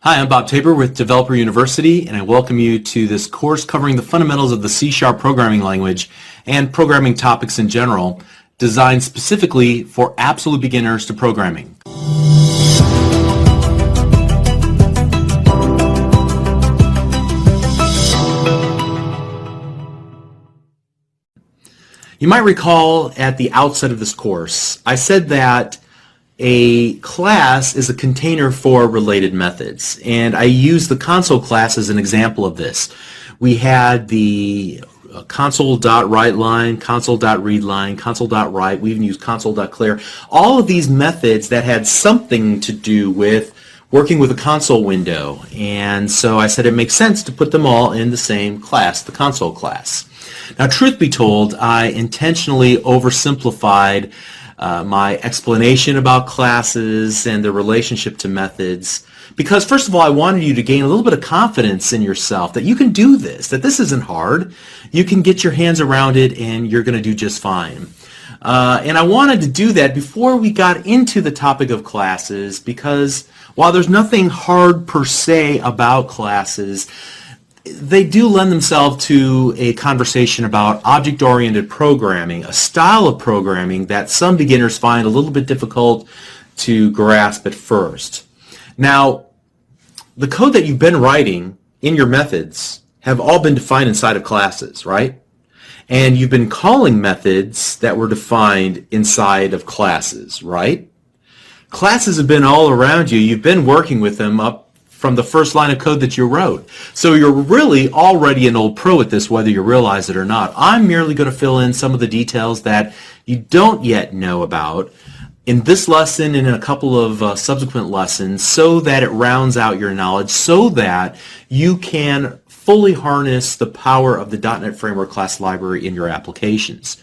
Hi, I'm Bob Taybor with Developer University, and I welcome you to this course covering the fundamentals of the C# programming language and programming topics in general, designed specifically for absolute beginners to programming. You might recall at the outset of this course, I said that a class is a container for related methods, and I used the console class as an example of this. We had the console.writeLine, console.readLine, console.write, we even used console.clear, all of these methods that had something to do with working with a console window, and so I said it makes sense to put them all in the same class, the console class. Now, truth be told, I intentionally oversimplified my explanation about classes and their relationship to methods because, first of all, I wanted you to gain a little bit of confidence in yourself that you can do this, that this isn't hard. You can get your hands around it and you're going to do just fine. And I wanted to do that before we got into the topic of classes because while there's nothing hard per se about classes, they do lend themselves to a conversation about object-oriented programming, a style of programming that some beginners find a little bit difficult to grasp at first. Now, the code that you've been writing in your methods have all been defined inside of classes, right? And you've been calling methods that were defined inside of classes, right? Classes have been all around you. You've been working with them up from the first line of code that you wrote. So you're really already an old pro at this, whether you realize it or not. I'm merely going to fill in some of the details that you don't yet know about in this lesson and in a couple of subsequent lessons so that it rounds out your knowledge so that you can fully harness the power of the .NET Framework class library in your applications.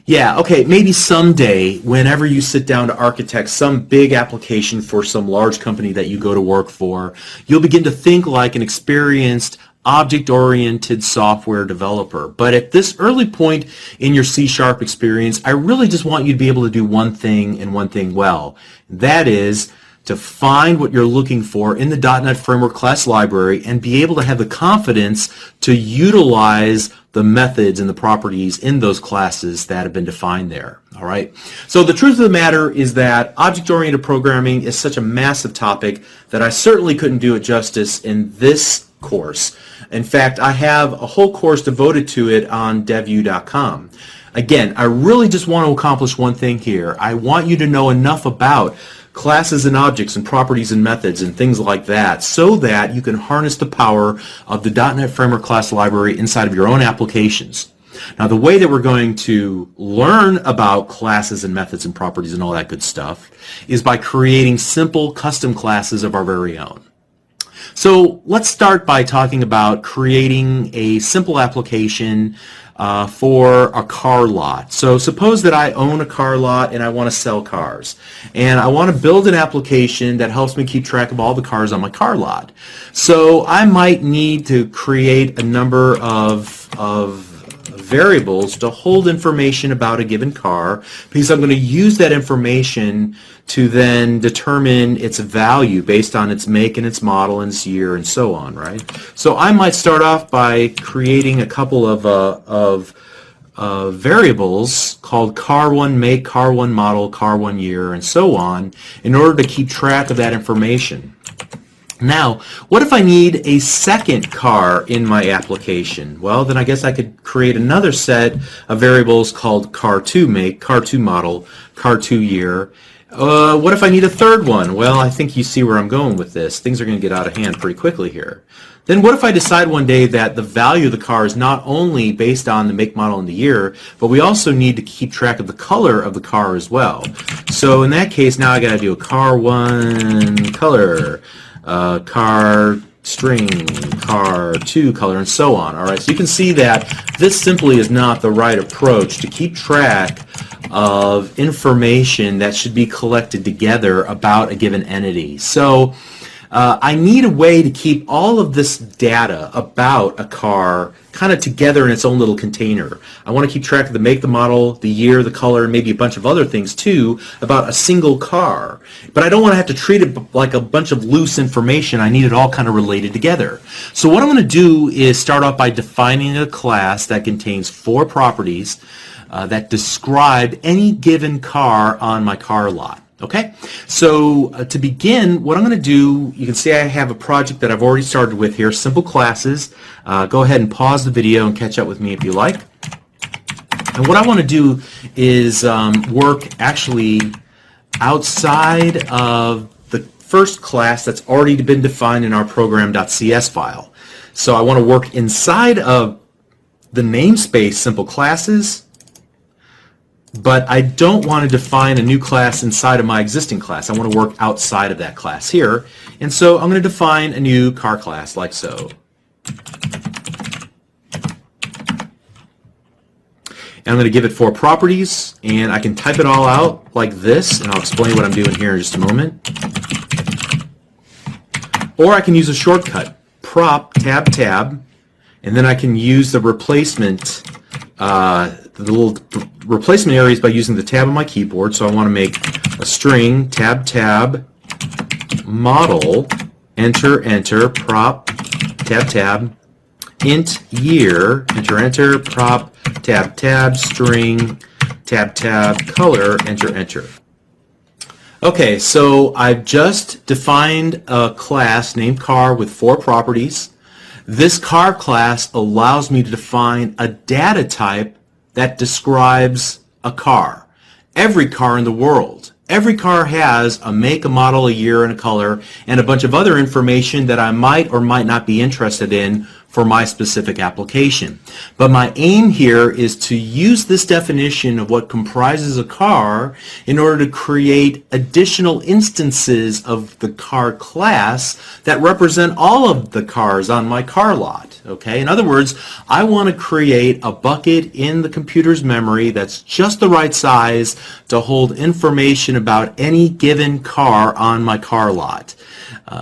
Yeah, okay, maybe someday, whenever you sit down to architect some big application for some large company that you go to work for, you'll begin to think like an experienced object-oriented software developer. But at this early point in your C# experience, I really just want you to be able to do one thing and one thing well. That is to find what you're looking for in the .NET Framework class library and be able to have the confidence to utilize the methods and the properties in those classes that have been defined there. All right. So the truth of the matter is that object-oriented programming is such a massive topic that I certainly couldn't do it justice in this course. In fact, I have a whole course devoted to it on devu.com. Again, I really just want to accomplish one thing here. I want you to know enough about classes and objects and properties and methods and things like that so that you can harness the power of the .NET Framework class library inside of your own applications. Now, the way that we're going to learn about classes and methods and properties and all that good stuff is by creating simple custom classes of our very own. So let's start by talking about creating a simple application for a car lot. So suppose that I own a car lot and I want to sell cars. And I want to build an application that helps me keep track of all the cars on my car lot. So I might need to create a number of variables to hold information about a given car because I'm going to use that information to then determine its value based on its make and its model and its year and so on, right? So I might start off by creating a couple of variables called car1 make, car1 model, car1 year, and so on in order to keep track of that information. Now, what if I need a second car in my application? Well, then I guess I could create another set of variables called car2 make, car2 model, car2 year. What if I need a third one? Well, I think you see where I'm going with this. Things are going to get out of hand pretty quickly here. Then what if I decide one day that the value of the car is not only based on the make, model, and the year, but we also need to keep track of the color of the car as well. So in that case, now I got to do a car1 color, car string, car2 color, and so on. All right, so you can see that this simply is not the right approach to keep track of information that should be collected together about a given entity. So I need a way to keep all of this data about a car kind of together in its own little container. I want to keep track of the make, the model, the year, the color, and maybe a bunch of other things too about a single car. But I don't want to have to treat it like a bunch of loose information. I need it all kind of related together. So what I'm going to do is start off by defining a class that contains 4 properties that describe any given car on my car lot. Okay, so to begin, what I'm going to do, you can see I have a project that I've already started with here, simple classes. Go ahead and pause the video and catch up with me if you like. And what I want to do is work actually outside of the first class that's already been defined in our program.cs file. So I want to work inside of the namespace simple classes, but I don't want to define a new class inside of my existing class. I want to work outside of that class here. And so I'm going to define a new car class like so. And I'm going to give it 4 properties, and I can type it all out like this, and I'll explain what I'm doing here in just a moment. Or I can use a shortcut, prop, tab, tab, and then I can use the replacement the little replacement areas by using the tab on my keyboard. So I want to make a string, tab, tab, model, enter, enter, prop, tab, tab, int, year, enter, enter, prop, tab, tab, string, tab, tab, color, enter, enter. Okay, so I've just defined a class named car with 4 properties. This car class allows me to define a data type that describes a car. Every car in the world. Every car has a make, a model, a year, and a color, and a bunch of other information that I might or might not be interested in for my specific application. But my aim here is to use this definition of what comprises a car in order to create additional instances of the car class that represent all of the cars on my car lot. Okay? In other words, I want to create a bucket in the computer's memory that's just the right size to hold information about any given car on my car lot.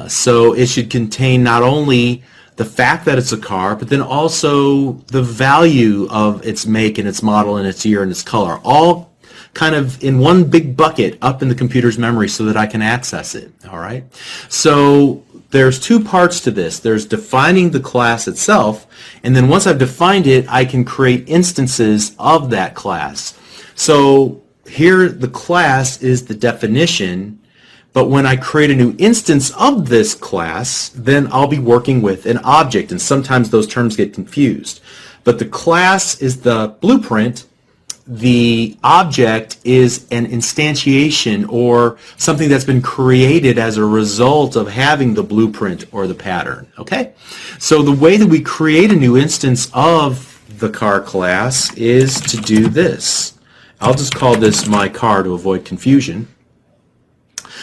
So it should contain not only the fact that it's a car, but then also the value of its make and its model and its year and its color, all kind of in one big bucket up in the computer's memory so that I can access it. All right. So there's 2 parts to this. There's defining the class itself, and then once I've defined it, I can create instances of that class. So here the class is the definition, but when I create a new instance of this class, then I'll be working with an object, and sometimes those terms get confused. But the class is the blueprint. The object is an instantiation or something that's been created as a result of having the blueprint or the pattern. Okay? So the way that we create a new instance of the car class is to do this. I'll just call this my car to avoid confusion.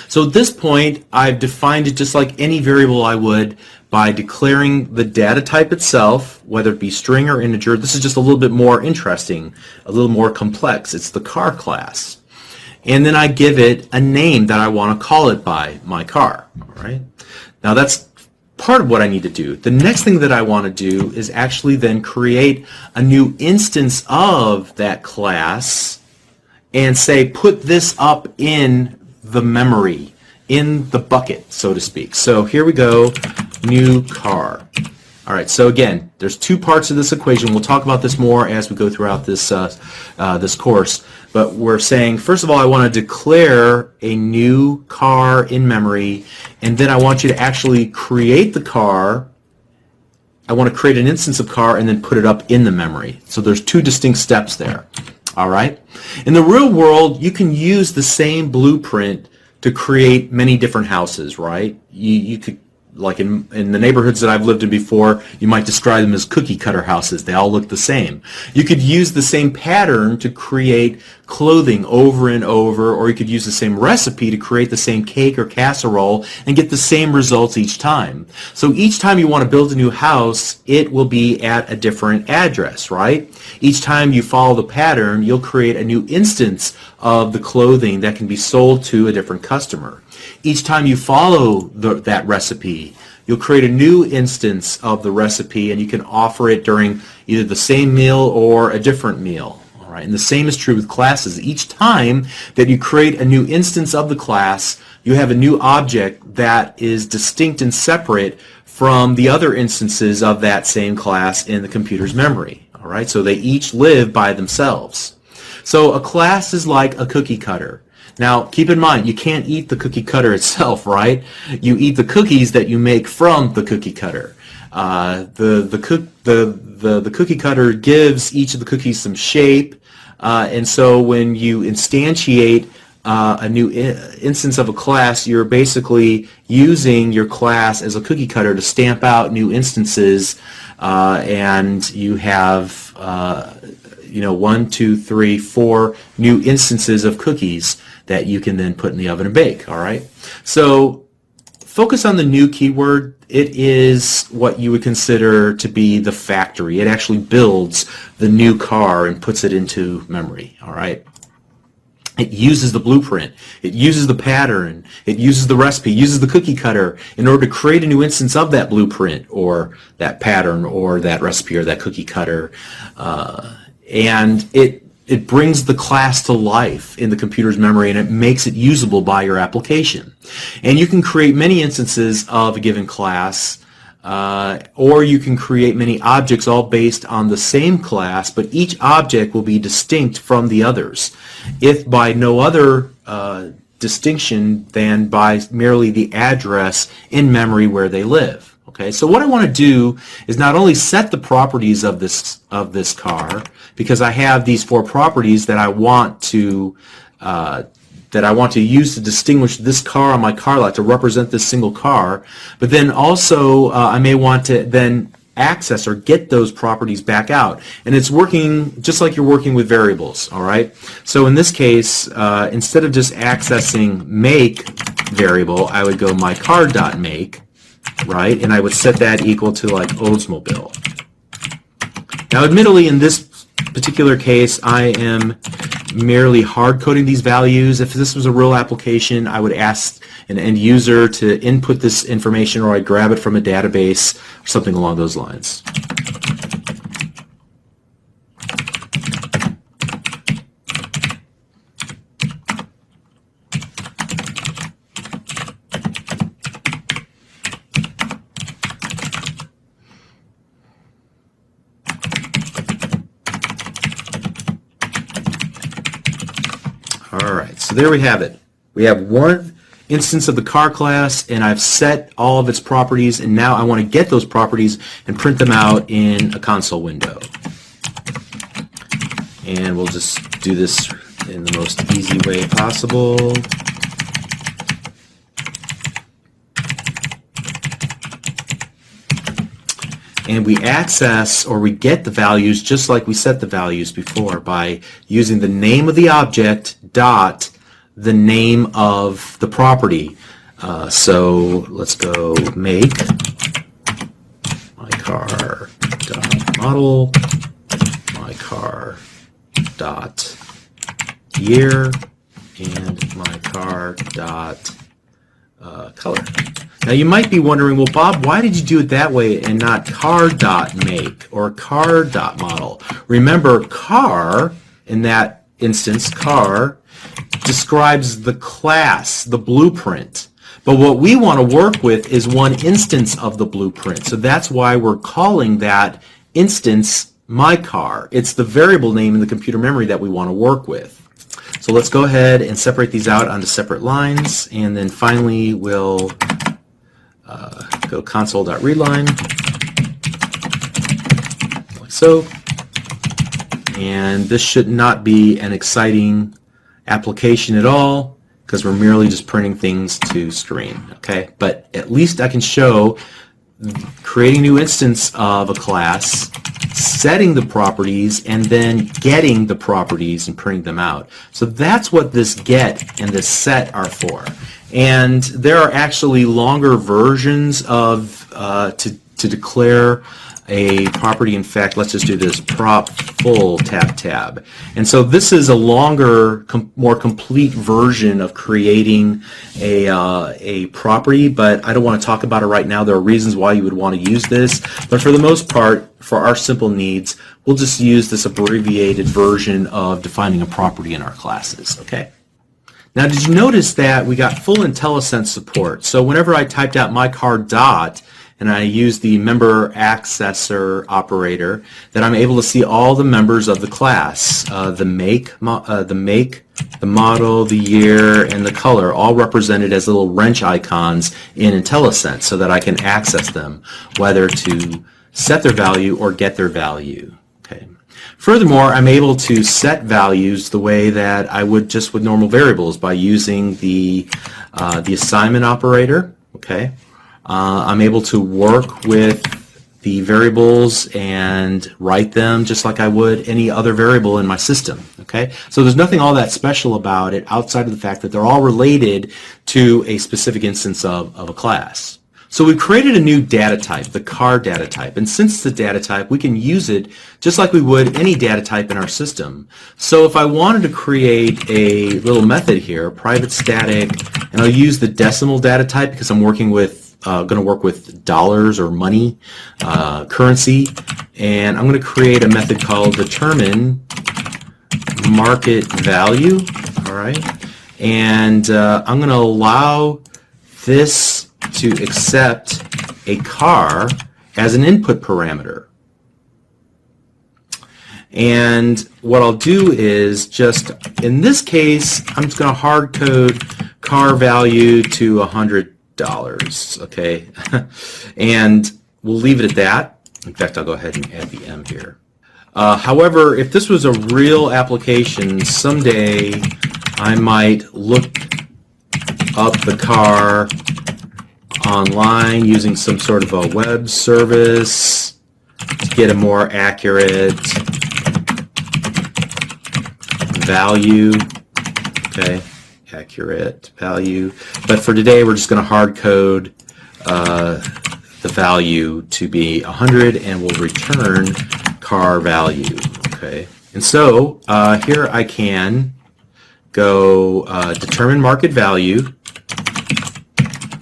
So at this point, I've defined it just like any variable I would by declaring the data type itself, whether it be string or integer. This is just a little bit more interesting, a little more complex. It's the car class. And then I give it a name that I want to call it by, my car. All right? Now that's part of what I need to do. The next thing that I want to do is actually then create a new instance of that class and say put this up in the memory, in the bucket, so to speak. So here we go, new car. All right, so again, there's 2 parts of this equation. We'll talk about this more as we go throughout this, this course. But we're saying, first of all, I want to declare a new car in memory, and then I want you to actually create the car. I want to create an instance of car and then put it up in the memory. So there's 2 distinct steps there. All right. In the real world, you can use the same blueprint to create many different houses, right? You could, like in the neighborhoods that I've lived in before, you might describe them as cookie cutter houses. They all look the same. You could use the same pattern to create clothing over and over, or you could use the same recipe to create the same cake or casserole and get the same results each time. So each time you want to build a new house, it will be at a different address, right? Each time you follow the pattern, you'll create a new instance of the clothing that can be sold to a different customer. Each time you follow that recipe, you'll create a new instance of the recipe, and you can offer it during either the same meal or a different meal. All right? And the same is true with classes. Each time that you create a new instance of the class, you have a new object that is distinct and separate from the other instances of that same class in the computer's memory. All right? So they each live by themselves. So a class is like a cookie cutter. Now, keep in mind, you can't eat the cookie cutter itself, right? You eat the cookies that you make from the cookie cutter. The cookie cutter gives each of the cookies some shape, and so when you instantiate a new instance of a class, you're basically using your class as a cookie cutter to stamp out new instances, and you have 1, 2, 3, 4 new instances of cookies that you can then put in the oven and bake. All right. So focus on the new keyword. It is what you would consider to be the factory. It actually builds the new car and puts it into memory. All right. It uses the blueprint. It uses the pattern. It uses the recipe. It uses the cookie cutter in order to create a new instance of that blueprint or that pattern or that recipe or that cookie cutter. And it brings the class to life in the computer's memory, and it makes it usable by your application. And you can create many instances of a given class, or you can create many objects all based on the same class, but each object will be distinct from the others, if by no other distinction than by merely the address in memory where they live. Okay, so what I want to do is not only set the properties of this car, because I have these 4 properties that I want to use to distinguish this car on my car lot, to represent this single car, but then also I may want to then access or get those properties back out. And it's working just like you're working with variables, all right? So in this case, instead of just accessing make variable, I would go my car.make, right? And I would set that equal to like Oldsmobile. Now, admittedly, in this particular case, I am merely hard-coding these values. If this was a real application, I would ask an end user to input this information, or I'd grab it from a database or something along those lines. Alright, so there we have it. We have one instance of the car class, and I've set all of its properties, and now I want to get those properties and print them out in a console window. And we'll just do this in the most easy way possible. And we access, or we get the values just like we set the values before, by using the name of the object dot the name of the property. So let's go make my car dot model, my car dot year, and my car dot color. Now you might be wondering, well, Bob, why did you do it that way and not car.make or car.model? Remember, car, in that instance, car, describes the class, the blueprint. But what we want to work with is one instance of the blueprint. So that's why we're calling that instance my car. It's the variable name in the computer memory that we want to work with. So let's go ahead and separate these out onto separate lines, and then finally we'll go console.readline, like so. And this should not be an exciting application at all, because we're merely just printing things to screen, okay? But at least I can show creating a new instance of a class, setting the properties, and then getting the properties and printing them out. So that's what this get and this set are for. And there are actually longer versions of to declare a property. In fact, let's just do this prop full tab. And so this is a longer, more complete version of creating a property, but I don't want to talk about it right now. There are reasons why you would want to use this, but for the most part, for our simple needs, we'll just use this abbreviated version of defining a property in our classes, okay? Now, did you notice that we got full IntelliSense support? So whenever I typed out my car dot, and I use the member accessor operator, that I'm able to see all the members of the class, the make, the model, the year, and the color, all represented as little wrench icons in IntelliSense so that I can access them, whether to set their value or get their value. Okay. Furthermore, I'm able to set values the way that I would just with normal variables by using the assignment operator. Okay. I'm able to work with the variables and write them just like I would any other variable in my system. Okay, so there's nothing all that special about it outside of the fact that they're all related to a specific instance of a class. So we've created a new data type, the car data type, and since it's a data type, we can use it just like we would any data type in our system. So if I wanted to create a little method here, private static, and I'll use the decimal data type because I'm working with going to work with dollars or money, currency, and I'm going to create a method called determine market value. All right, and I'm going to allow this to accept a car as an input parameter. And what I'll do is just, in this case, I'm just going to hard code car value to $100. Okay, and we'll leave it at that. In fact, I'll go ahead and add the M here. However, if this was a real application, someday I might look up the car online using some sort of a web service to get a more accurate value. Okay. Accurate value, but for today we're just going to hard code the value to be 100 and we'll return car value. Okay, and so here I can go determine market value.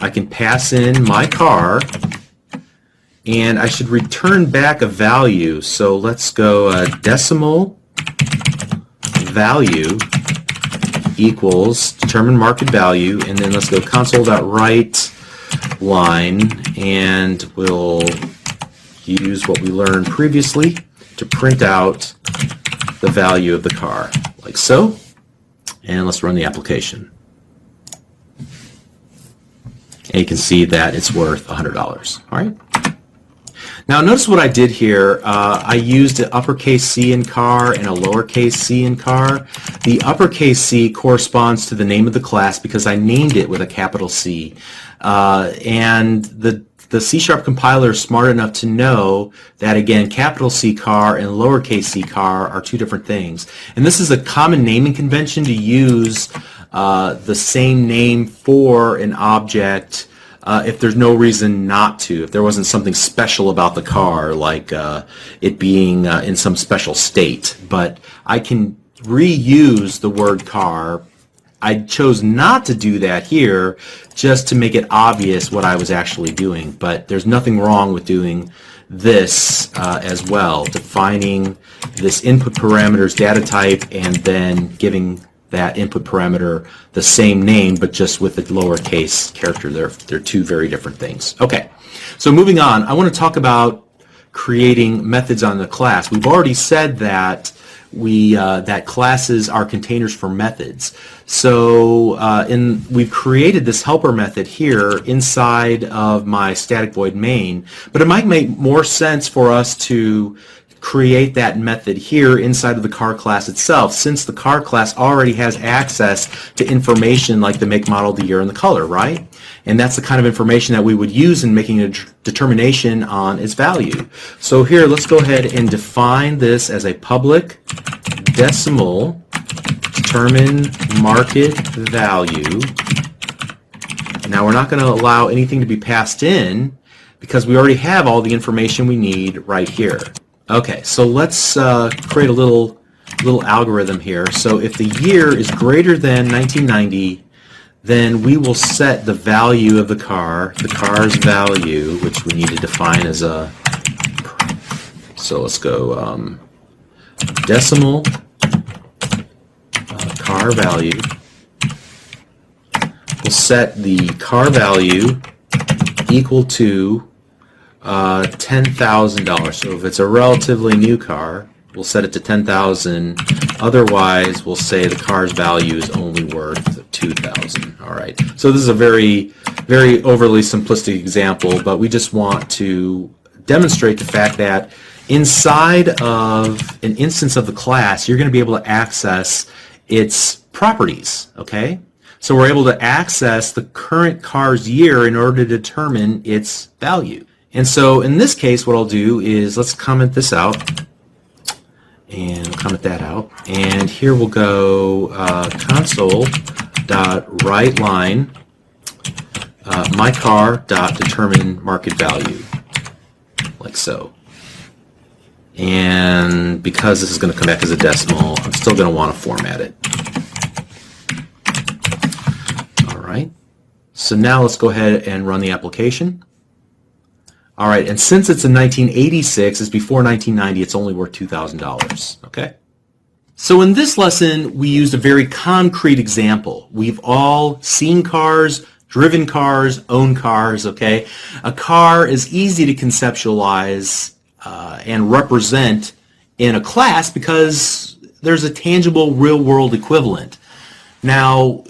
I can pass in my car and I should return back a value. So let's go decimal value equals determine market value, and then let's go console.write line, and we'll use what we learned previously to print out the value of the car, like so, and let's run the application. And you can see that it's worth $100. All right. Now notice what I did here. I used an uppercase C in car and a lowercase c in car. The uppercase C corresponds to the name of the class because I named it with a capital C. And the C# compiler is smart enough to know that, again, capital C car and lowercase c car are two different things. And this is a common naming convention to use the same name for an object if there's no reason not to, if there wasn't something special about the car, like it being in some special state. But I can reuse the word car. I chose not to do that here just to make it obvious what I was actually doing, but there's nothing wrong with doing this as well, defining this input parameter's data type and then giving that input parameter the same name but just with the lowercase character. They're two very different things. Okay, so moving on, I want to talk about creating methods on the class. We've already said that that classes are containers for methods. So we've created this helper method here inside of my static void main, but it might make more sense for us to create that method here inside of the car class itself, since the car class already has access to information like the make, model, the year, and the color, right? And that's the kind of information that we would use in making a determination on its value. So here, let's go ahead and define this as a public decimal determine market value. Now we're not going to allow anything to be passed in because we already have all the information we need right here. Okay, so let's create a little algorithm here. So if the year is greater than 1990, then we will set the value of the car's value, which we need to define as a, so let's go decimal car value. We'll set the car value equal to $10,000. So if it's a relatively new car, we'll set it to $10,000. Otherwise, we'll say the car's value is only worth $2,000. All right. So this is a very, very overly simplistic example, but we just want to demonstrate the fact that inside of an instance of the class, you're going to be able to access its properties. Okay. So we're able to access the current car's year in order to determine its value. And so in this case, what I'll do is let's comment this out and comment that out. And here we'll go console.writeLine mycar.determine market value, like so. And because this is going to come back as a decimal, I'm still going to want to format it. All right. So now let's go ahead and run the application. All right, and since it's in 1986, it's before 1990, it's only worth $2,000, okay? So in this lesson, we used a very concrete example. We've all seen cars, driven cars, owned cars, okay? A car is easy to conceptualize and represent in a class because there's a tangible real-world equivalent. Now,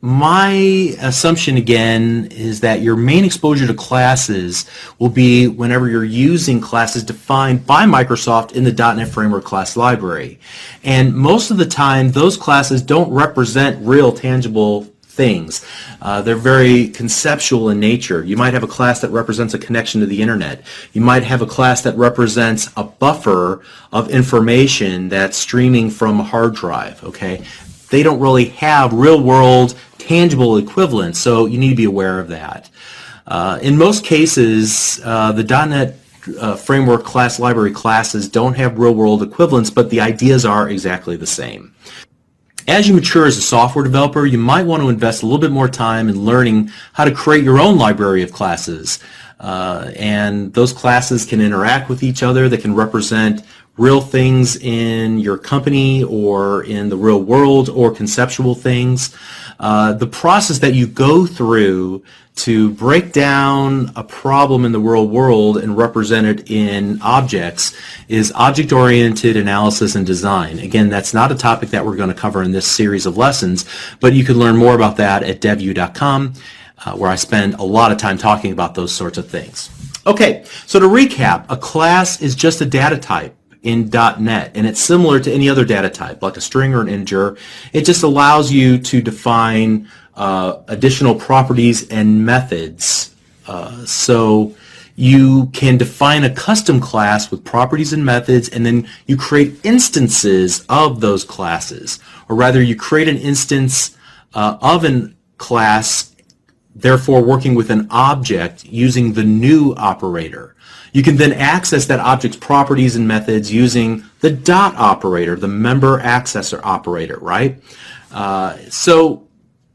my assumption again is that your main exposure to classes will be whenever you're using classes defined by Microsoft in the .NET Framework class library. And most of the time those classes don't represent real tangible things. They're very conceptual in nature. You might have a class that represents a connection to the internet. You might have a class that represents a buffer of information that's streaming from a hard drive, okay? They don't really have real-world tangible equivalents, so you need to be aware of that. In most cases, the .NET Framework class library classes don't have real-world equivalents, but the ideas are exactly the same. As you mature as a software developer, you might want to invest a little bit more time in learning how to create your own library of classes. And those classes can interact with each other. They can represent real things in your company or in the real world or conceptual things. The process that you go through to break down a problem in the real world and represent it in objects is object-oriented analysis and design. Again, that's not a topic that we're going to cover in this series of lessons, but you can learn more about that at devu.com, where I spend a lot of time talking about those sorts of things. Okay, so to recap, a class is just a data type in .NET, and it's similar to any other data type, like a string or an integer. It just allows you to define additional properties and methods. So you can define a custom class with properties and methods, and then you create instances of those classes. Or rather, you create an instance of a class, therefore working with an object using the new operator. You can then access that object's properties and methods using the dot operator, the member accessor operator, right? So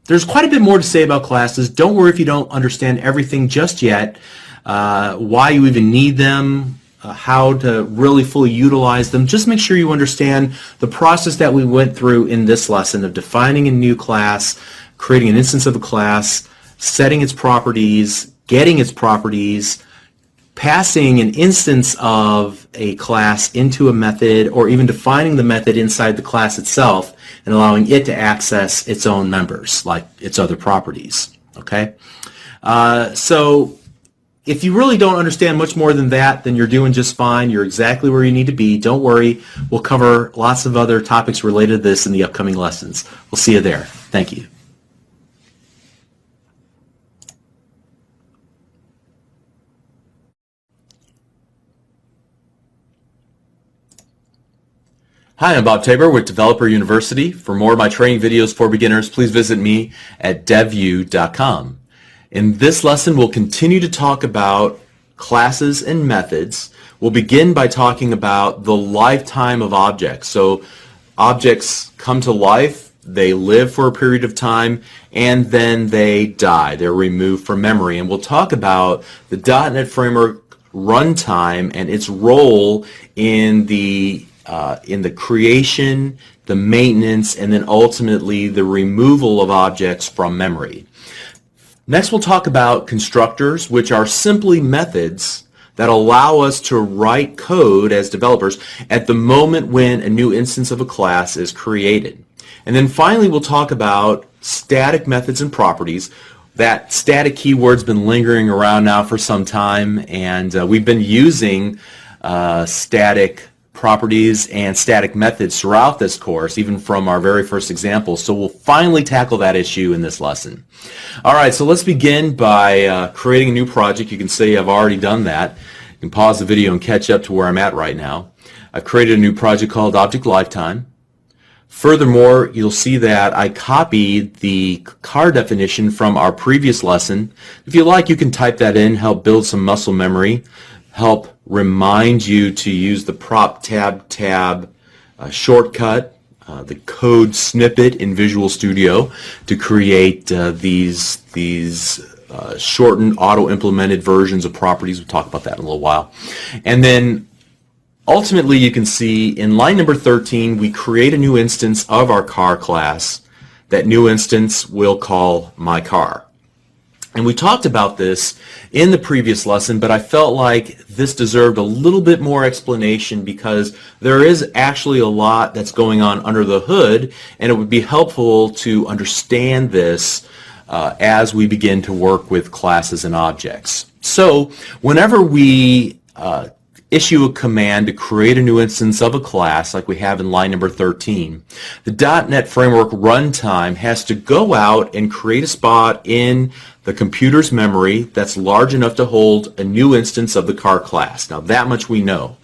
there's quite a bit more to say about classes. Don't worry if you don't understand everything just yet, why you even need them, how to really fully utilize them. Just make sure you understand the process that we went through in this lesson of defining a new class, creating an instance of a class, setting its properties, getting its properties, passing an instance of a class into a method, or even defining the method inside the class itself and allowing it to access its own members, like its other properties. Okay? So if you really don't understand much more than that, then you're doing just fine. You're exactly where you need to be. Don't worry. We'll cover lots of other topics related to this in the upcoming lessons. We'll see you there. Thank you. Hi, I'm Bob Taybor with Developer University. For more of my training videos for beginners, please visit me at devu.com. In this lesson, we'll continue to talk about classes and methods. We'll begin by talking about the lifetime of objects. So objects come to life, they live for a period of time, and then they die. They're removed from memory. And we'll talk about the .NET Framework runtime and its role in the creation, the maintenance, and then ultimately the removal of objects from memory. Next, we'll talk about constructors, which are simply methods that allow us to write code as developers at the moment when a new instance of a class is created. And then finally, we'll talk about static methods and properties. That static keyword's been lingering around now for some time, and we've been using static properties and static methods throughout this course, even from our very first example. So we'll finally tackle that issue in this lesson. All right, so let's begin by creating a new project. You can see I've already done that. You can pause the video and catch up to where I'm at right now. I've created a new project called Object Lifetime. Furthermore, you'll see that I copied the car definition from our previous lesson. If you like, you can type that in, help build some muscle memory, help remind you to use the prop tab shortcut, the code snippet in Visual Studio to create these shortened auto-implemented versions of properties. We'll talk about that in a little while. And then ultimately, you can see in line number 13, we create a new instance of our car class. That new instance we'll call my car. And we talked about this in the previous lesson, but I felt like this deserved a little bit more explanation because there is actually a lot that's going on under the hood, and it would be helpful to understand this as we begin to work with classes and objects. So whenever we issue a command to create a new instance of a class like we have in line number 13, the .NET Framework runtime has to go out and create a spot in the computer's memory that's large enough to hold a new instance of the car class. Now that much we know.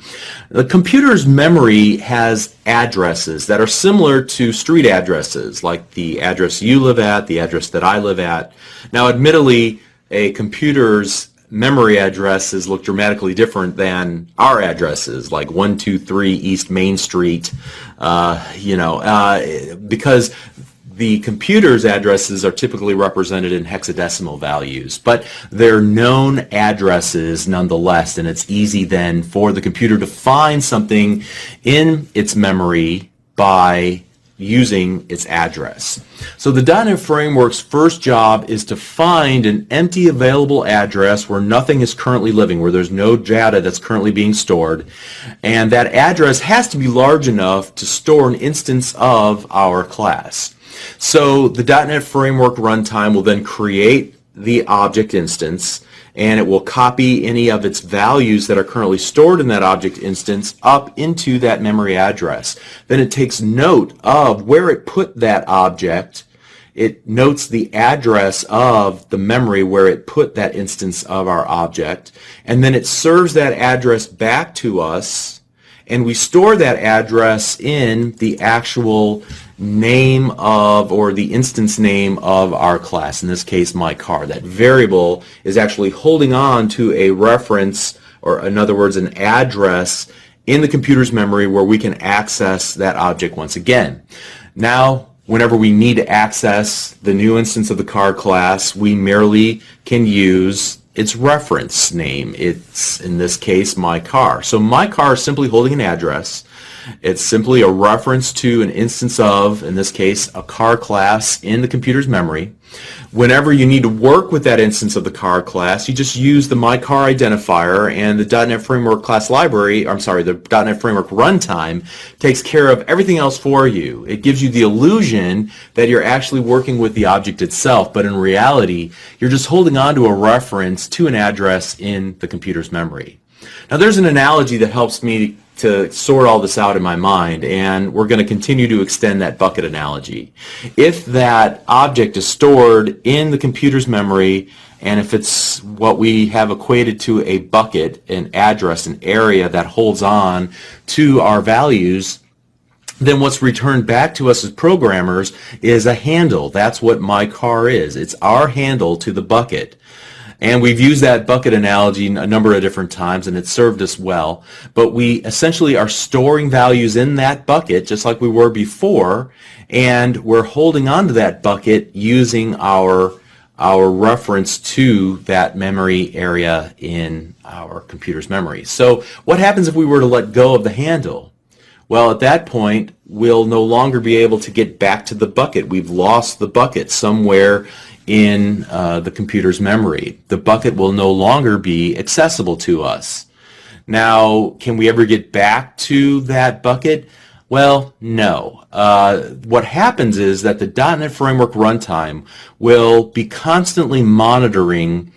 The computer's memory has addresses that are similar to street addresses, like the address you live at, the address that I live at. Now admittedly, a computer's memory addresses look dramatically different than our addresses, like 123 East Main Street, because the computer's addresses are typically represented in hexadecimal values, but they're known addresses nonetheless, and it's easy then for the computer to find something in its memory by using its address. So the .NET Framework's first job is to find an empty available address where nothing is currently living, where there's no data that's currently being stored, and that address has to be large enough to store an instance of our class. So the .NET Framework runtime will then create the object instance, and it will copy any of its values that are currently stored in that object instance up into that memory address. Then it takes note of where it put that object. It notes the address of the memory where it put that instance of our object, and then it serves that address back to us, and we store that address in the actual name of, or the instance name of our class, in this case my car. That variable is actually holding on to a reference, or in other words an address in the computer's memory where we can access that object once again. Now whenever we need to access the new instance of the car class, we merely can use its reference name. It's, in this case, my car. So my car is simply holding an address. It's simply a reference to an instance of, in this case, a car class in the computer's memory. Whenever you need to work with that instance of the car class, you just use the my car identifier, and the .NET Framework class library, the .NET Framework runtime takes care of everything else for you. It gives you the illusion that you're actually working with the object itself, but in reality, you're just holding on to a reference to an address in the computer's memory. Now there's an analogy that helps me to sort all this out in my mind, and we're going to continue to extend that bucket analogy. If that object is stored in the computer's memory, and if it's what we have equated to a bucket, an address, an area that holds on to our values, then what's returned back to us as programmers is a handle. That's what my car is. It's our handle to the bucket. And we've used that bucket analogy a number of different times, and it's served us well. But we essentially are storing values in that bucket, just like we were before, and we're holding on to that bucket using our reference to that memory area in our computer's memory. So what happens if we were to let go of the handle? Well, at that point, we'll no longer be able to get back to the bucket. We've lost the bucket somewhere in the computer's memory. The bucket will no longer be accessible to us. Now, can we ever get back to that bucket? Well, no. What happens is that the .NET Framework runtime will be constantly monitoring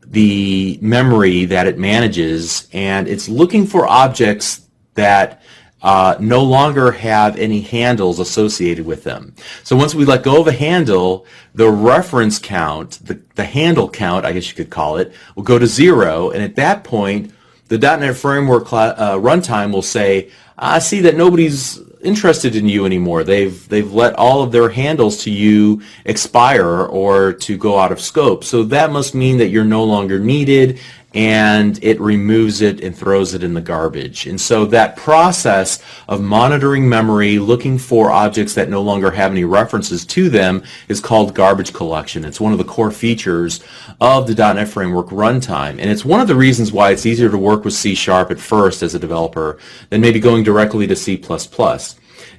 the memory that it manages, and it's looking for objects that no longer have any handles associated with them. So once we let go of a handle, the reference count, the handle count, I guess you could call it, will go to 0, and at that point, the .NET Framework runtime will say, I see that nobody's interested in you anymore. They've let all of their handles to you expire or to go out of scope. So that must mean that you're no longer needed, and it removes it and throws it in the garbage. And so that process of monitoring memory, looking for objects that no longer have any references to them, is called garbage collection. It's one of the core features of the .NET Framework runtime, and it's one of the reasons why it's easier to work with C# at first as a developer than maybe going directly to C++.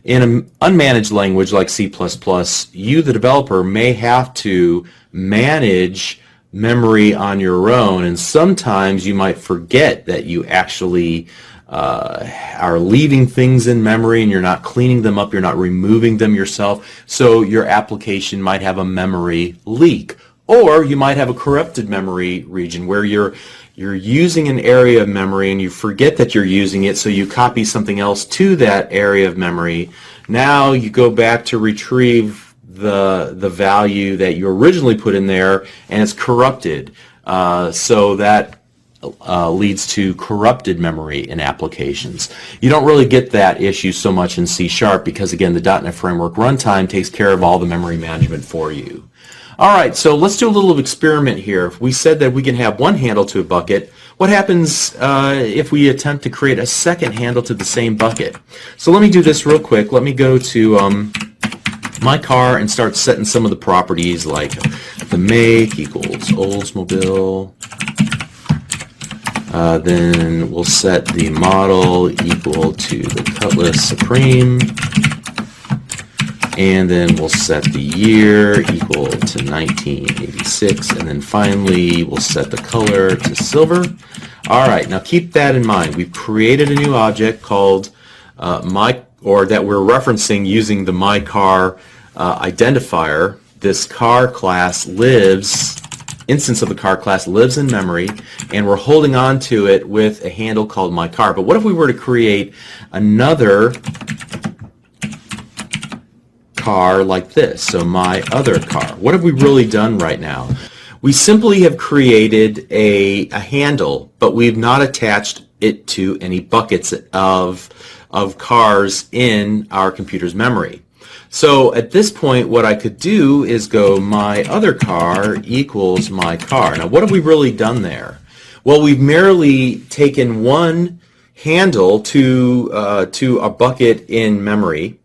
In an unmanaged language like C++, you, the developer, may have to manage memory on your own, and sometimes you might forget that you actually are leaving things in memory and you're not cleaning them up, you're not removing them yourself, so your application might have a memory leak. Or you might have a corrupted memory region where you're using an area of memory and you forget that you're using it, so you copy something else to that area of memory. Now you go back to retrieve the value that you originally put in there, and it's corrupted. So that leads to corrupted memory in applications. You don't really get that issue so much in C# because, again, the .NET Framework runtime takes care of all the memory management for you. All right, so let's do a little experiment here. If we said that we can have one handle to a bucket, what happens if we attempt to create a second handle to the same bucket? So let me do this real quick. Let me go to my car and start setting some of the properties, like the make equals Oldsmobile. Then we'll set the model equal to the Cutlass Supreme. And then we'll set the year equal to 1986, and then finally we'll set the color to silver. All right, now keep that in mind. We've created a new object called that we're referencing using the myCar identifier. This car class instance of the car class lives in memory, and we're holding on to it with a handle called myCar. But what if we were to create another car like this? So my other car. What have we really done right now? We simply have created a handle, but we've not attached it to any buckets of cars in our computer's memory. So at this point, what I could do is go my other car equals my car. Now, what have we really done there? Well, we've merely taken one handle to a bucket in memory,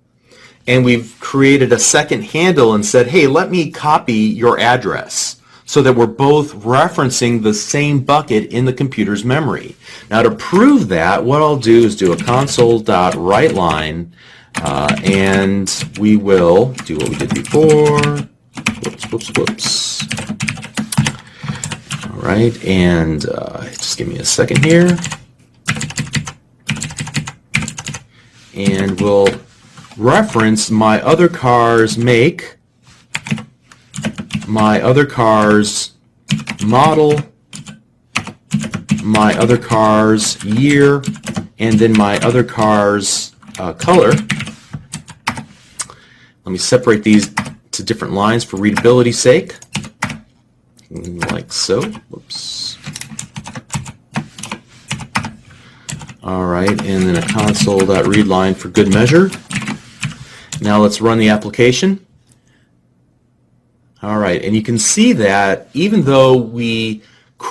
and we've created a second handle and said, hey, let me copy your address, so that we're both referencing the same bucket in the computer's memory. Now, to prove that, what I'll do is do a console.writeLine, and we will do what we did before. Whoops. All right, and just give me a second here. And we'll reference my other car's make, my other car's model, my other car's year, and then my other car's color. Let me separate these to different lines for readability's sake, like so. Whoops. All right, and then a console.readLine for good measure. Now let's run the application. All right, and you can see that even though we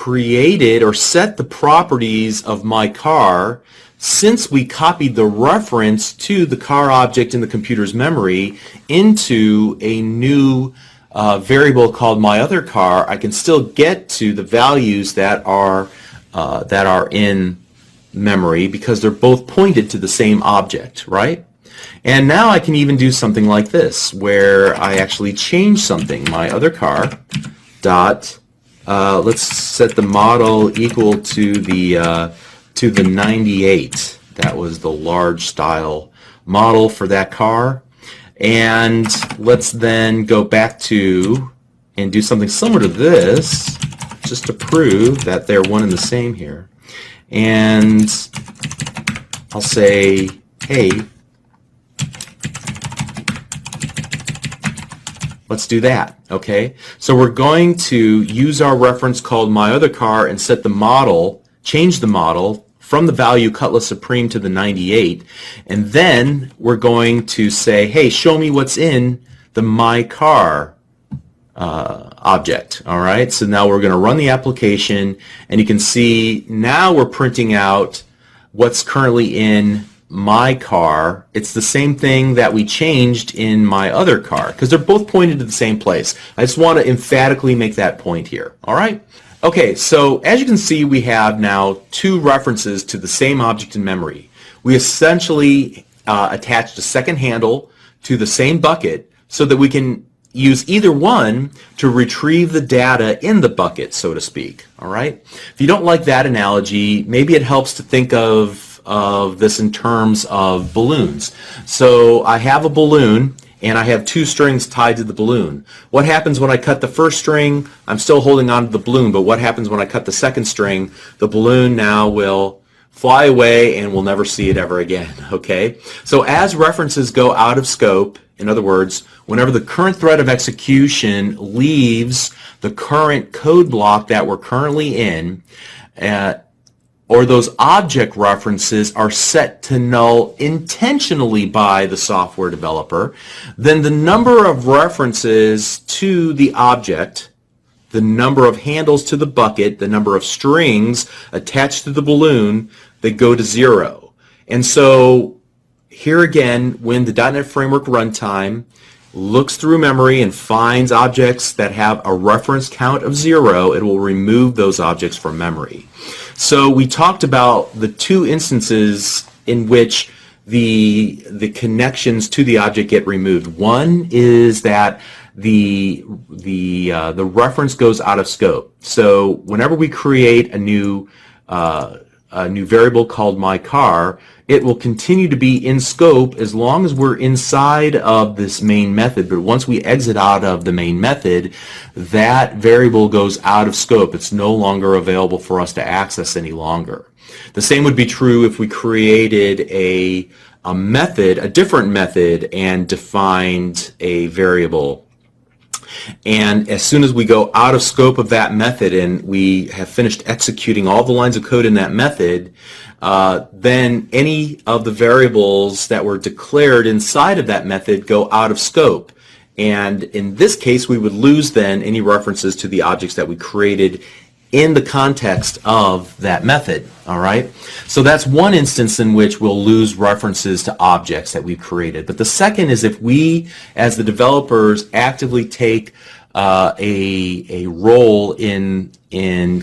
created or set the properties of my car, since we copied the reference to the car object in the computer's memory into a new variable called my other car, I can still get to the values that are in memory because they're both pointed to the same object, right? And now I can even do something like this, where I actually change something. My other car dot, let's set the model equal to the 98. That was the large style model for that car. And let's then go back to and do something similar to this, just to prove that they're one and the same here. And I'll say, hey, let's do that, okay? So we're going to use our reference called my other car and set the model, change the model from the value Cutlass Supreme to the 98, and then we're going to say, hey, show me what's in the my car object. All right, so now we're going to run the application, and you can see now we're printing out what's currently in my car. It's the same thing that we changed in my other car because they're both pointed to the same place. I just want to emphatically make that point here. All right. Okay, so as you can see, we have now two references to the same object in memory. We essentially attached a second handle to the same bucket so that we can use either one to retrieve the data in the bucket, so to speak. All right. If you don't like that analogy, maybe it helps to think of this in terms of balloons. So I have a balloon and I have two strings tied to the balloon. What happens when I cut the first string? I'm still holding on to the balloon, but what happens when I cut the second string? The balloon now will fly away and we'll never see it ever again, okay? So as references go out of scope, in other words, whenever the current thread of execution leaves the current code block that we're currently in, or those object references are set to null intentionally by the software developer, then the number of references to the object, the number of handles to the bucket, the number of strings attached to the balloon, they go to 0. And so here again, when the .NET Framework runtime looks through memory and finds objects that have a reference count of 0, it will remove those objects from memory. So we talked about the two instances in which the connections to the object get removed. One is that the reference goes out of scope. So whenever we create a new variable called my car, it will continue to be in scope as long as we're inside of this main method. But once we exit out of the main method, that variable goes out of scope. It's no longer available for us to access any longer. The same would be true if we created a method, a different method, and defined a variable. And as soon as we go out of scope of that method and we have finished executing all the lines of code in that method, then any of the variables that were declared inside of that method go out of scope. And in this case, we would lose then any references to the objects that we created in the context of that method. All right? So that's one instance in which we'll lose references to objects that we've created. But the second is if we, as the developers, actively take a role in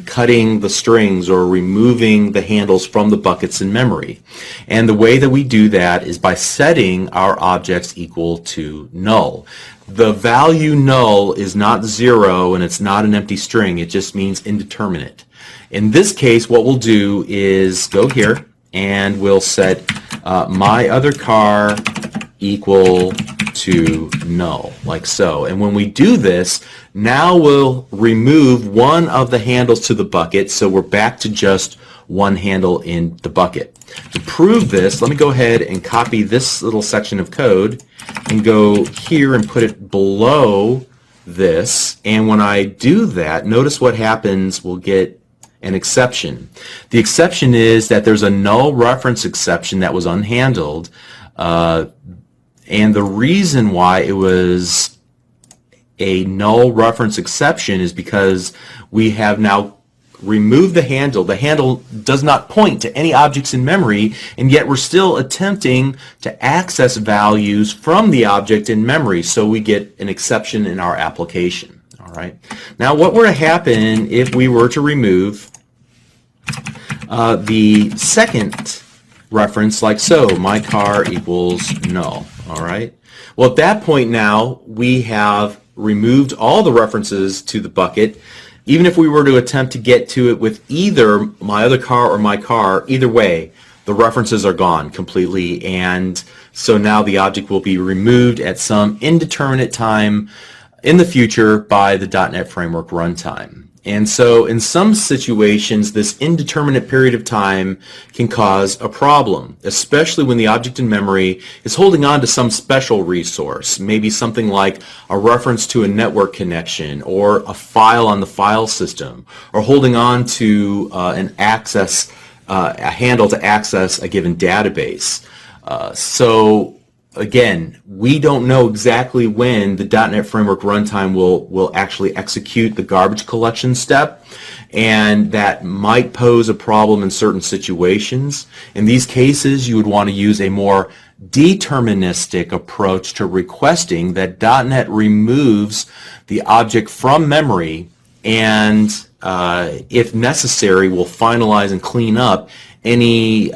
cutting the strings or removing the handles from the buckets in memory. And the way that we do that is by setting our objects equal to null. The value null is not 0 and it's not an empty string. It just means indeterminate. In this case, what we'll do is go here and we'll set my other car equal to null, like so. And when we do this, now we'll remove one of the handles to the bucket, so we're back to just one handle in the bucket. To prove this, let me go ahead and copy this little section of code and go here and put it below this. And when I do that, notice what happens. We'll get an exception. The exception is that there's a null reference exception that was unhandled. And the reason why it was a null reference exception is because we have now remove the handle. The handle does not point to any objects in memory, and yet we're still attempting to access values from the object in memory, so we get an exception in our application. All right. Now, what were to happen if we were to remove the second reference, like so, my car equals null? All right. Well, at that point now, we have removed all the references to the bucket. Even if we were to attempt to get to it with either my other car or my car, either way, the references are gone completely, and so now the object will be removed at some indeterminate time in the future by the .NET Framework runtime. And so in some situations, this indeterminate period of time can cause a problem, especially when the object in memory is holding on to some special resource, maybe something like a reference to a network connection or a file on the file system, or holding on to a handle to access a given database. So again, we don't know exactly when the .NET Framework runtime will actually execute the garbage collection step, and that might pose a problem in certain situations. In these cases, you would want to use a more deterministic approach to requesting that .NET removes the object from memory, and if necessary, will finalize and clean up anything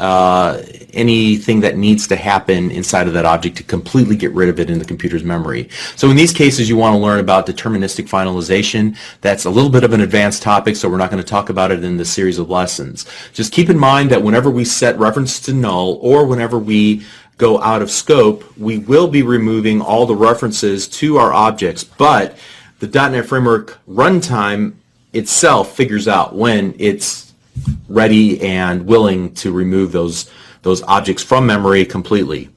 that needs to happen inside of that object to completely get rid of it in the computer's memory. So in these cases, you want to learn about deterministic finalization. That's a little bit of an advanced topic, so we're not going to talk about it in this series of lessons. Just keep in mind that whenever we set reference to null, or whenever we go out of scope, we will be removing all the references to our objects, but the .NET Framework runtime itself figures out when it's ready and willing to remove those objects from memory completely.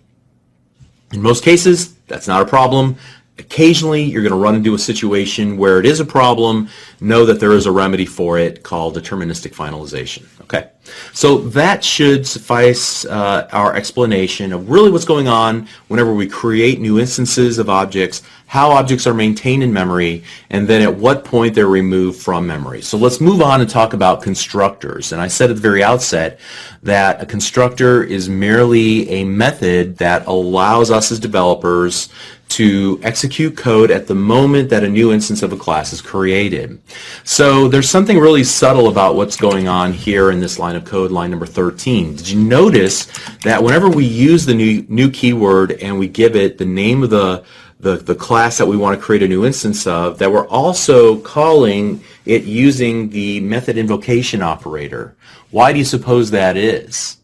In most cases, that's not a problem. Occasionally, you're going to run into a situation where it is a problem. Know that there is a remedy for it called deterministic finalization. Okay, so that should suffice our explanation of really what's going on whenever we create new instances of objects, how objects are maintained in memory, and then at what point they're removed from memory. So let's move on and talk about constructors. And I said at the very outset that a constructor is merely a method that allows us as developers to execute code at the moment that a new instance of a class is created. So there's something really subtle about what's going on here in this line of code, line number 13. Did you notice that whenever we use the new keyword and we give it the name of the class that we want to create a new instance of, that we're also calling it using the method invocation operator? Why do you suppose that is?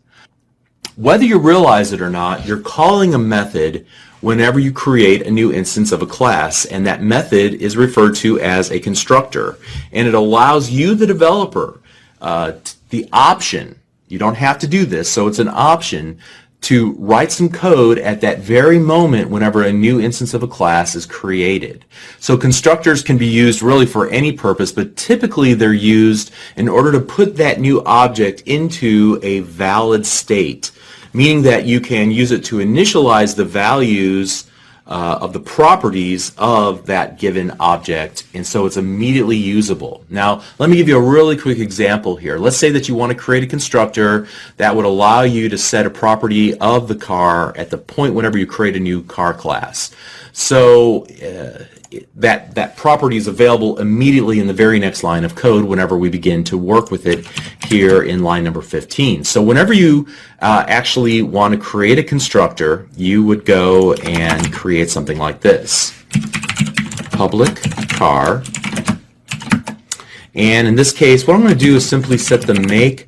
Whether you realize it or not, you're calling a method whenever you create a new instance of a class, and that method is referred to as a constructor, and it allows you, the developer, the option. You don't have to do this, so it's an option to write some code at that very moment whenever a new instance of a class is created. So constructors can be used really for any purpose, but typically they're used in order to put that new object into a valid state, meaning that you can use it to initialize the values of the properties of that given object, and so it's immediately usable. Now, let me give you a really quick example here. Let's say that you want to create a constructor that would allow you to set a property of the car at the point whenever you create a new car class. So that property is available immediately in the very next line of code whenever we begin to work with it here in line number 15. So whenever you actually want to create a constructor, you would go and create something like this. Public car. And in this case, what I'm going to do is simply set the make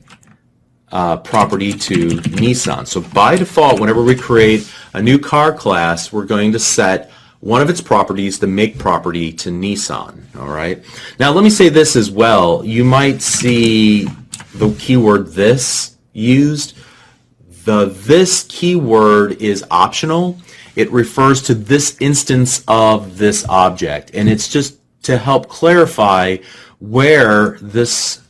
property to Nissan. So by default, whenever we create a new car class, we're going to set one of its properties, the make property, to Nissan. All right. Now let me say this as well. You might see the keyword this used. The this keyword is optional. It refers to this instance of this object, and it's just to help clarify where this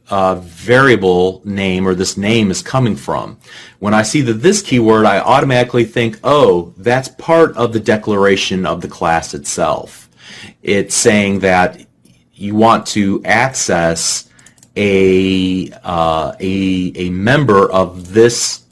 variable name or this name is coming from. When I see the this keyword, I automatically think, oh, that's part of the declaration of the class itself. It's saying that you want to access a member of this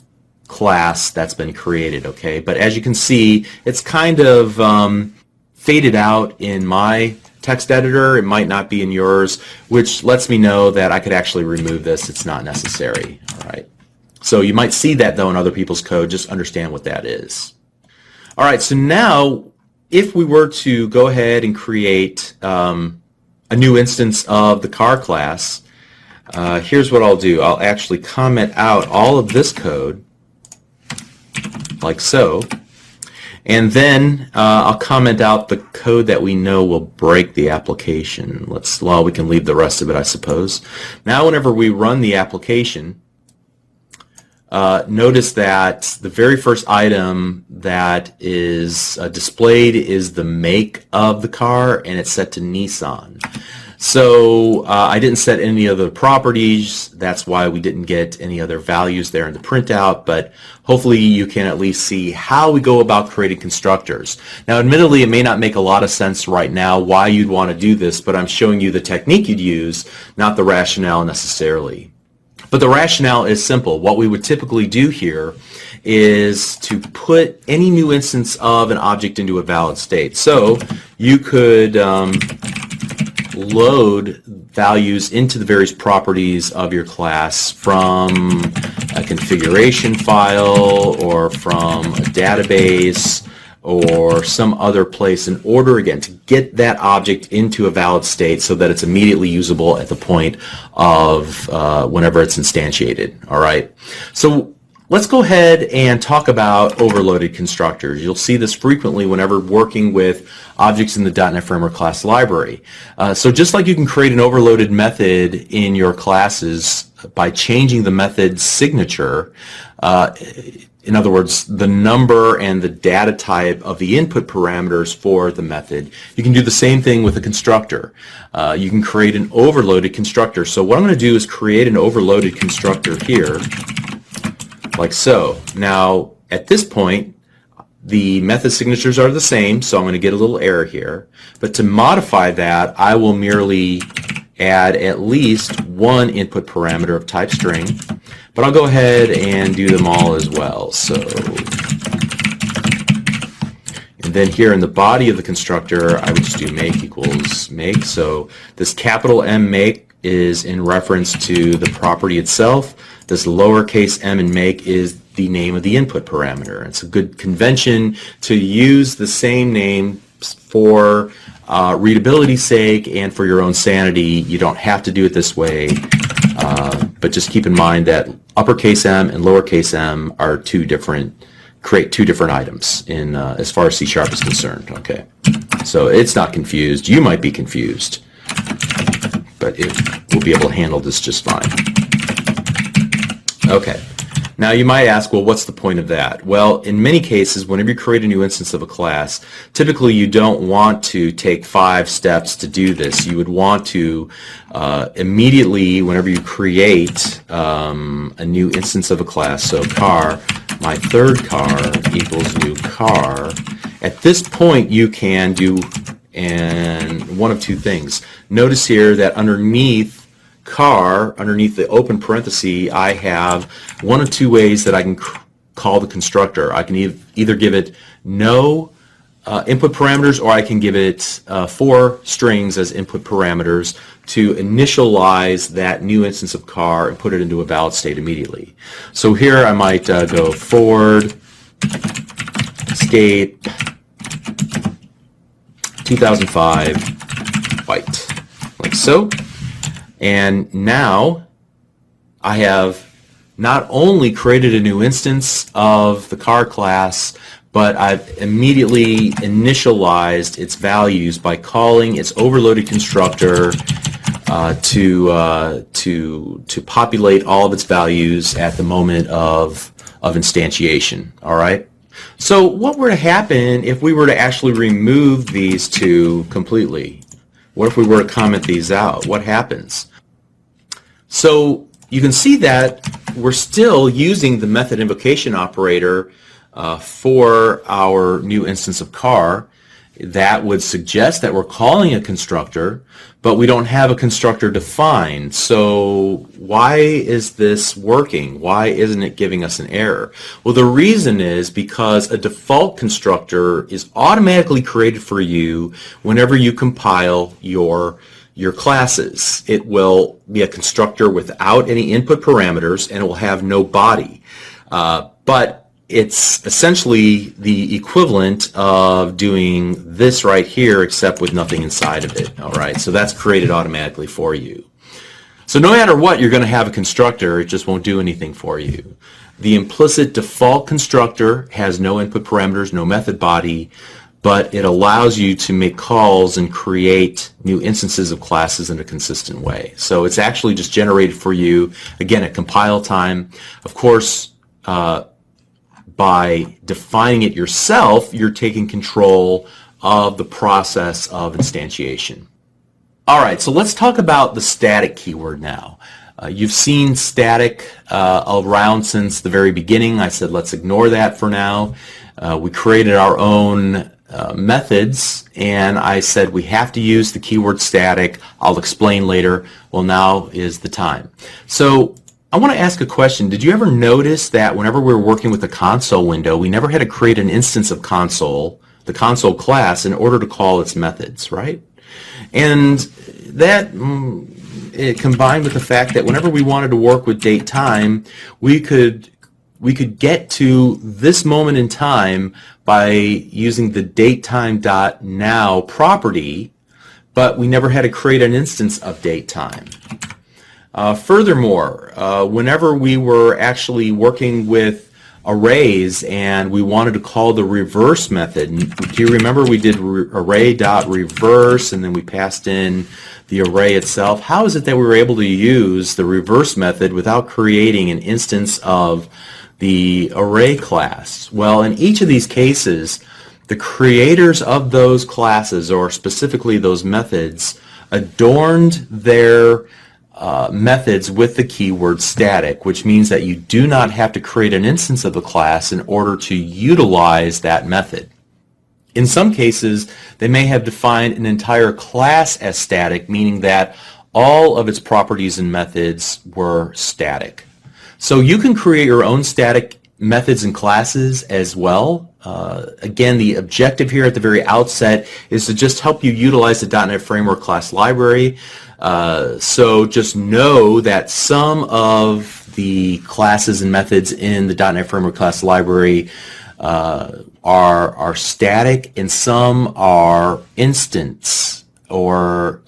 class that's been created, okay? But as you can see, it's kind of faded out in my text editor. It might not be in yours, which lets me know that I could actually remove this. It's not necessary, all right? So you might see that, though, in other people's code. Just understand what that is. All right, so now if we were to go ahead and create a new instance of the car class, here's what I'll do. I'll actually comment out all of this code, like so, and then I'll comment out the code that we know will break the application. Well, we can leave the rest of it, I suppose. Now whenever we run the application, notice that the very first item that is displayed is the make of the car, and it's set to Nissan. So I didn't set any other properties. That's why we didn't get any other values there in the printout, but hopefully you can at least see how we go about creating constructors. Now, admittedly, it may not make a lot of sense right now why you'd want to do this, but I'm showing you the technique you'd use, not the rationale necessarily. But the rationale is simple. What we would typically do here is to put any new instance of an object into a valid state. So you could load values into the various properties of your class from a configuration file or from a database or some other place in order, again, to get that object into a valid state so that it's immediately usable at the point of whenever it's instantiated. All right. So let's go ahead and talk about overloaded constructors. You'll see this frequently whenever working with objects in the .NET Framework class library. So just like you can create an overloaded method in your classes by changing the method's signature, in other words, the number and the data type of the input parameters for the method, you can do the same thing with a constructor. You can create an overloaded constructor. So what I'm going to do is create an overloaded constructor here, like so. Now, at this point, the method signatures are the same, so I'm going to get a little error here. But to modify that, I will merely add at least one input parameter of type string. But I'll go ahead and do them all as well. So, and then here in the body of the constructor, I would just do make equals make. So this capital M make is in reference to the property itself. This lowercase m in make is the name of the input parameter. It's a good convention to use the same name for readability's sake and for your own sanity. You don't have to do it this way, but just keep in mind that uppercase m and lowercase m are create two different items in as far as C# is concerned. Okay, so it's not confused. You might be confused, but we'll be able to handle this just fine. Okay. Now you might ask, well, what's the point of that? Well, in many cases, whenever you create a new instance of a class, typically you don't want to take 5 steps to do this. You would want to immediately, whenever you create a new instance of a class, so car, my third car equals new car, at this point you can do one of two things. Notice here that underneath car, underneath the open parenthesis, I have one of two ways that I can call the constructor. I can either give it no input parameters, or I can give it 4 strings as input parameters to initialize that new instance of car and put it into a valid state immediately. So here I might go Ford Escape 2005 white, like so. And now I have not only created a new instance of the car class, but I've immediately initialized its values by calling its overloaded constructor to populate all of its values at the moment of instantiation. All right. So what were to happen if we were to actually remove these two completely? What if we were to comment these out? What happens? So you can see that we're still using the method invocation operator for our new instance of car, That would suggest that we're calling a constructor, but we don't have a constructor defined. So why is this working? Why isn't it giving us an error? Well, the reason is because a default constructor is automatically created for you whenever you compile your classes. It will be a constructor without any input parameters, and it will have no body. But it's essentially the equivalent of doing this right here, except with nothing inside of it. All right, so that's created automatically for you. So no matter what, you're going to have a constructor. It just won't do anything for you. The implicit default constructor has no input parameters, no method body, but it allows you to make calls and create new instances of classes in a consistent way. So it's actually just generated for you, again, at compile time. Of course, by defining it yourself, you're taking control of the process of instantiation. All right, so let's talk about the static keyword now. You've seen static around since the very beginning. I said let's ignore that for now. We created our own methods, and I said we have to use the keyword static. I'll explain later. Well, now is the time. So I want to ask a question. Did you ever notice that whenever we were working with the console window, we never had to create an instance of console, the console class, in order to call its methods, right? And that it combined with the fact that whenever we wanted to work with date time, we could get to this moment in time by using the datetime.now property, but we never had to create an instance of datetime. Furthermore, whenever we were actually working with arrays and we wanted to call the reverse method, do you remember we did array.reverse and then we passed in the array itself? How is it that we were able to use the reverse method without creating an instance of the array class? Well, in each of these cases, the creators of those classes, or specifically those methods, adorned their methods with the keyword static, which means that you do not have to create an instance of the class in order to utilize that method. In some cases, they may have defined an entire class as static, meaning that all of its properties and methods were static. So you can create your own static methods and classes as well. Again, the objective here at the very outset is to just help you utilize the .NET Framework class library. So just know that some of the classes and methods in the .NET Framework class library are static, and some are instance, or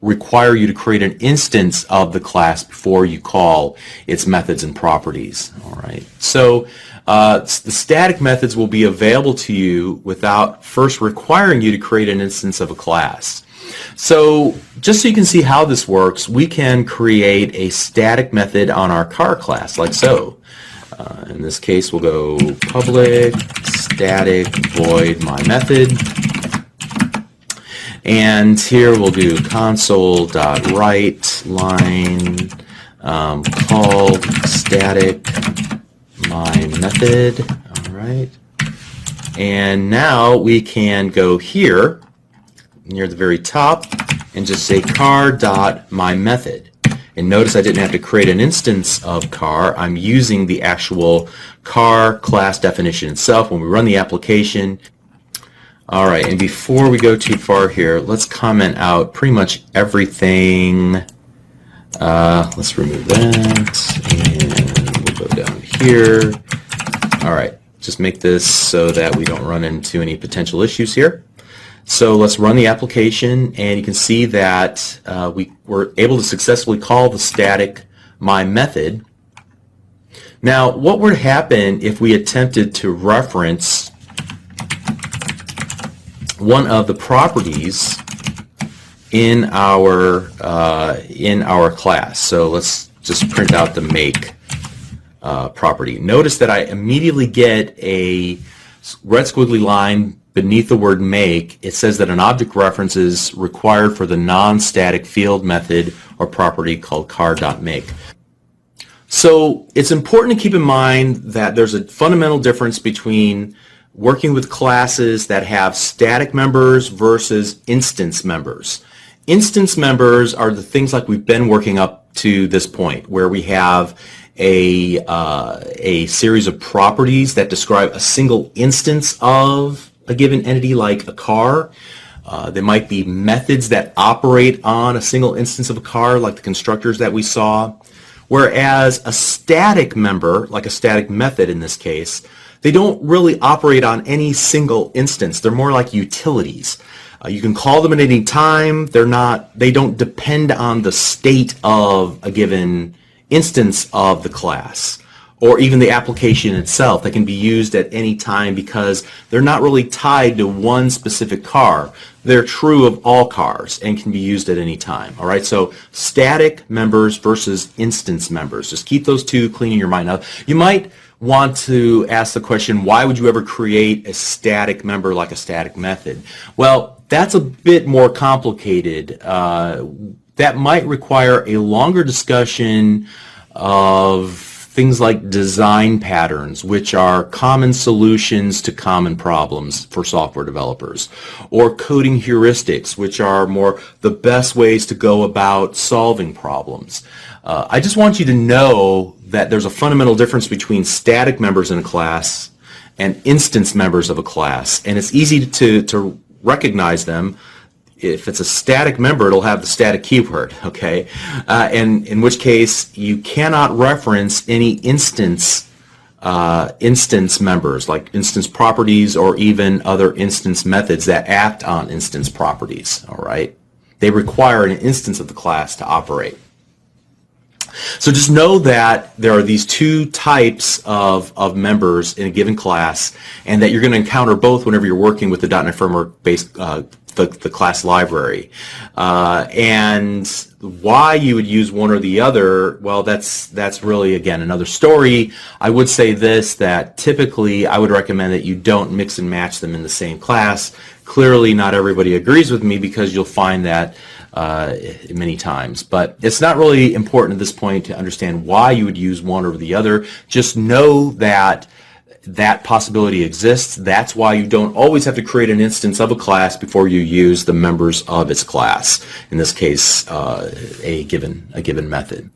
require you to create an instance of the class before you call its methods and properties. All right. So the static methods will be available to you without first requiring you to create an instance of a class. So just so you can see how this works, we can create a static method on our car class, like so. In this case, we'll go public static void my method. And here we'll do console.write line call static my method. All right. And now we can go here near the very top and just say car.myMethod. And notice I didn't have to create an instance of car. I'm using the actual car class definition itself when we run the application. All right, and before we go too far here, let's comment out pretty much everything. Let's remove that, and we'll go down here. All right, just make this so that we don't run into any potential issues here. So let's run the application, and you can see that we were able to successfully call the static my method. Now, what would happen if we attempted to reference one of the properties in our class? So let's just print out the make property. Notice that I immediately get a red squiggly line beneath the word make. It says that an object reference is required for the non-static field method or property called car.make. So it's important to keep in mind that there's a fundamental difference between working with classes that have static members versus instance members. Instance members are the things like we've been working up to this point, where we have a series of properties that describe a single instance of a given entity, like a car. There might be methods that operate on a single instance of a car, like the constructors that we saw. Whereas a static member, like a static method in this case, they don't really operate on any single instance. They're more like utilities. You can call them at any time. They don't depend on the state of a given instance of the class, or even the application itself. They can be used at any time because they're not really tied to one specific car. They're true of all cars and can be used at any time. All right, so static members versus instance members. Just keep those two clean in your mind. Now, you might want to ask the question, why would you ever create a static member like a static method? Well, that's a bit more complicated. That might require a longer discussion of things like design patterns, which are common solutions to common problems for software developers, or coding heuristics, which are more the best ways to go about solving problems. I just want you to know that there's a fundamental difference between static members in a class and instance members of a class, and it's easy to recognize them. If it's a static member, it'll have the static keyword, okay? And in which case, you cannot reference any instance members, like instance properties or even other instance methods that act on instance properties, all right? They require an instance of the class to operate. So just know that there are these two types of members in a given class, and that you're going to encounter both whenever you're working with the .NET Framework-based the class library. And why you would use one or the other, well, that's really, again, another story. I would say this, that typically I would recommend that you don't mix and match them in the same class. Clearly not everybody agrees with me, because you'll find that many times. But it's not really important at this point to understand why you would use one over the other. Just know that that possibility exists. That's why you don't always have to create an instance of a class before you use the members of its class. In this case, a given method.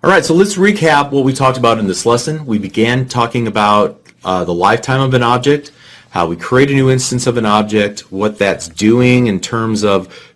All right, so let's recap what we talked about in this lesson. We began talking about the lifetime of an object, how we create a new instance of an object, what that's doing in terms of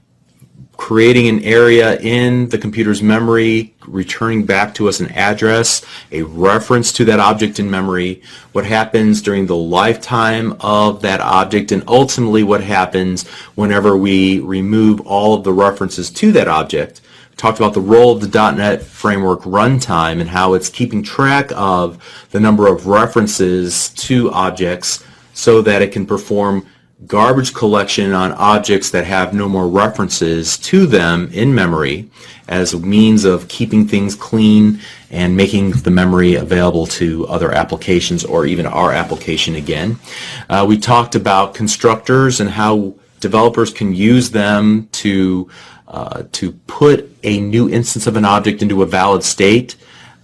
creating an area in the computer's memory, returning back to us an address, a reference to that object in memory, what happens during the lifetime of that object, and ultimately what happens whenever we remove all of the references to that object. We talked about the role of the .NET Framework runtime and how it's keeping track of the number of references to objects so that it can perform garbage collection on objects that have no more references to them in memory, as a means of keeping things clean and making the memory available to other applications, or even our application again. We talked about constructors and how developers can use them to put a new instance of an object into a valid state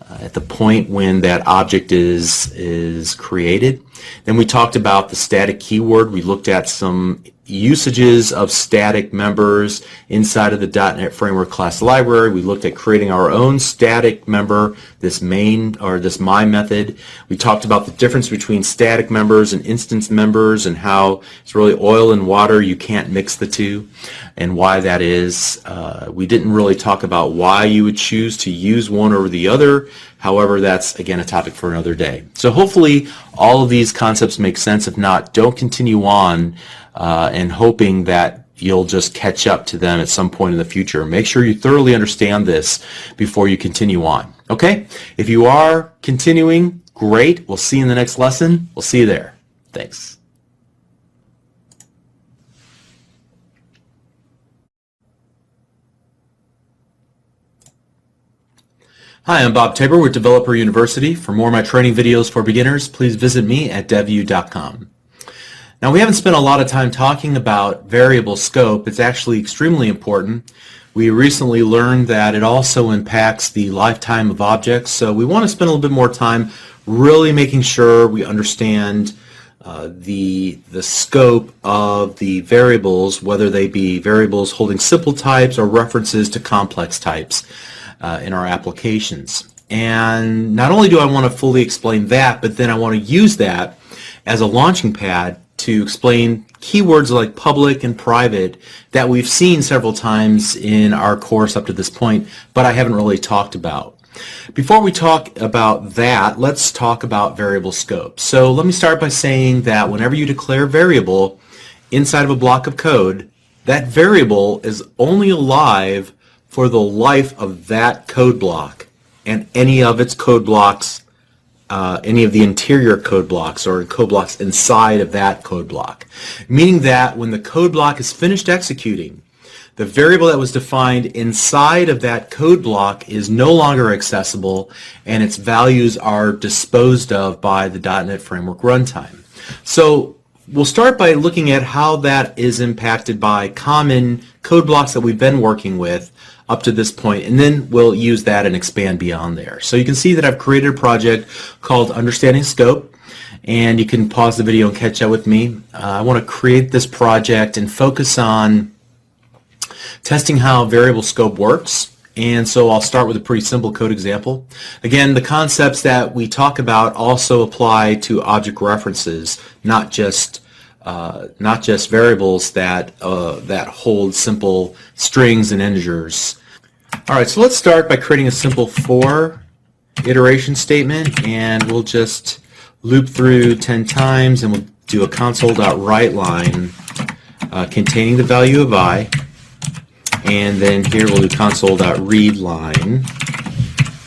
at the point when that object is created. Then we talked about the static keyword. We looked at some usages of static members inside of the .NET Framework class library. We looked at creating our own static member, this main or this my method. We talked about the difference between static members and instance members, and how it's really oil and water. You can't mix the two, and why that is. We didn't really talk about why you would choose to use one over the other. However, that's, again, a topic for another day. So hopefully all of these concepts make sense. If not, don't continue on and hoping that you'll just catch up to them at some point in the future. Make sure you thoroughly understand this before you continue on. Okay? If you are continuing, great. We'll see you in the next lesson. We'll see you there. Thanks. Hi, I'm Bob Taybor with Developer University. For more of my training videos for beginners, please visit me at devu.com. Now, we haven't spent a lot of time talking about variable scope. It's actually extremely important. We recently learned that it also impacts the lifetime of objects, so we want to spend a little bit more time really making sure we understand the scope of the variables, whether they be variables holding simple types or references to complex types in our applications. And not only do I want to fully explain that, but then I want to use that as a launching pad to explain keywords like public and private that we've seen several times in our course up to this point, but I haven't really talked about. Before we talk about that, let's talk about variable scope. So let me start by saying that whenever you declare a variable inside of a block of code, that variable is only alive for the life of that code block and any of its code blocks, any of the interior code blocks or code blocks inside of that code block. Meaning that when the code block is finished executing, the variable that was defined inside of that code block is no longer accessible and its values are disposed of by the .NET Framework runtime. So we'll start by looking at how that is impacted by common code blocks that we've been working with up to this point, and then we'll use that and expand beyond there. So you can see that I've created a project called Understanding Scope, and you can pause the video and catch up with me. I want to create this project and focus on testing how variable scope works, and so I'll start with a pretty simple code example. Again, the concepts that we talk about also apply to object references, not just variables that hold simple strings and integers. All right, so let's start by creating a simple for iteration statement, and we'll just loop through 10 times, and we'll do a console.writeLine containing the value of I, and then here we'll do console.readLine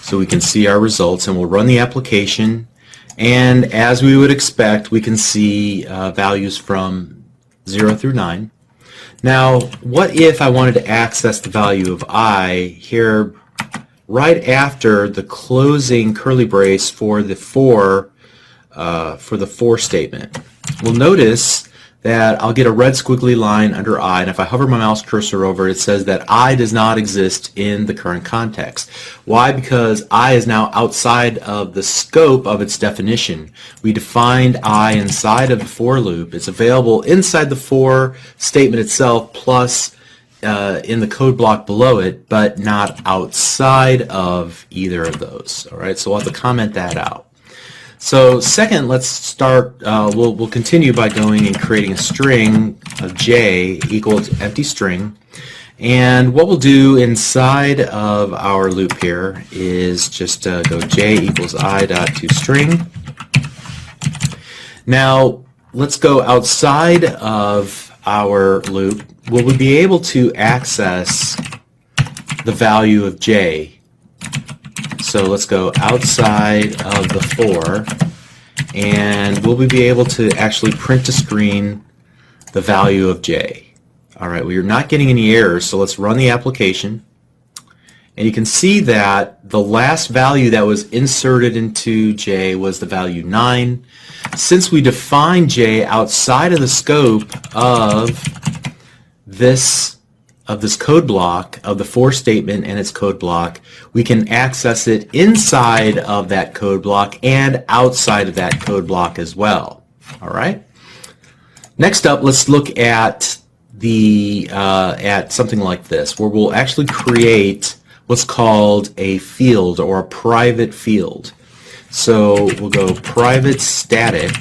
so we can see our results, and we'll run the application, and as we would expect, we can see values from 0 through 9. Now, what if I wanted to access the value of I here right after the closing curly brace for the for statement? We'll notice that I'll get a red squiggly line under I, and if I hover my mouse cursor over it, it says that I does not exist in the current context. Why? Because I is now outside of the scope of its definition. We defined I inside of the for loop. It's available inside the for statement itself plus in the code block below it, but not outside of either of those. All right, so we'll have to comment that out. So second, let's start, we'll continue by going and creating a string of j equals empty string. And what we'll do inside of our loop here is just go j equals I dot toString. Now let's go outside of our loop. Will we be able to access the value of j? So let's go outside of the for, and will we be able to actually print to screen the value of j? All right, we are not getting any errors, so let's run the application. And you can see that the last value that was inserted into j was the value 9. Since we defined j outside of the scope of this code block, of the for statement and its code block, we can access it inside of that code block and outside of that code block as well. All right. Next up, let's look at something like this, where we'll actually create what's called a field or a private field. So we'll go private static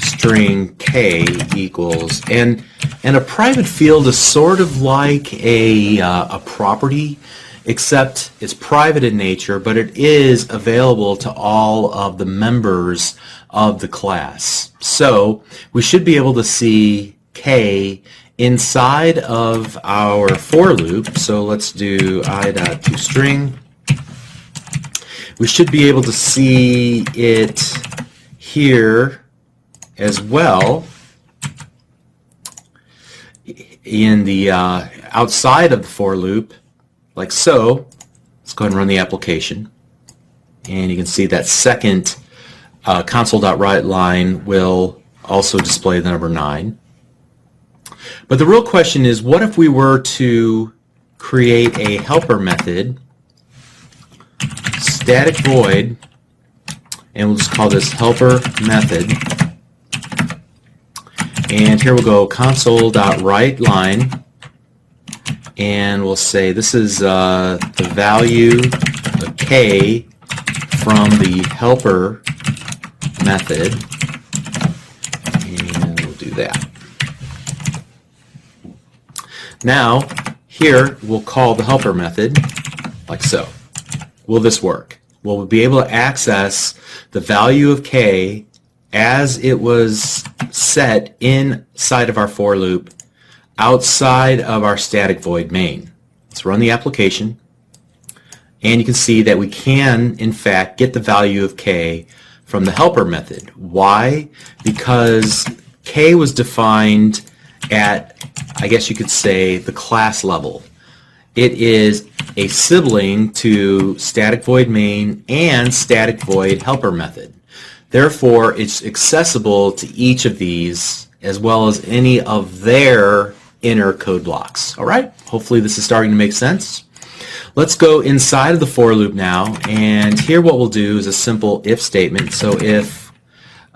string k equals, and a private field is sort of like a property, except it's private in nature, but it is available to all of the members of the class. So we should be able to see k inside of our for loop. So let's do I.toString. We should be able to see it here as well in the outside of the for loop, like so. Let's go ahead and run the application, and you can see that second console.writeLine will also display the number 9. But the real question is, what if we were to create a helper method, static void, and we'll just call this helper method, And here we'll go console.writeLine, and we'll say this is the value of k from the helper method, and we'll do that. Now, here we'll call the helper method like so. Will this work? Well, we'll be able to access the value of k as it was set inside of our for loop outside of our static void main. Let's run the application, and you can see that we can, in fact, get the value of k from the helper method. Why? Because k was defined at, I guess you could say, the class level. It is a sibling to static void main and static void helper method. Therefore, it's accessible to each of these as well as any of their inner code blocks. All right? Hopefully this is starting to make sense. Let's go inside of the for loop now, and here what we'll do is a simple if statement. So if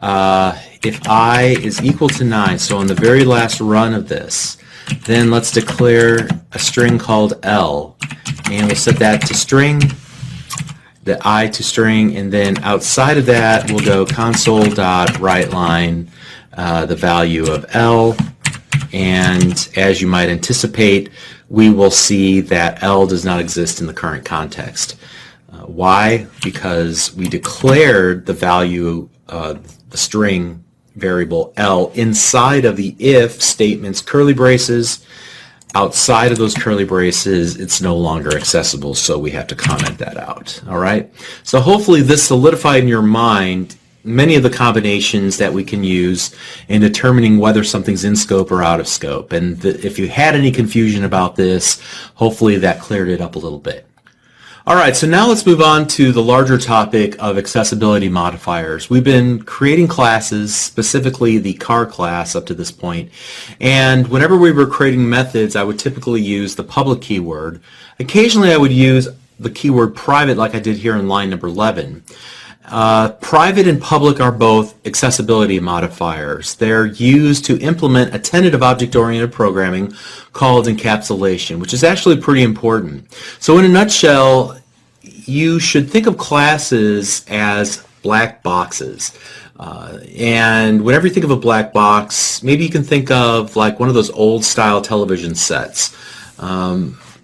I is equal to 9, so on the very last run of this, then let's declare a string called L, and we'll set that to string, the I to string, and then outside of that we'll go console.writeLine the value of L, and as you might anticipate, we will see that L does not exist in the current context. Why? Because we declared the value of the string variable L inside of the if statement's curly braces. Outside of those curly braces, it's no longer accessible, so we have to comment that out. All right? So hopefully this solidified in your mind many of the combinations that we can use in determining whether something's in scope or out of scope. And if you had any confusion about this, hopefully that cleared it up a little bit. All right, so now let's move on to the larger topic of accessibility modifiers. We've been creating classes, specifically the car class up to this point, and whenever we were creating methods, I would typically use the public keyword. Occasionally I would use the keyword private like I did here in line number 11. Private and public are both accessibility modifiers. They're used to implement a tentative object-oriented programming called encapsulation, which is actually pretty important. So in a nutshell, you should think of classes as black boxes. And whenever you think of a black box, maybe you can think of like one of those old style television sets.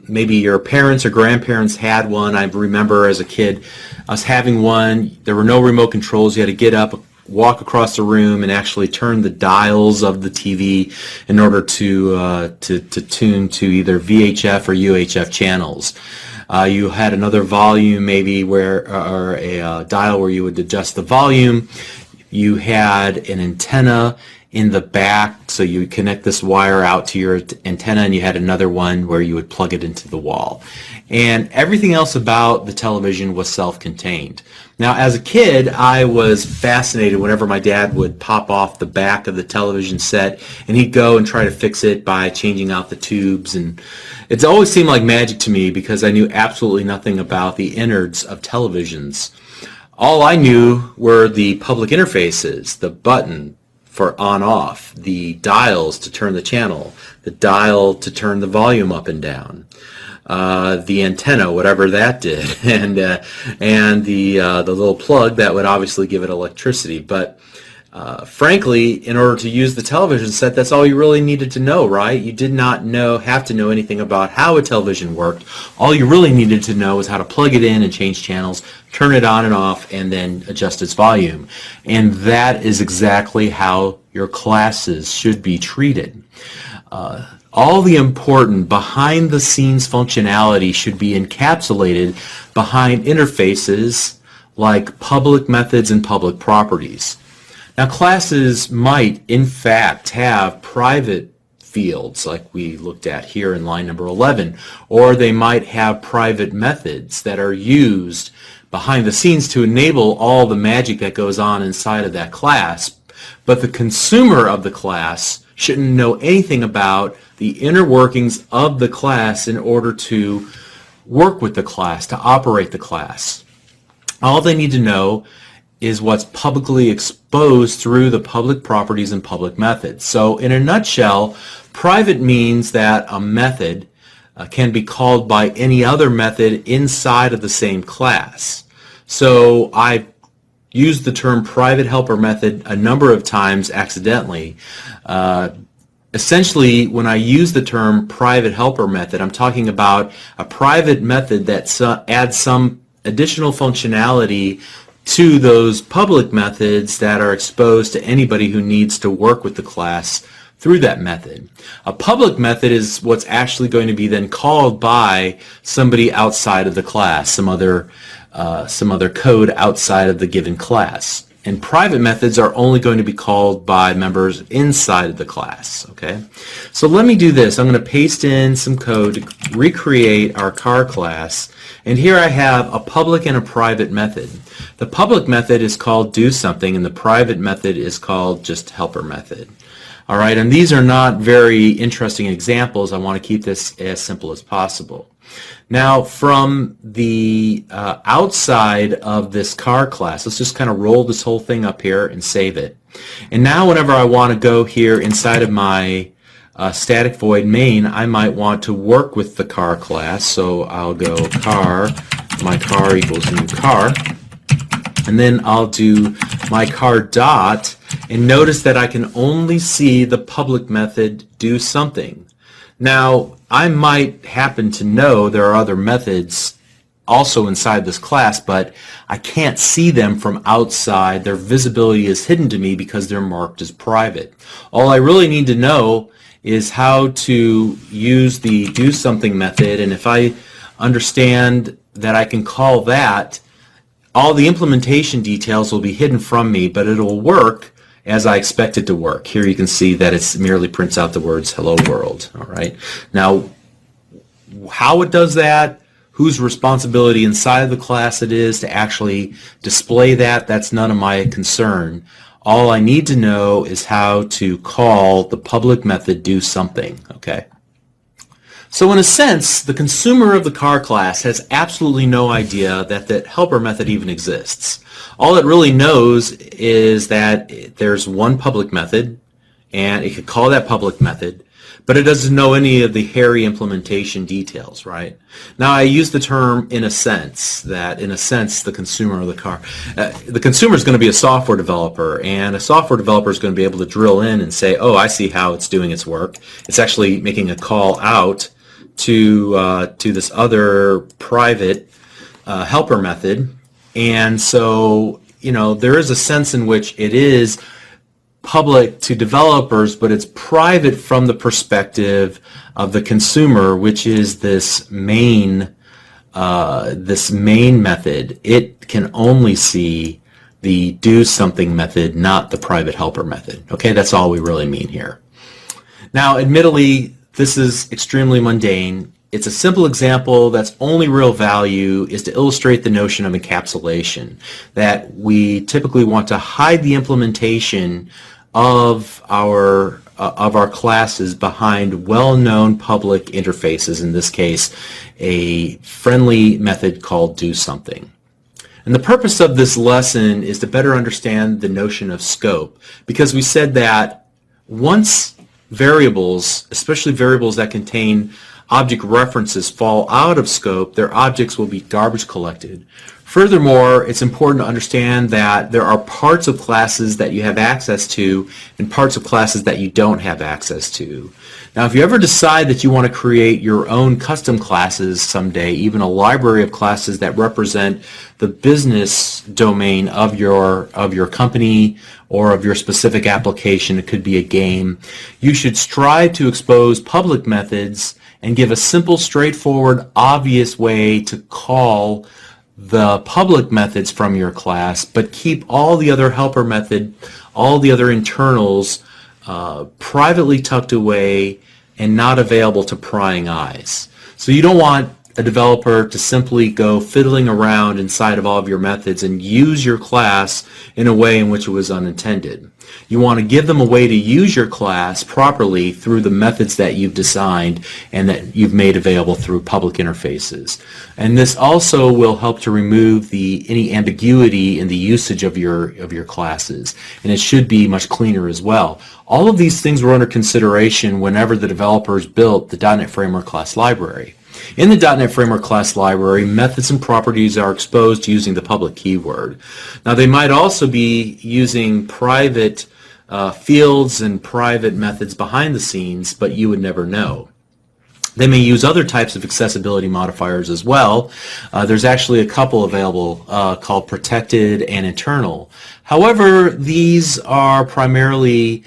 Maybe your parents or grandparents had one. I remember as a kid I was having one. There were no remote controls. You had to get up, walk across the room, and actually turn the dials of the TV in order to tune to either VHF or UHF channels. You had another volume maybe or a dial where you would adjust the volume. You had an antenna in the back, so you would connect this wire out to your antenna, and you had another one where you would plug it into the wall. And everything else about the television was self-contained. Now, as a kid, I was fascinated whenever my dad would pop off the back of the television set, and he'd go and try to fix it by changing out the tubes. And it's always seemed like magic to me because I knew absolutely nothing about the innards of televisions. All I knew were the public interfaces, the button for on-off, the dials to turn the channel, the dial to turn the volume up and down, the antenna, whatever that did, and the little plug that would obviously give it electricity. But frankly, in order to use the television set, that's all you really needed to know, right? You did not have to know anything about how a television worked. All you really needed to know was how to plug it in and change channels, turn it on and off, and then adjust its volume. And that is exactly how your classes should be treated. All the important behind-the-scenes functionality should be encapsulated behind interfaces like public methods and public properties. Now, classes might, in fact, have private fields like we looked at here in line number 11, or they might have private methods that are used behind the scenes to enable all the magic that goes on inside of that class. But the consumer of the class shouldn't know anything about the inner workings of the class in order to work with the class, to operate the class. All they need to know is what's publicly exposed through the public properties and public methods. So in a nutshell, private means that a method can be called by any other method inside of the same class. So I used the term private helper method a number of times accidentally. Essentially, when I use the term private helper method, I'm talking about a private method that adds some additional functionality to those public methods that are exposed to anybody who needs to work with the class through that method. A public method is what's actually going to be then called by somebody outside of the class, some other code outside of the given class. And private methods are only going to be called by members inside of the class. Okay, so let me do this. I'm going to paste in some code to recreate our car class, and here I have a public and a private method. The public method is called do something, and the private method is called just helper method. All right, and these are not very interesting examples. I want to keep this as simple as possible. Now, from the outside of this car class, let's just kind of roll this whole thing up here and save it. And now whenever I want to go here inside of my static void main, I might want to work with the car class. So I'll go car, my car equals new car. And then I'll do my car dot, and notice that I can only see the public method do something. Now, I might happen to know there are other methods also inside this class, but I can't see them from outside. Their visibility is hidden to me because they're marked as private. All I really need to know is how to use the do something method, and if I understand that I can call that, all the implementation details will be hidden from me, but it'll work as I expect it to work. Here you can see that it merely prints out the words hello world. All right. Now, how it does that, whose responsibility inside of the class it is to actually display that, that's none of my concern. All I need to know is how to call the public method do something. Okay. So in a sense, the consumer of the car class has absolutely no idea that that helper method even exists. All it really knows is that there's one public method, and it could call that public method, but it doesn't know any of the hairy implementation details, right? Now, I use the term in a sense, that in a sense the consumer of the car, the consumer is going to be a software developer, and a software developer is going to be able to drill in and say, oh, I see how it's doing its work. It's actually making a call out to this other private helper method. And so, you know, there is a sense in which it is public to developers, but it's private from the perspective of the consumer, which is this main method. It can only see the do something method, not the private helper method. Okay, that's all we really mean here. Now, admittedly, this is extremely mundane. It's a simple example that's only real value is to illustrate the notion of encapsulation, that we typically want to hide the implementation of our classes behind well-known public interfaces, in this case, a friendly method called do something. And the purpose of this lesson is to better understand the notion of scope, because we said that once variables, especially variables that contain object references, fall out of scope, their objects will be garbage collected. Furthermore, it's important to understand that there are parts of classes that you have access to and parts of classes that you don't have access to. Now, if you ever decide that you want to create your own custom classes someday, even a library of classes that represent the business domain of your company or of your specific application, it could be a game, you should strive to expose public methods and give a simple, straightforward, obvious way to call the public methods from your class, but keep all the other helper method, all the other internals privately tucked away and not available to prying eyes. So you don't want a developer to simply go fiddling around inside of all of your methods and use your class in a way in which it was unintended. You want to give them a way to use your class properly through the methods that you've designed and that you've made available through public interfaces. And this also will help to remove any ambiguity in the usage of your classes. And it should be much cleaner as well. All of these things were under consideration whenever the developers built the .NET Framework class library. In the .NET Framework class library, methods and properties are exposed using the public keyword. Now, they might also be using private fields and private methods behind the scenes, but you would never know. They may use other types of accessibility modifiers as well. There's actually a couple available called protected and internal. However, these are primarily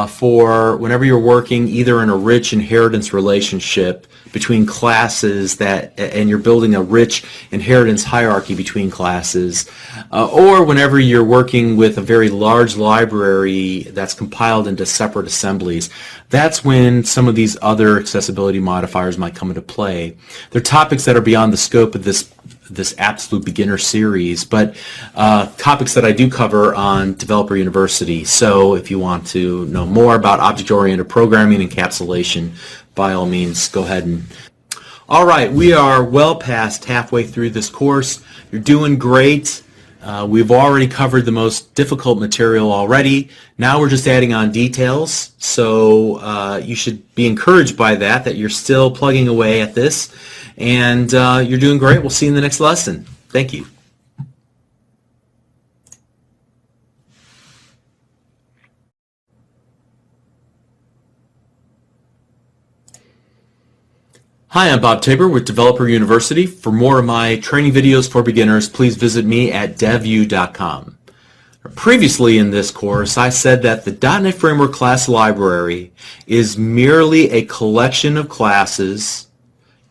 for whenever you're working either in a rich inheritance relationship between classes and you're building a rich inheritance hierarchy between classes, or whenever you're working with a very large library that's compiled into separate assemblies. That's when some of these other accessibility modifiers might come into play. They're topics that are beyond the scope of this absolute beginner series, but topics that I do cover on Developer University. So if you want to know more about object-oriented programming and encapsulation, by all means, go ahead and... All right, we are well past halfway through this course. You're doing great. We've already covered the most difficult material already. Now we're just adding on details. So you should be encouraged by that you're still plugging away at this. And you're doing great. We'll see you in the next lesson. Thank you. Hi, I'm Bob Taybor with Developer University. For more of my training videos for beginners, please visit me at devu.com. Previously in this course, I said that the .NET Framework class library is merely a collection of classes,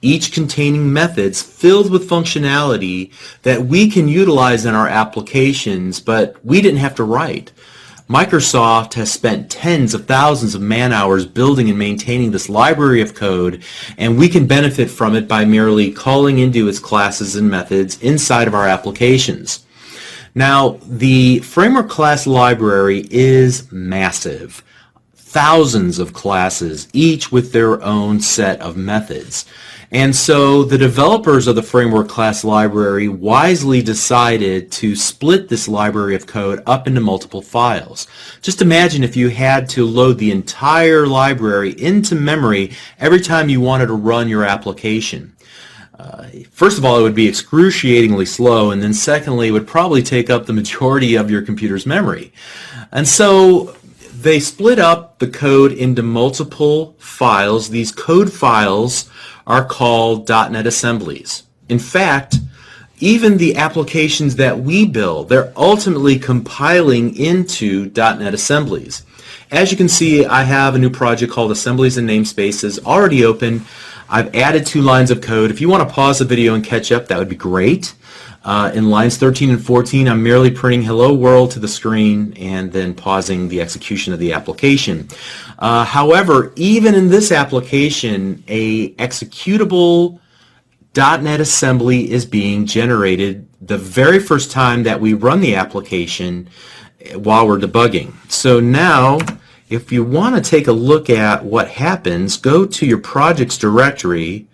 each containing methods filled with functionality that we can utilize in our applications, but we didn't have to write. Microsoft has spent tens of thousands of man-hours building and maintaining this library of code, and we can benefit from it by merely calling into its classes and methods inside of our applications. Now, the Framework class library is massive. Thousands of classes, each with their own set of methods. And so the developers of the Framework class library wisely decided to split this library of code up into multiple files. Just imagine if you had to load the entire library into memory every time you wanted to run your application. First of all, it would be excruciatingly slow, and then secondly, it would probably take up the majority of your computer's memory. And so they split up the code into multiple files. These code files are called .NET assemblies. In fact, even the applications that we build, they're ultimately compiling into .NET assemblies. As you can see, I have a new project called Assemblies and Namespaces already open. I've added 2 lines of code. If you want to pause the video and catch up, that would be great. In lines 13 and 14, I'm merely printing hello world to the screen and then pausing the execution of the application. However, even in this application, a executable .NET assembly is being generated the very first time that we run the application while we're debugging. So now, if you want to take a look at what happens, go to your projects directory,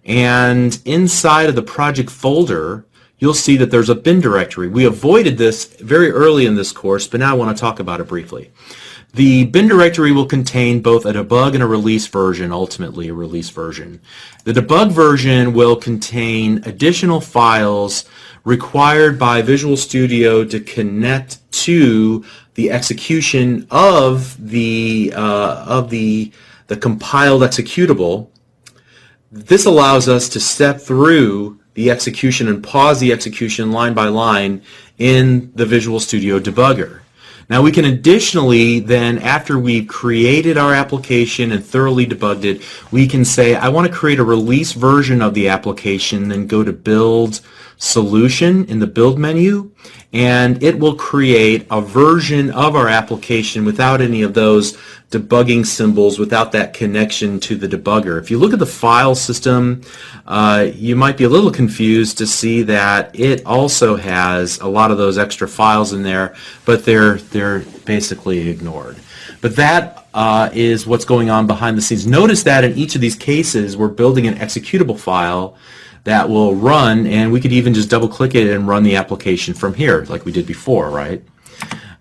and inside of the project folder, you'll see that there's a bin directory. We avoided this very early in this course, but now I want to talk about it briefly. The bin directory will contain both a debug and a release version, ultimately a release version. The debug version will contain additional files required by Visual Studio to connect to the execution of the compiled executable. This allows us to step through the execution and pause the execution line by line in the Visual Studio debugger. Now we can additionally then, after we've created our application and thoroughly debugged it, we can say I want to create a release version of the application, then go to Build Solution in the Build menu, and it will create a version of our application without any of those debugging symbols, without that connection to the debugger. If you look at the file system, you might be a little confused to see that it also has a lot of those extra files in there, but they're basically ignored. But that is what's going on behind the scenes. Notice that in each of these cases, we're building an executable file that will run, and we could even just double click it and run the application from here like we did before, right?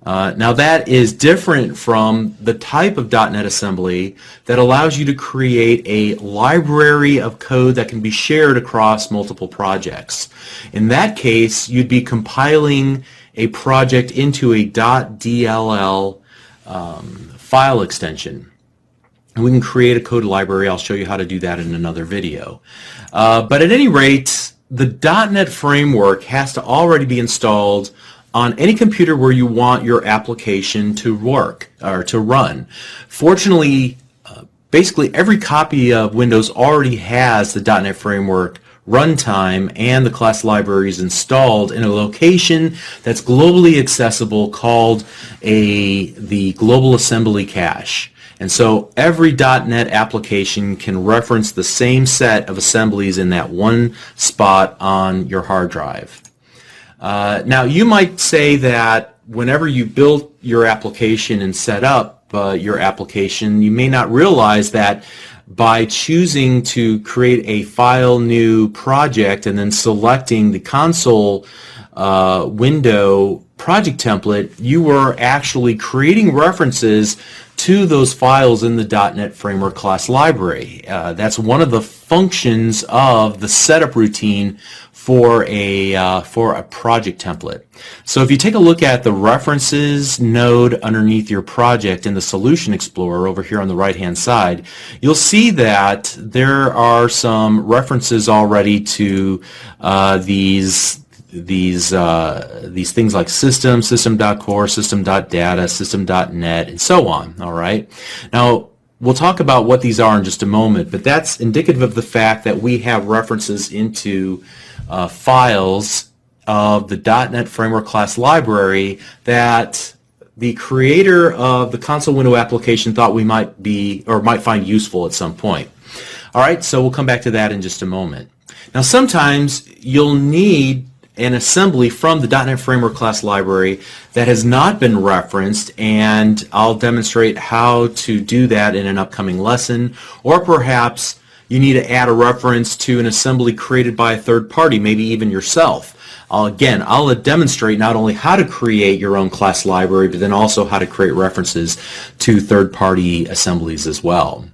Now that is different from the type of .NET assembly that allows you to create a library of code that can be shared across multiple projects. In that case, you'd be compiling a project into a .dll file extension. And we can create a code library. I'll show you how to do that in another video. But at any rate, the .NET framework has to already be installed on any computer where you want your application to work or to run. Fortunately, basically every copy of Windows already has the .NET framework runtime and the class libraries installed in a location that's globally accessible called the Global Assembly Cache. And so every .NET application can reference the same set of assemblies in that one spot on your hard drive. Now you might say that whenever you build your application and set up your application, you may not realize that by choosing to create a file new project and then selecting the console window project template, you were actually creating references to those files in the .NET Framework class library. That's one of the functions of the setup routine for a project template. So if you take a look at the references node underneath your project in the Solution Explorer over here on the right hand side, you'll see that there are some references already to these things like system, system.core, system.data, system.net, and so on. All right. Now, we'll talk about what these are in just a moment, but that's indicative of the fact that we have references into files of the .NET Framework class library that the creator of the console window application thought we might find useful at some point. All right, so we'll come back to that in just a moment. Now, sometimes you'll need an assembly from the .NET Framework class library that has not been referenced, and I'll demonstrate how to do that in an upcoming lesson. Or perhaps you need to add a reference to an assembly created by a third party, maybe even yourself. I'll demonstrate not only how to create your own class library, but then also how to create references to third-party assemblies as well.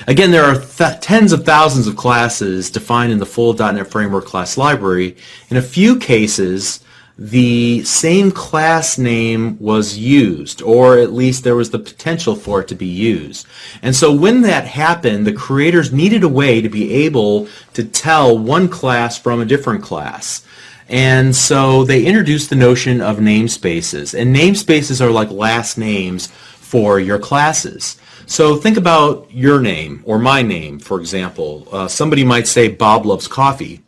Again, there are tens of thousands of classes defined in the full .NET Framework class library. In a few cases, the same class name was used, or at least there was the potential for it to be used. And so when that happened, the creators needed a way to be able to tell one class from a different class. And so they introduced the notion of namespaces. And namespaces are like last names for your classes. So think about your name or my name, for example. Somebody might say Bob loves coffee.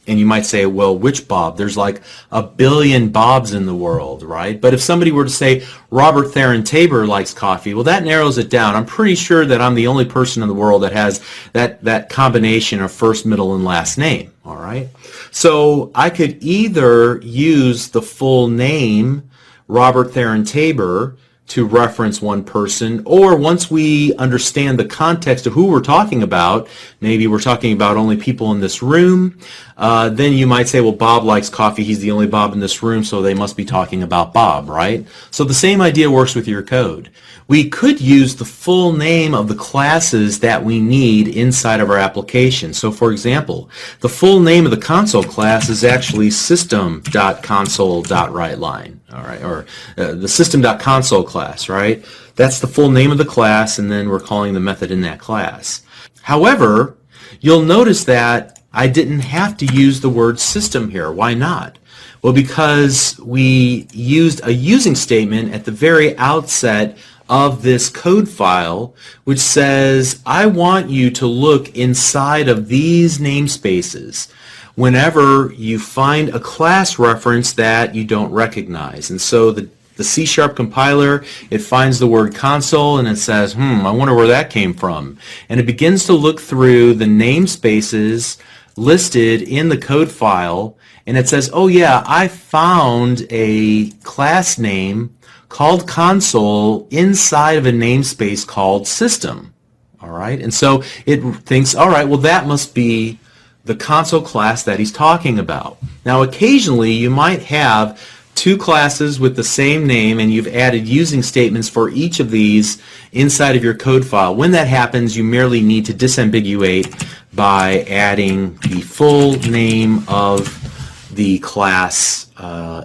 And you might say, well, which Bob? There's like a billion Bobs in the world, right? But if somebody were to say Robert Theron Taybor likes coffee, well, that narrows it down. I'm pretty sure that I'm the only person in the world that has that combination of first, middle, and last name, all right? So I could either use the full name, Robert Theron Taybor, to reference one person, or once we understand the context of who we're talking about, maybe we're talking about only people in this room, then you might say, well, Bob likes coffee, he's the only Bob in this room, so they must be talking about Bob, right? So the same idea works with your code. We could use the full name of the classes that we need inside of our application. So for example, the full name of the console class is actually system.console.writeLine. All right, or the system.console class, right? That's the full name of the class, and then we're calling the method in that class. However, you'll notice that I didn't have to use the word system here. Why not? Well, because we used a using statement at the very outset of this code file, which says, I want you to look inside of these namespaces. whenever you find a class reference that you don't recognize. And so the C# compiler, it finds the word console and it says, I wonder where that came from. And it begins to look through the namespaces listed in the code file, and it says, oh yeah, I found a class name called console inside of a namespace called system. All right, and so it thinks, all right, well that must be the console class that he's talking about. Now occasionally you might have two classes with the same name and you've added using statements for each of these inside of your code file. When that happens, you merely need to disambiguate by adding the full name of the class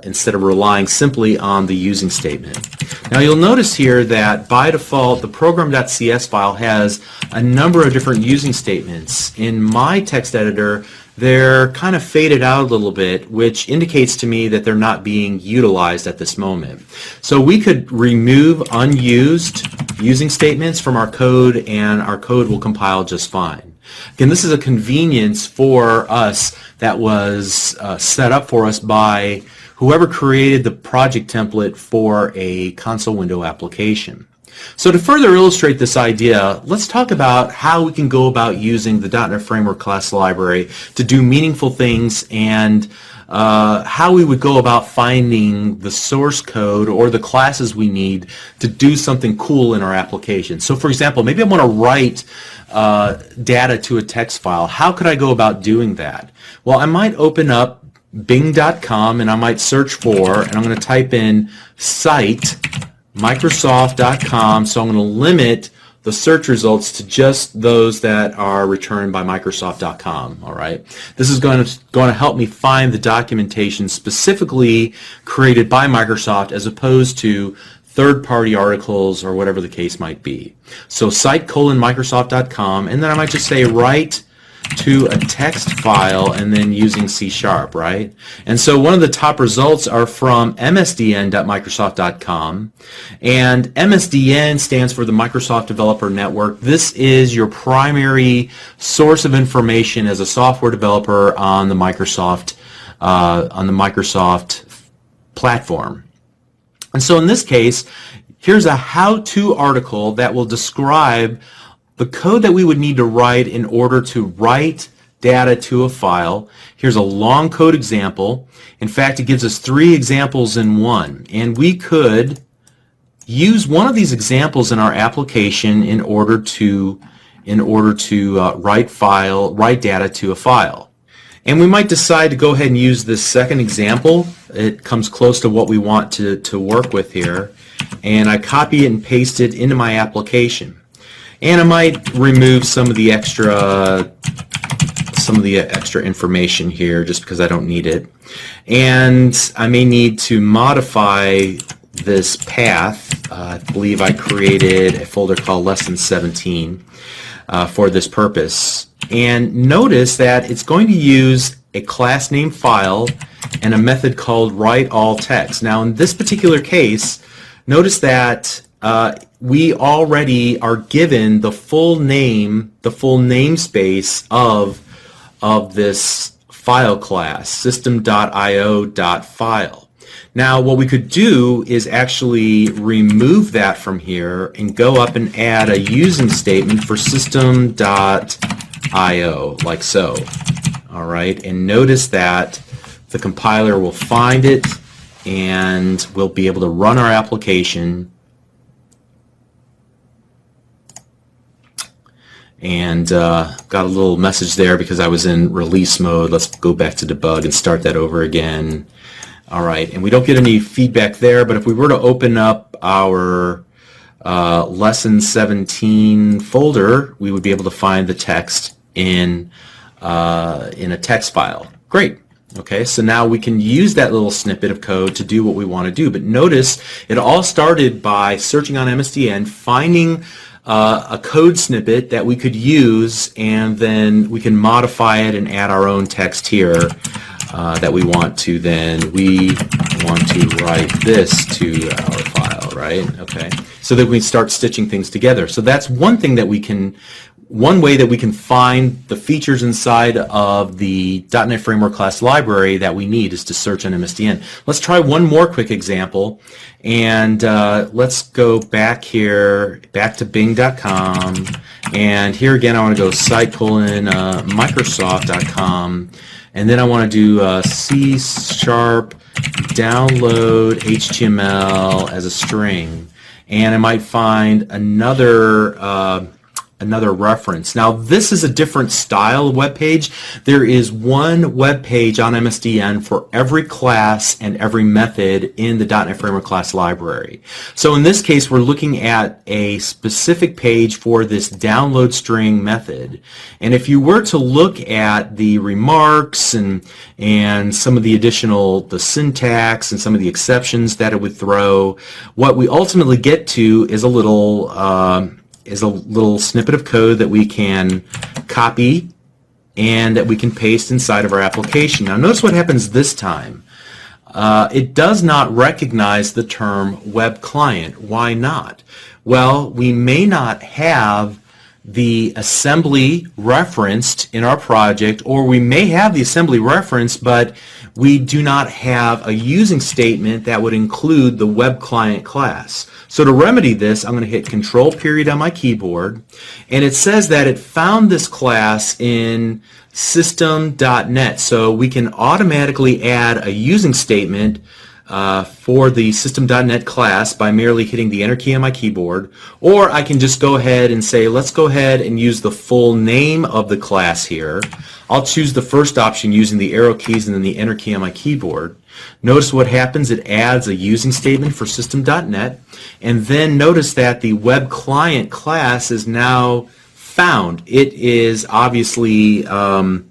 instead of relying simply on the using statement. Now you'll notice here that by default the program.cs file has a number of different using statements. In my text editor, they're kind of faded out a little bit, which indicates to me that they're not being utilized at this moment. So we could remove unused using statements from our code and our code will compile just fine. Again, this is a convenience for us that was set up for us by whoever created the project template for a console window application. So to further illustrate this idea, let's talk about how we can go about using the .NET Framework class library to do meaningful things and how we would go about finding the source code or the classes we need to do something cool in our application. So for example, maybe I want to write data to a text file. How could I go about doing that? Well, I might open up bing.com and I might search for, and I'm going to type in site Microsoft.com, so I'm going to limit the search results to just those that are returned by Microsoft.com. All right, this is going to help me find the documentation specifically created by Microsoft as opposed to third-party articles or whatever the case might be. So site:/Microsoft.com, and then I might just say write to a text file and then using C#, right? And so one of the top results are from msdn.microsoft.com, and MSDN stands for the Microsoft Developer Network. This is your primary source of information as a software developer on the Microsoft platform. And so in this case, here's a how-to article that will describe the code that we would need to write in order to write data to a file. Here's a long code example. In fact, it gives us 3 examples in one. And we could use one of these examples in our application in order to write data to a file. And we might decide to go ahead and use this second example. It comes close to what we want to work with here. And I copy it and paste it into my application. And I might remove some of the extra information here just because I don't need it. And I may need to modify this path. I believe I created a folder called Lesson 17 for this purpose. And notice that it's going to use a class name file and a method called writeAllText. Now in this particular case, notice that we already are given the full namespace of this file class, system.io.file. Now what we could do is actually remove that from here and go up and add a using statement for system.io, like so. All right, and notice that the compiler will find it and we'll be able to run our application. And got a little message there because I was in release mode. Let's go back to debug and start that over again. All right, and we don't get any feedback there, but if we were to open up our Lesson 17 folder, we would be able to find the text in a text file. Great. Okay, so now we can use that little snippet of code to do what we want to do. But notice it all started by searching on MSDN, finding a code snippet that we could use, and then we can modify it and add our own text here that we want to write this to our file, right? Okay, so that we start stitching things together. So that's one thing that we can one way that we can find the features inside of the .NET Framework class library that we need is to search on MSDN. Let's try one more quick example, and let's go back here, back to bing.com, and here again I want to go site:/Microsoft.com, and then I want to do C# download HTML as a string, and I might find another reference. Now this is a different style of web page. There is one web page on MSDN for every class and every method in the .NET Framework class library. So in this case we're looking at a specific page for this download string method. And if you were to look at the remarks and some of the the syntax and some of the exceptions that it would throw, what we ultimately get to is a little snippet of code that we can copy and that we can paste inside of our application. Now notice what happens this time. It does not recognize the term web client. Why not? Well, we may not have the assembly referenced in our project, or we may have the assembly referenced, but we do not have a using statement that would include the web client class. So to remedy this, I'm going to hit Control period on my keyboard, and it says that it found this class in system.net. So we can automatically add a using statement for the system.net class by merely hitting the enter key on my keyboard, or I can just go ahead and say, let's go ahead and use the full name of the class here. I'll choose the first option using the arrow keys and then the enter key on my keyboard. Notice what happens. It adds a using statement for system.net, and then notice that the web client class is now found. It is obviously in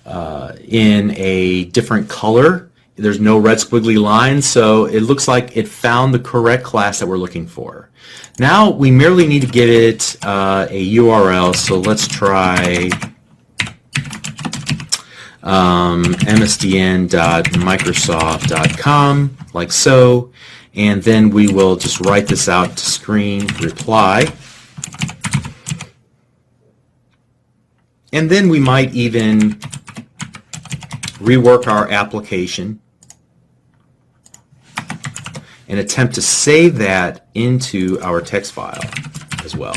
a different color. There's no red squiggly lines, so it looks like it found the correct class that we're looking for. Now we merely need to give it a URL, so let's try msdn.microsoft.com, like so, and then we will just write this out to screen reply. And then we might even rework our application and attempt to save that into our text file as well.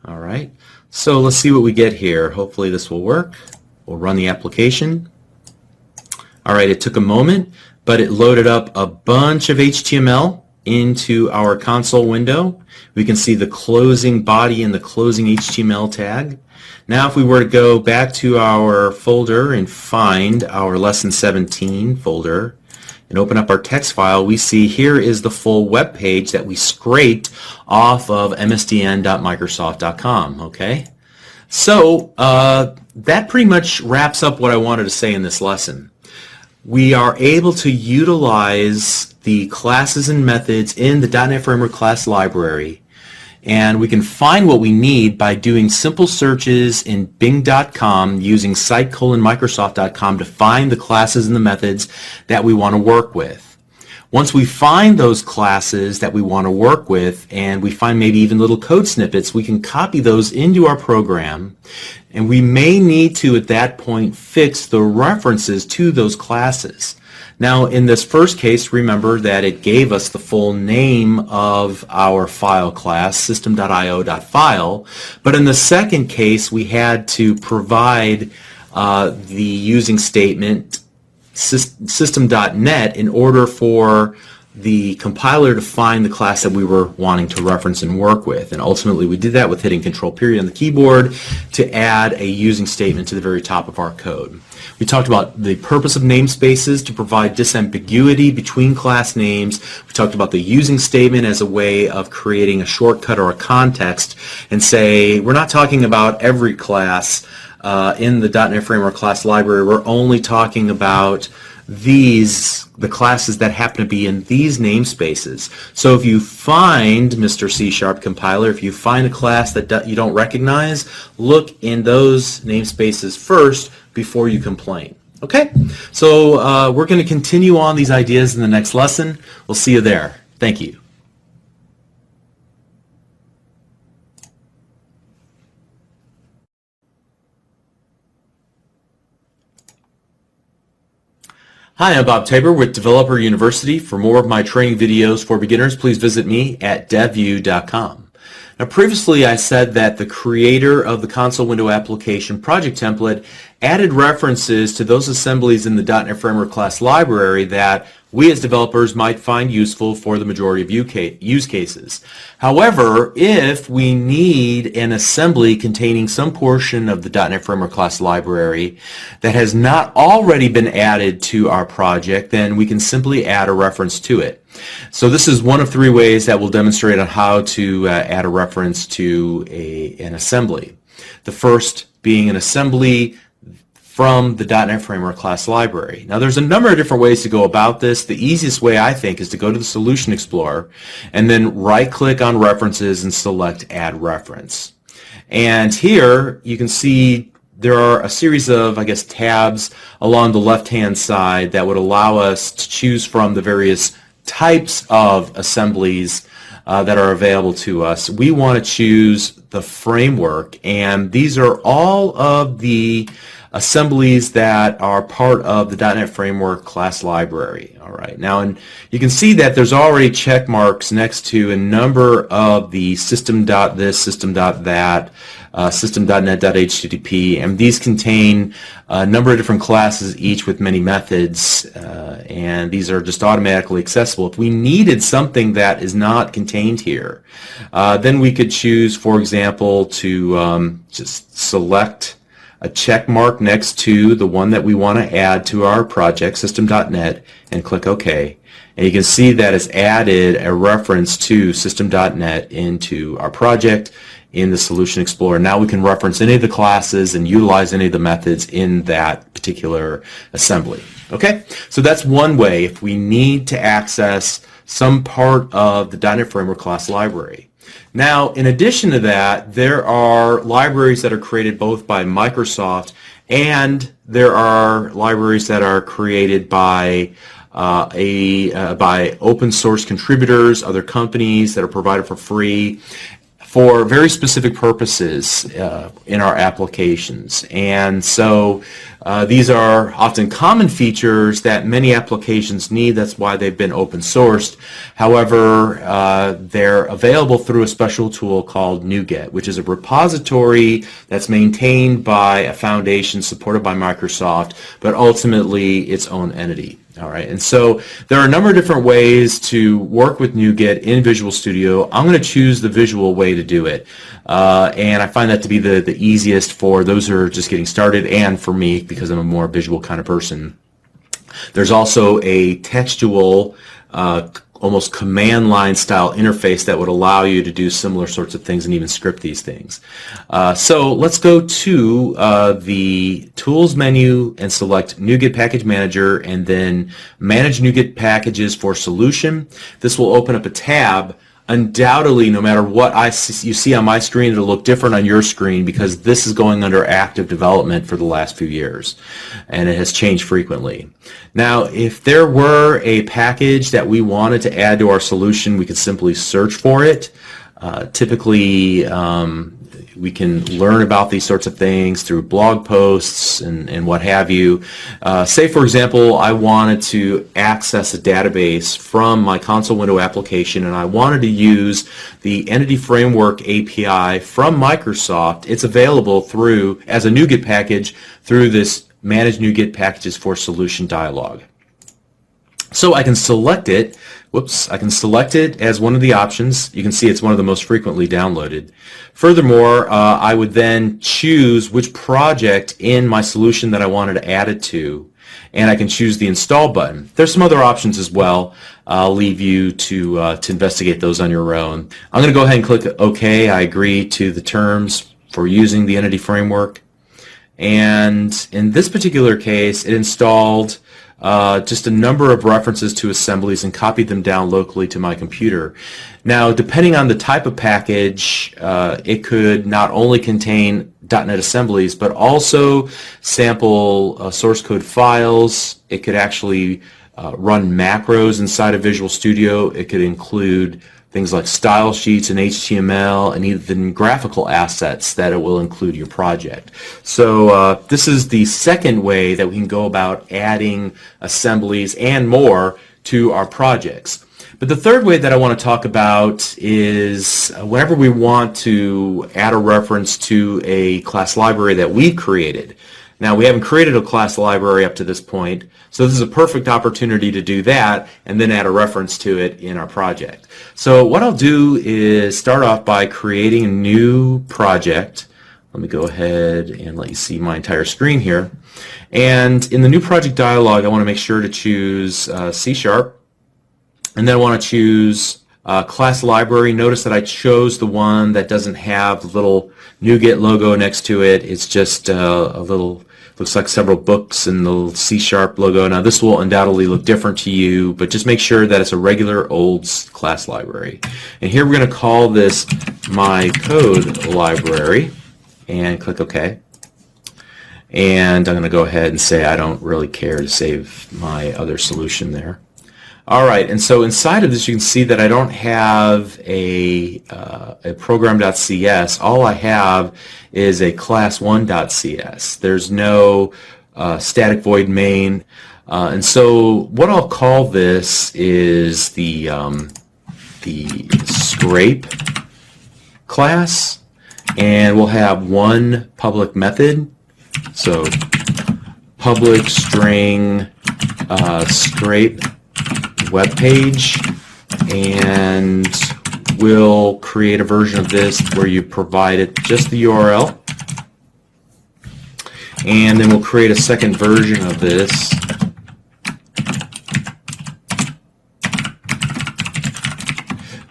All right, so let's see what we get here. Hopefully this will work. We'll run the application. All right, it took a moment, but it loaded up a bunch of HTML into our console window. We can see the closing body and the closing HTML tag. Now if we were to go back to our folder and find our lesson 17 folder and open up our text file, we see here is the full web page that we scraped off of msdn.microsoft.com. Okay, so that pretty much wraps up what I wanted to say in this lesson. We are able to utilize the classes and methods in the .NET Framework class library, and we can find what we need by doing simple searches in bing.com using site:/Microsoft.com to find the classes and the methods that we want to work with. Once we find those classes that we want to work with, and we find maybe even little code snippets, we can copy those into our program, and we may need to at that point fix the references to those classes. Now in this first case, remember that it gave us the full name of our file class, system.io.file, but in the second case we had to provide the using statement system.net in order for the compiler to find the class that we were wanting to reference and work with. And ultimately we did that with hitting Control period on the keyboard to add a using statement to the very top of our code. We talked about the purpose of namespaces to provide disambiguity between class names. We talked about the using statement as a way of creating a shortcut or a context and say we're not talking about every class in the .NET Framework class library. We're only talking about the classes that happen to be in these namespaces. So if you find, Mr. C# compiler, if you find a class that you don't recognize, look in those namespaces first before you complain. Okay, so we're going to continue on these ideas in the next lesson. We'll see you there. Thank you. Hi, I'm Bob Taybor with Developer University. For more of my training videos for beginners, please visit me at devu.com. Now, previously I said that the creator of the console window application project template added references to those assemblies in the .NET Framework class library that we as developers might find useful for the majority of use cases. However, if we need an assembly containing some portion of the .NET Framework class library that has not already been added to our project, then we can simply add a reference to it. So this is one of three ways that we'll demonstrate on how to add a reference to an assembly. The first being an assembly from the .NET Framework class library. Now there's a number of different ways to go about this. The easiest way, I think, is to go to the Solution Explorer and then right-click on References and select Add Reference. And here you can see there are a series of, tabs along the left-hand side that would allow us to choose from the various types of assemblies that are available to us. We want to choose the framework, and these are all of the assemblies that are part of the .NET Framework class library. All right. Now, and you can see that there's already check marks next to a number of the system.this, system.that, system.net.http, and these contain a number of different classes, each with many methods, and these are just automatically accessible. If we needed something that is not contained here, then we could choose, for example, to just select a check mark next to the one that we want to add to our project, system.net, and click OK. And you can see that it's added a reference to system.net into our project in the Solution Explorer. Now we can reference any of the classes and utilize any of the methods in that particular assembly. Okay, so that's one way if we need to access some part of the .NET Framework class library. Now, in addition to that, there are libraries that are created both by Microsoft and there are libraries that are created by by open source contributors, other companies that are provided for free for very specific purposes in our applications. And so these are often common features that many applications need. That's why they've been open sourced. However, they're available through a special tool called NuGet, which is a repository that's maintained by a foundation supported by Microsoft, but ultimately its own entity. All right, and so there are a number of different ways to work with NuGet in Visual Studio. I'm going to choose the visual way to do it, and I find that to be the easiest for those who are just getting started and for me because I'm a more visual kind of person. There's also a textual almost command line style interface that would allow you to do similar sorts of things and even script these things. So let's go to the Tools menu and select NuGet Package Manager and then Manage NuGet Packages for Solution. This will open up a tab. Undoubtedly, no matter what you see on my screen, it'll look different on your screen because this is going under active development for the last few years, and it has changed frequently. Now, if there were a package that we wanted to add to our solution, we could simply search for it. Typically, we can learn about these sorts of things through blog posts and what have you. Say, for example, I wanted to access a database from my console window application and I wanted to use the Entity Framework API from Microsoft. It's available as a NuGet package through this Manage NuGet Packages for Solution dialog. So I can select it. I can select it as one of the options. You can see it's one of the most frequently downloaded. Furthermore, I would then choose which project in my solution that I wanted to add it to, and I can choose the Install button. There's some other options as well. I'll leave you to investigate those on your own. I'm going to go ahead and click OK. I agree to the terms for using the Entity Framework. And in this particular case, it installed just a number of references to assemblies and copied them down locally to my computer. Now, depending on the type of package, it could not only contain .NET assemblies, but also sample source code files. It could actually run macros inside of Visual Studio. It could include things like style sheets and HTML, and even graphical assets that it will include your project. So this is the second way that we can go about adding assemblies and more to our projects. But the third way that I want to talk about is whenever we want to add a reference to a class library that we've created. Now, we haven't created a class library up to this point, so this is a perfect opportunity to do that and then add a reference to it in our project. So what I'll do is start off by creating a new project. Let me go ahead and let you see my entire screen here. And in the new project dialog, I want to make sure to choose C#. And then I want to choose class library. Notice that I chose the one that doesn't have the little NuGet logo next to it. It's just a little, looks like several books and the C# logo. Now this will undoubtedly look different to you, but just make sure that it's a regular old class library. And here we're going to call this my code library and click OK. And I'm going to go ahead and say I don't really care to save my other solution there. Alright, and so inside of this you can see that I don't have a program.cs. All I have is a class1.cs. There's no static void main. And so what I'll call this is the scrape class, and we'll have one public method. So public string scrape web page, and we'll create a version of this where you provide it just the URL, and then we'll create a second version of this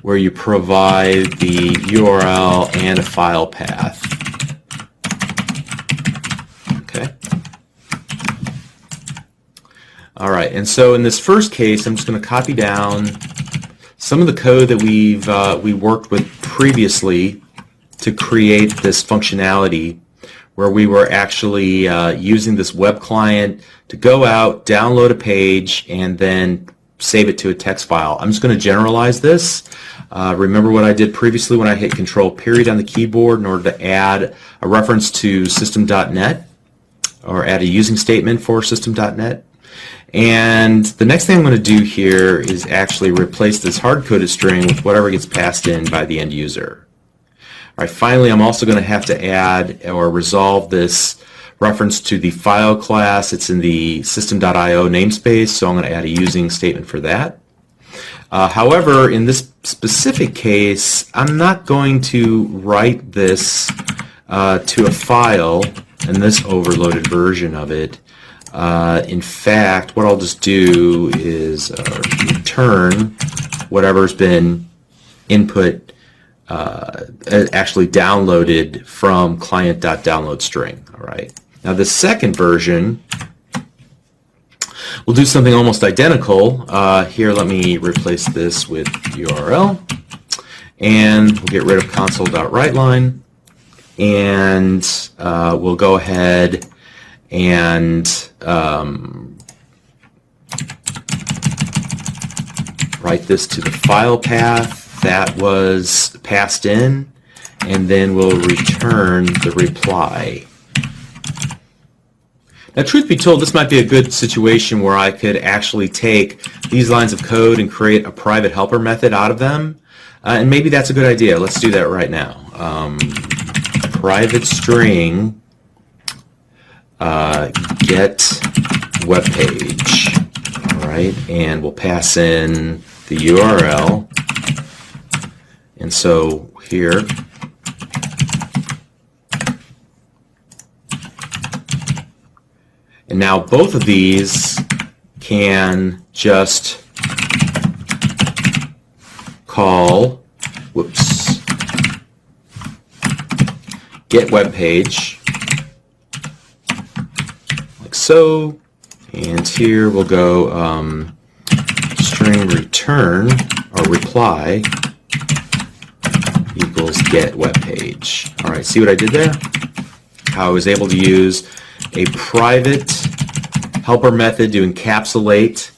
where you provide the URL and a file path. Alright, and so in this first case, I'm just going to copy down some of the code that we worked with previously to create this functionality where we were actually using this web client to go out, download a page, and then save it to a text file. I'm just going to generalize this. Remember what I did previously when I hit Control period on the keyboard in order to add a reference to system.net or add a using statement for system.net. And the next thing I'm going to do here is actually replace this hard-coded string with whatever gets passed in by the end user. All right, finally, I'm also going to have to add or resolve this reference to the file class. It's in the system.io namespace, so I'm going to add a using statement for that. However, in this specific case, I'm not going to write this to a file in this overloaded version of it. In fact, what I'll just do is return whatever's been input actually downloaded from client.downloadString. All right. Now the second version will do something almost identical. Here, let me replace this with URL, and we'll get rid of console.writeLine, and we'll go ahead and write this to the file path that was passed in, and then we'll return the reply. Now, truth be told, this might be a good situation where I could actually take these lines of code and create a private helper method out of them, and maybe that's a good idea. Let's do that right now. Private string get web page, all right, and we'll pass in the URL, and so here and now both of these can just call get web page like so, and here we'll go string return or reply equals get web page. All right, see what I did there? How I was able to use a private helper method to encapsulate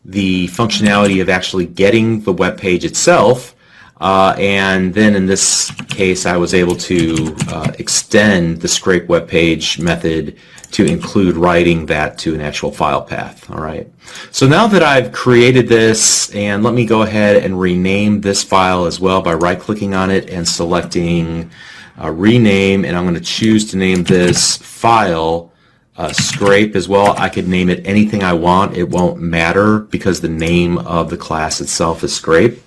the functionality of actually getting the web page itself, and then in this case I was able to extend the scrape web page method to include writing that to an actual file path. All right. So now that I've created this, and let me go ahead and rename this file as well by right-clicking on it and selecting rename, and I'm going to choose to name this file scrape as well. I could name it anything I want. It won't matter because the name of the class itself is scrape.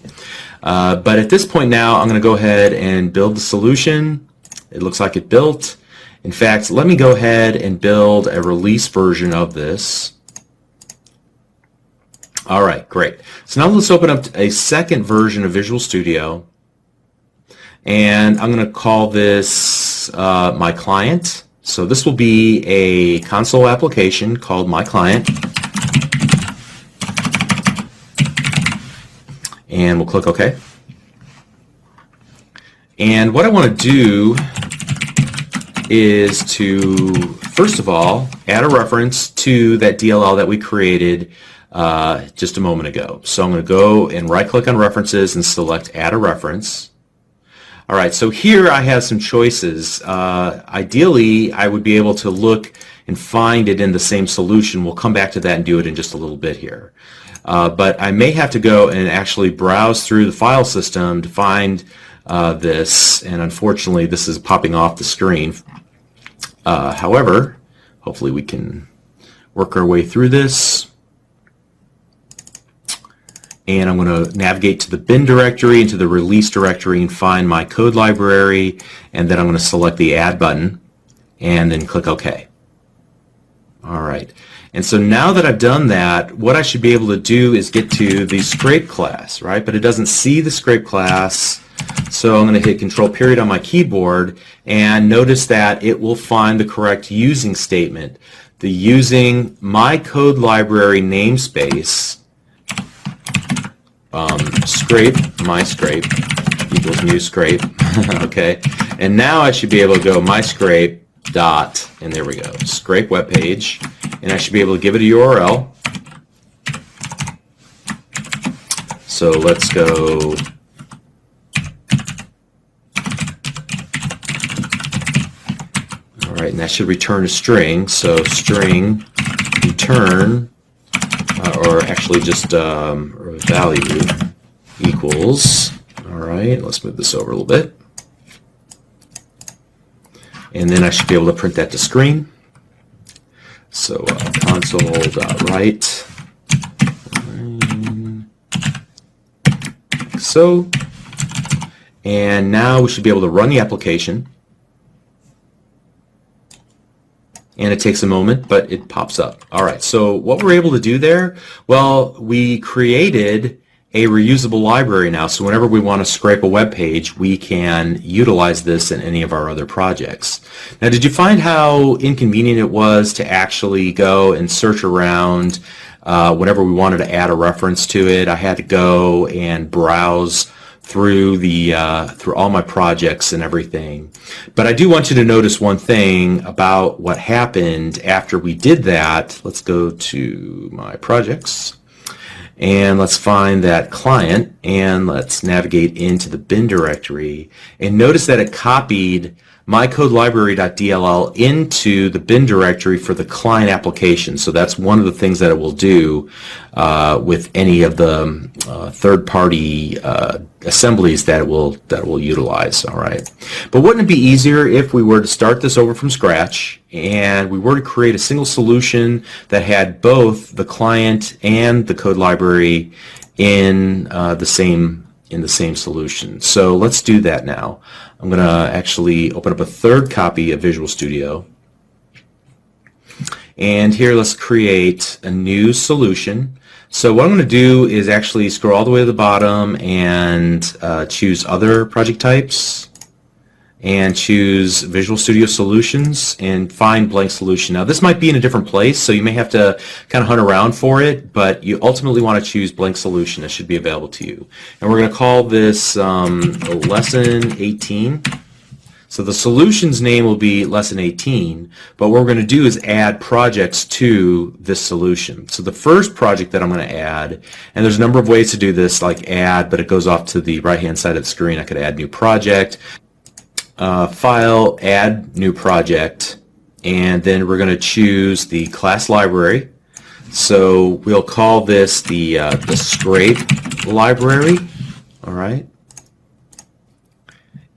But at this point now, I'm going to go ahead and build the solution. It looks like it built. In fact, let me go ahead and build a release version of this. All right, great. So now let's open up a second version of Visual Studio. And I'm going to call this My Client. So this will be a console application called My Client. And we'll click OK. And what I want to do is to, first of all, add a reference to that DLL that we created just a moment ago. So I'm going to go and right-click on References and select Add a Reference. All right, so here I have some choices. Ideally, I would be able to look and find it in the same solution. We'll come back to that and do it in just a little bit here. But I may have to go and actually browse through the file system to find this, and unfortunately this is popping off the screen. However, hopefully we can work our way through this. And I'm going to navigate to the bin directory, into the release directory, and find my code library, and then I'm going to select the add button and then click OK. All right. And so now that I've done that, what I should be able to do is get to the scrape class, right? But it doesn't see the scrape class. So I'm going to hit Control-period on my keyboard, and notice that it will find the correct using statement. The using my code library namespace, scrape, my scrape equals new scrape. Okay, and now I should be able to go my scrape dot, and there we go, scrape web page, and I should be able to give it a URL. So let's go. All right, and that should return a string. So string return, or actually just value equals. All right, let's move this over a little bit. And then I should be able to print that to screen. So console.write. So, and now we should be able to run the application. And it takes a moment, but it pops up. All right, so what we're able to do there, well, we created a reusable library now, so whenever we want to scrape a web page, we can utilize this in any of our other projects. Now, did you find how inconvenient it was to actually go and search around whenever we wanted to add a reference to it? I had to go and browse through through all my projects and everything. But I do want you to notice one thing about what happened after we did that. Let's go to my projects, and let's find that client, and let's navigate into the bin directory, and notice that it copied mycodelibrary.dll into the bin directory for the client application. So that's one of the things that it will do with any of the third-party assemblies that it will utilize. All right, but wouldn't it be easier if we were to start this over from scratch and we were to create a single solution that had both the client and the code library in the same solution? So let's do that now. I'm going to actually open up a third copy of Visual Studio. And here, let's create a new solution. So what I'm going to do is actually scroll all the way to the bottom and choose Other Project Types, and choose Visual Studio Solutions, and find Blank Solution. Now, this might be in a different place, so you may have to kind of hunt around for it, but you ultimately want to choose Blank Solution. It should be available to you. And we're going to call this Lesson 18. So the solution's name will be lesson 18, but what we're going to do is add projects to this solution. So the first project that I'm going to add, and there's a number of ways to do this, like add, but it goes off to the right-hand side of the screen. I could add new project, file, add new project, and then we're going to choose the class library. So we'll call this the scrape library, all right?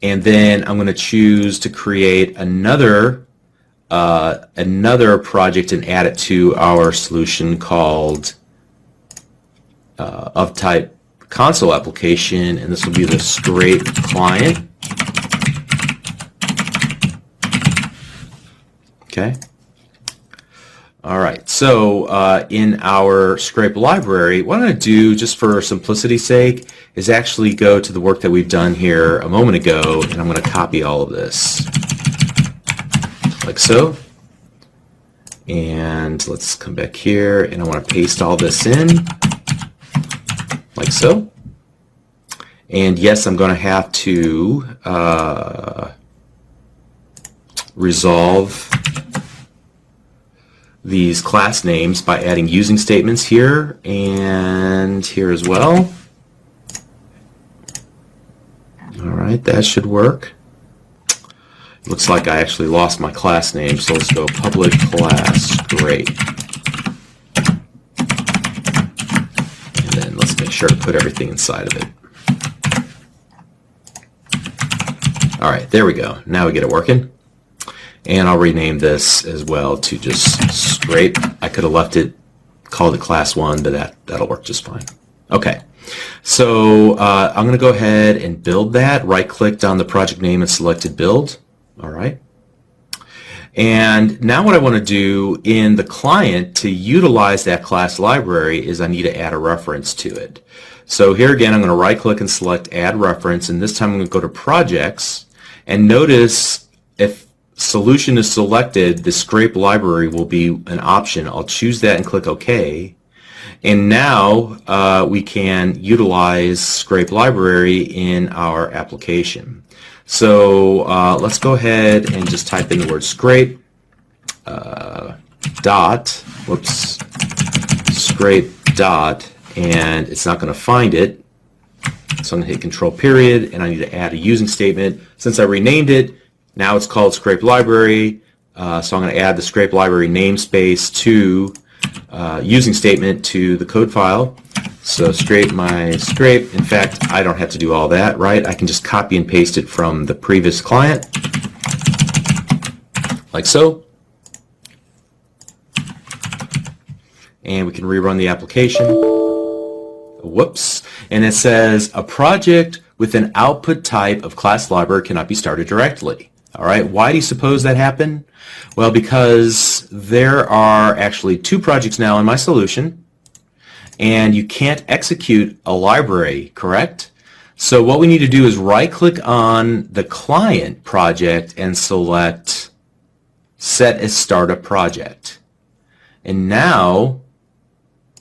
And then I'm going to choose to create another project and add it to our solution called of type console application, and this will be the scrape client. Okay. All right. So in our scrape library, what I'm going to do, just for simplicity's sake, is actually go to the work that we've done here a moment ago, and I'm going to copy all of this, like so. And let's come back here, and I want to paste all this in, like so. And yes, I'm going to have to resolve these class names by adding using statements here and here as well. All right, that should work. Looks like I actually lost my class name, so let's go public class scrape. And then let's make sure to put everything inside of it. All right, there we go. Now we get it working. And I'll rename this as well to just scrape. I could have left it, called it class 1, but that'll work just fine. Okay, so I'm going to go ahead and build that. Right-clicked on the project name and selected build. All right. And now what I want to do in the client to utilize that class library is I need to add a reference to it. So here again, I'm going to right-click and select add reference, and this time I'm going to go to projects, and notice if solution is selected, the scrape library will be an option. I'll choose that and click OK. And now we can utilize scrape library in our application. So let's go ahead and just type in the word scrape scrape dot, and it's not going to find it. So I'm going to hit control period, and I need to add a using statement. Since I renamed it, now it's called scrape library, so I'm going to add the scrape library namespace to using statement to the code file. So scrape my scrape. In fact, I don't have to do all that, right? I can just copy and paste it from the previous client, like so. And we can rerun the application. Whoops. And it says a project with an output type of class library cannot be started directly. All right, why do you suppose that happened? Well, because there are actually 2 projects now in my solution, and you can't execute a library, correct? So what we need to do is right-click on the client project and select Set as Startup Project. And now,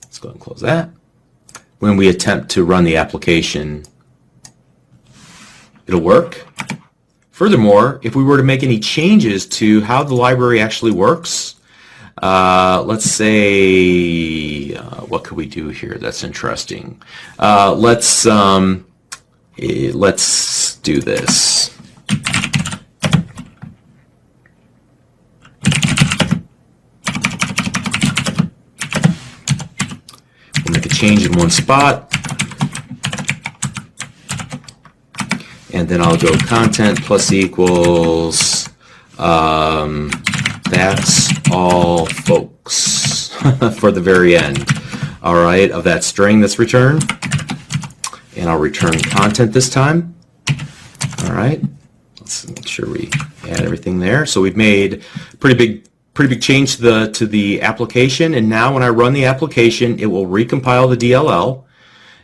let's go ahead and close that. When we attempt to run the application, it'll work. Furthermore, if we were to make any changes to how the library actually works, let's say, what could we do here that's interesting? Let's do this. We'll make a change in one spot. And then I'll go content plus equals, that's all folks for the very end, all right, of that string that's returned. And I'll return content this time. All right, let's make sure we add everything there. So we've made pretty big change to the application, and now when I run the application, it will recompile the DLL.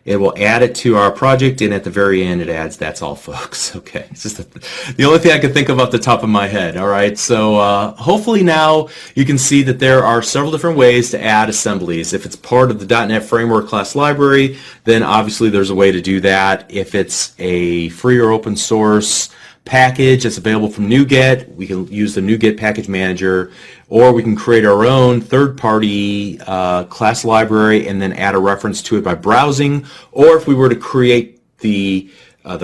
It will add it to our project, and at the very end it adds that's all folks. Okay, it's just the only thing I could think of off the top of my head. All right, so hopefully now you can see that there are several different ways to add assemblies. If it's part of the .NET Framework class library, then obviously there's a way to do that. If it's a free or open source package that's available from NuGet. We can use the NuGet package manager, or we can create our own third-party class library and then add a reference to it by browsing. Or if we were to create the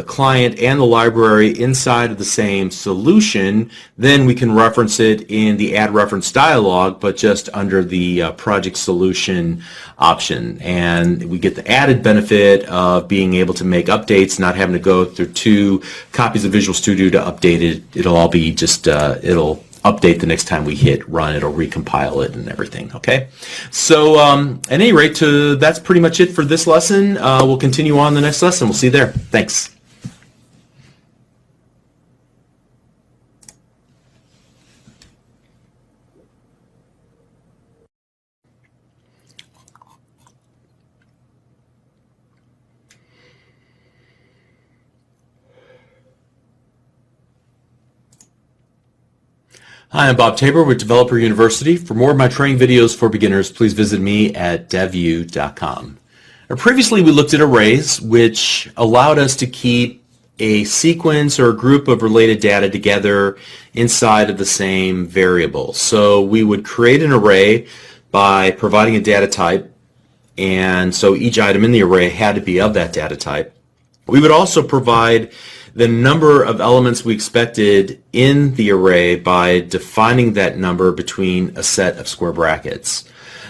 client and the library inside of the same solution, then we can reference it in the add reference dialog, but just under the project solution option. And we get the added benefit of being able to make updates, not having to go through 2 copies of Visual Studio to update it. It'll all be just, it'll update the next time we hit run. It'll recompile it and everything. Okay, so at any rate, that's pretty much it for this lesson. We'll continue on the next lesson. We'll see you there. Thanks. Hi, I'm Bob Taybor with Developer University. For more of my training videos for beginners, please visit me at devu.com. Previously, we looked at arrays, which allowed us to keep a sequence or a group of related data together inside of the same variable. So we would create an array by providing a data type, and so each item in the array had to be of that data type. We would also provide the number of elements we expected in the array by defining that number between a set of square brackets.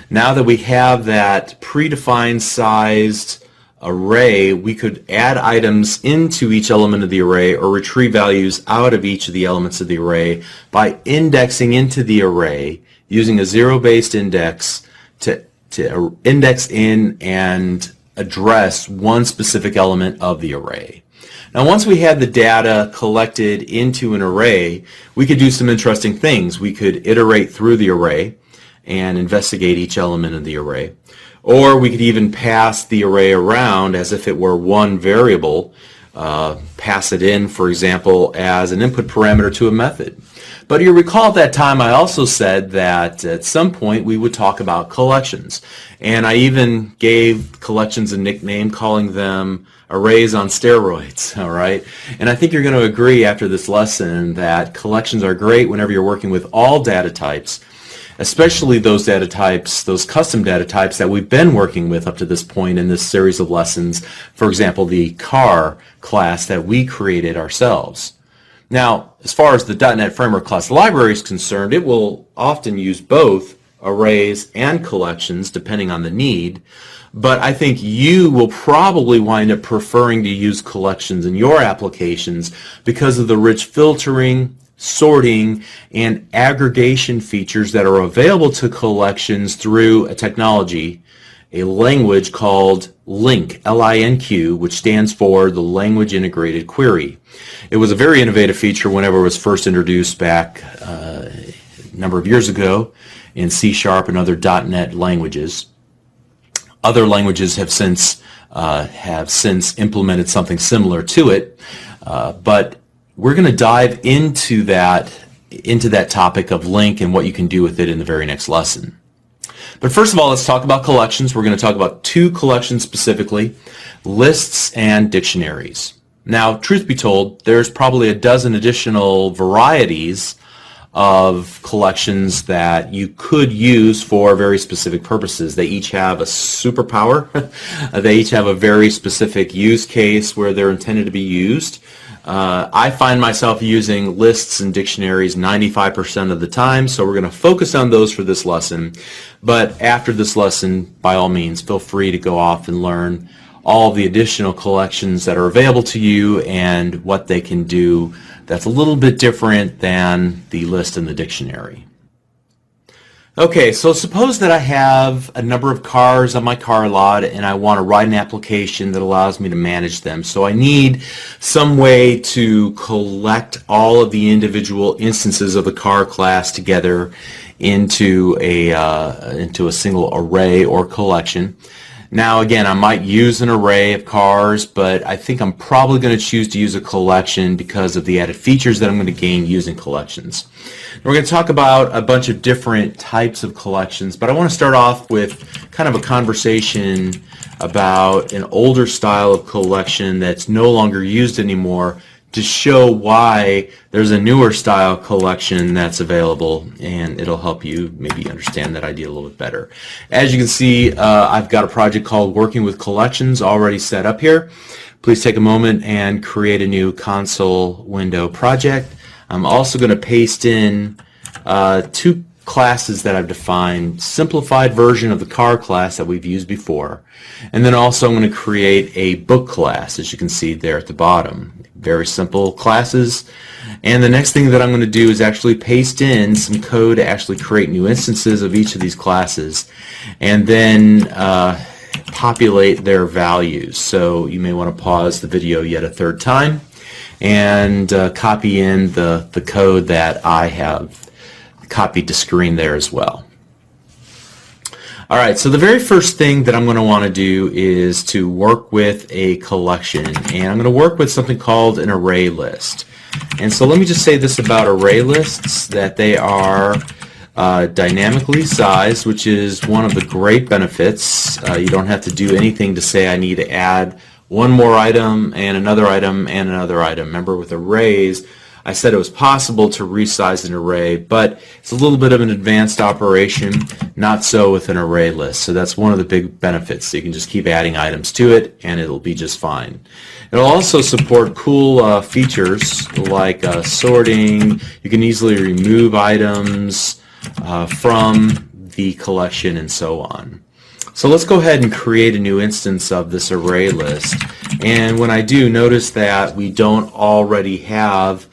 Now that we have that predefined sized array, we could add items into each element of the array or retrieve values out of each of the elements of the array by indexing into the array using a zero-based index to index in and address one specific element of the array. Now, once we had the data collected into an array, we could do some interesting things. We could iterate through the array and investigate each element of the array. Or we could even pass the array around as if it were one variable, pass it in, for example, as an input parameter to a method. But you recall at that time I also said that at some point we would talk about collections. And I even gave collections a nickname, calling them arrays on steroids, all right? And I think you're going to agree after this lesson that collections are great whenever you're working with all data types, especially those data types, those custom data types that we've been working with up to this point in this series of lessons. For example, the car class that we created ourselves. Now, as far as the .NET Framework class library is concerned, it will often use both arrays and collections depending on the need, but I think you will probably wind up preferring to use collections in your applications because of the rich filtering, sorting, and aggregation features that are available to collections through a technology, a language called LINQ, L-I-N-Q, which stands for the Language Integrated Query. It was a very innovative feature whenever it was first introduced back a number of years ago in C# and other .NET languages. Other languages have since implemented something similar to it, but we're going to dive into that topic of LINQ and what you can do with it in the very next lesson. But first of all, let's talk about collections. We're going to talk about 2 collections specifically, lists and dictionaries. Now, truth be told, there's probably a dozen additional varieties of collections that you could use for very specific purposes. They each have a superpower. They each have a very specific use case where they're intended to be used. I find myself using lists and dictionaries 95% of the time, so we're going to focus on those for this lesson. But after this lesson, by all means, feel free to go off and learn all the additional collections that are available to you and what they can do that's a little bit different than the list and the dictionary. Okay, so suppose that I have a number of cars on my car lot and I want to write an application that allows me to manage them. So I need some way to collect all of the individual instances of the car class together into a single array or collection. Now again, I might use an array of cars, but I think I'm probably going to choose to use a collection because of the added features that I'm going to gain using collections. We're going to talk about a bunch of different types of collections, but I want to start off with kind of a conversation about an older style of collection that's no longer used anymore, to show why there's a newer style collection that's available, and it'll help you maybe understand that idea a little bit better. As you can see, I've got a project called Working with Collections already set up here. Please take a moment and create a new console window project. I'm also going to paste in two classes that I've defined, simplified version of the car class that we've used before, and then also I'm going to create a book class, as you can see there at the bottom. Very simple classes. And the next thing that I'm going to do is actually paste in some code to actually create new instances of each of these classes, and then populate their values. So you may want to pause the video yet a third time and copy in the code that I have copied to screen there as well. Alright, so the very first thing that I'm going to want to do is to work with a collection, and I'm going to work with something called an array list. And so let me just say this about array lists, that they are dynamically sized, which is one of the great benefits. You don't have to do anything to say I need to add one more item and another item and another item. Remember, with arrays, I said it was possible to resize an array, but it's a little bit of an advanced operation, not so with an array list. So that's one of the big benefits. So you can just keep adding items to it and it'll be just fine. It'll also support cool features like sorting. You can easily remove items from the collection and so on. So let's go ahead and create a new instance of this array list. And when I do, notice that we don't already have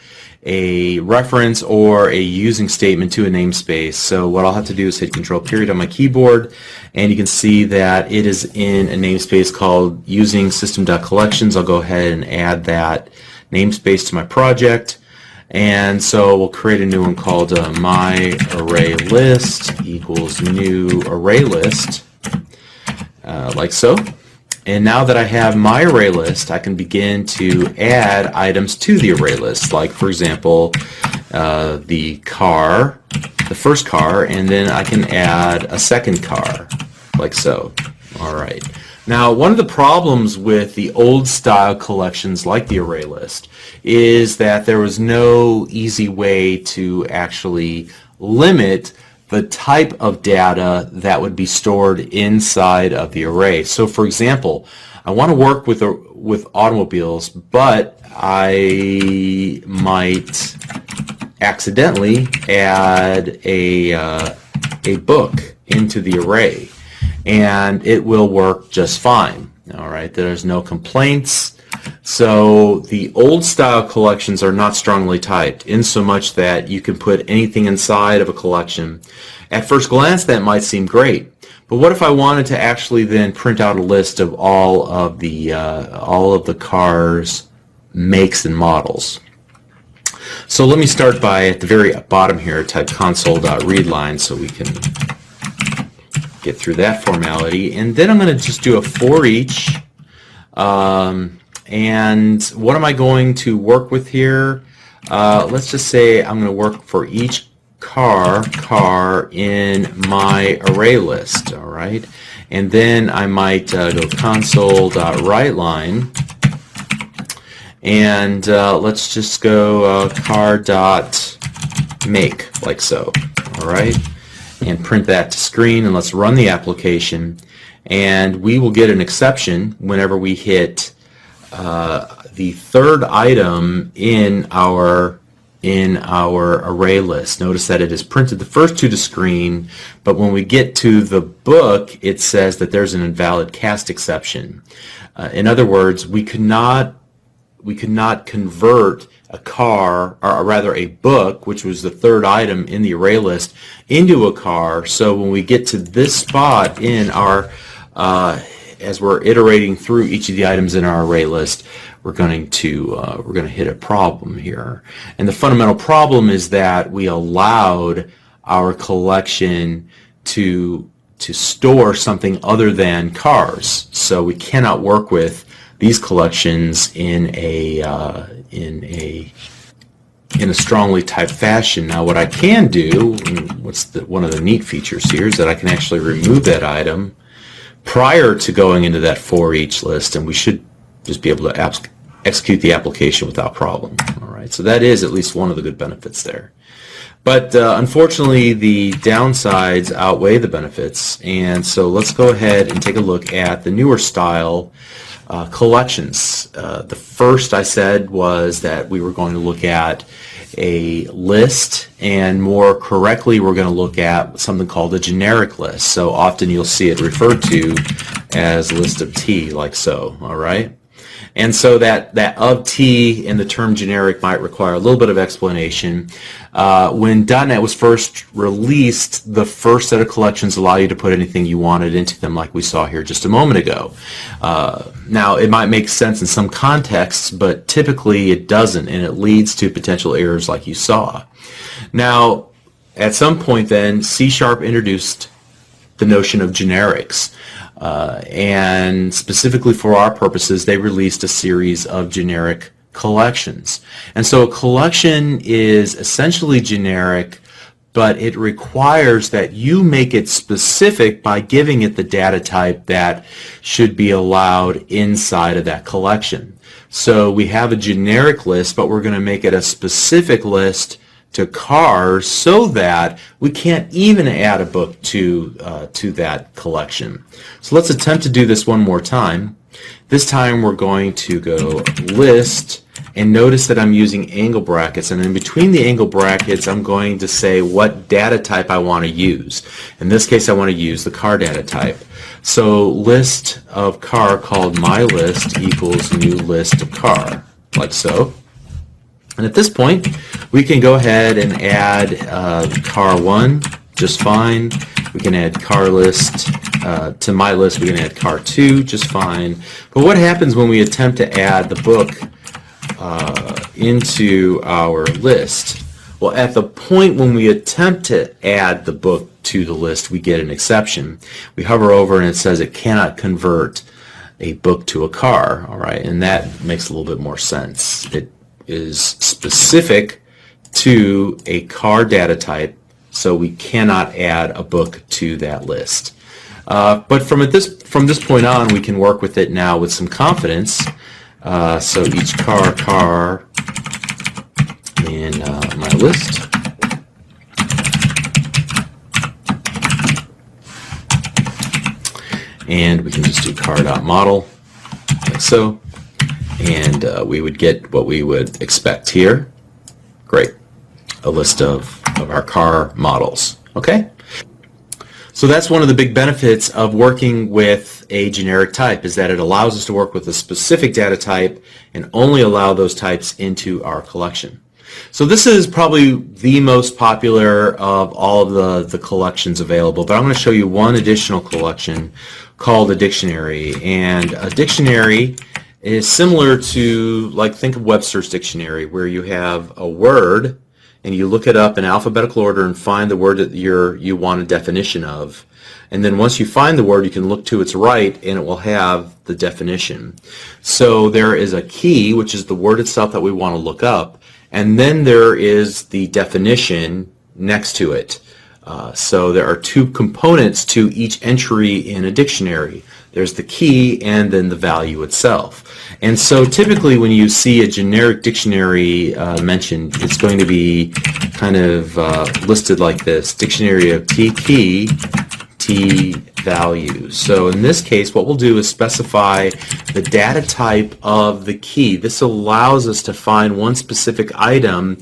a reference or a using statement to a namespace. So what I'll have to do is hit Control period on my keyboard, and you can see that it is in a namespace called using system.collections. I'll go ahead and add that namespace to my project. And so we'll create a new one called my array list equals new array list, like so. And now that I have my array list, I can begin to add items to the array list, like, for example, the car, the first car, and then I can add a second car, like so. All right. Now, one of the problems with the old style collections like the array list is that there was no easy way to actually limit the type of data that would be stored inside of the array. So for example, I want to work with automobiles, but I might accidentally add a book into the array, and it will work just fine. All right, there's no complaints. So the old style collections are not strongly typed, in so much that you can put anything inside of a collection. At first glance that might seem great, but what if I wanted to actually then print out a list of all of the cars, makes and models? So let me start by, at the very bottom here, type console.readline so we can get through that formality, and then I'm going to just do a for each. And what am I going to work with here? Let's just say I'm going to work for each car in my array list, all right? And then I might go console.writeLine, and let's just go car.make, like so, all right? And print that to screen, and let's run the application, and we will get an exception whenever we hit the third item in our array list. Notice that it has printed the first two to screen, but when we get to the book, it says that there's an invalid cast exception. In other words, we could not convert a car, or rather a book, which was the third item in the array list, into a car. So when we get to this spot in our as we're iterating through each of the items in our array list, we're going to hit a problem here. And the fundamental problem is that we allowed our collection to store something other than cars. So we cannot work with these collections in a strongly typed fashion. Now what I can do, and one of the neat features here, is that I can actually remove that item prior to going into that for each list, and we should just be able to execute the application without problem. All right, so that is at least one of the good benefits there. But unfortunately, the downsides outweigh the benefits, and so let's go ahead and take a look at the newer style collections. The first I said was that we were going to look at a list, and more correctly we're going to look at something called a generic list. So often you'll see it referred to as list of T, like so. All right. And so that of T in the term generic might require a little bit of explanation. When .NET was first released, the first set of collections allow you to put anything you wanted into them, like we saw here just a moment ago. Now, it might make sense in some contexts, but typically it doesn't, and it leads to potential errors like you saw. Now, at some point then, C# introduced the notion of generics. And specifically for our purposes, they released a series of generic collections. And so a collection is essentially generic, but it requires that you make it specific by giving it the data type that should be allowed inside of that collection. So we have a generic list, but we're going to make it a specific list to cars so that we can't even add a book to that collection. So let's attempt to do this one more time. This time we're going to go list, and notice that I'm using angle brackets, and in between the angle brackets I'm going to say what data type I want to use. In this case I want to use the car data type. So list of car called myList equals new list of car, like so. And at this point, we can go ahead and add car 1 just fine. We can add car list to my list. We can add car 2 just fine. But what happens when we attempt to add the book into our list? Well, at the point when we attempt to add the book to the list, we get an exception. We hover over and it says it cannot convert a book to a car. All right, and that makes a little bit more sense. It is specific to a car data type, so we cannot add a book to that list. But from this point on, we can work with it now with some confidence. So each car in my list. And we can just do car.model, like so. And we would get what we would expect here. Great. A list of our car models. Okay? So that's one of the big benefits of working with a generic type, is that it allows us to work with a specific data type and only allow those types into our collection. So this is probably the most popular of all of the collections available, but I'm going to show you one additional collection called a dictionary. And a dictionary is similar to, like, think of Webster's dictionary, where you have a word and you look it up in alphabetical order and find the word that you want a definition of. And then once you find the word, you can look to its right and it will have the definition. So there is a key, which is the word itself that we want to look up, and then there is the definition next to it. So there are two components to each entry in a dictionary. There's the key and then the value itself. And so typically when you see a generic dictionary mentioned, it's going to be kind of listed like this: dictionary of T key, T value. So in this case, what we'll do is specify the data type of the key. This allows us to find one specific item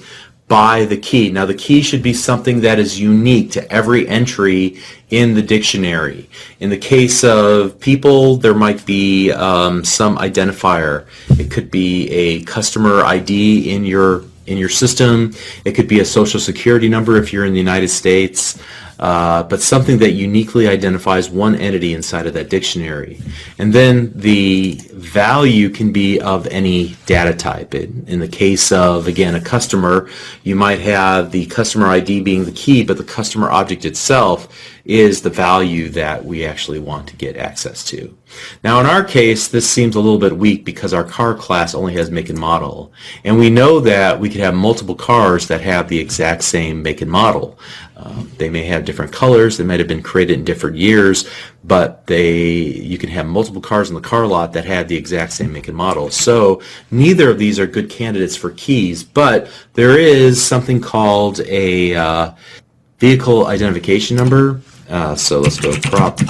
by the key. Now the key should be something that is unique to every entry in the dictionary. In the case of people, there might be some identifier. It could be a customer ID in your system. It could be a social security number if you're in the United States. But something that uniquely identifies one entity inside of that dictionary. And then the value can be of any data type. In the case of, again, a customer, you might have the customer ID being the key, but the customer object itself is the value that we actually want to get access to. Now in our case, this seems a little bit weak because our car class only has make and model. And we know that we could have multiple cars that have the exact same make and model. They may have different colors, they might have been created in different years, but you can have multiple cars in the car lot that have the exact same make and model. So neither of these are good candidates for keys, but there is something called a vehicle identification number. So let's go prop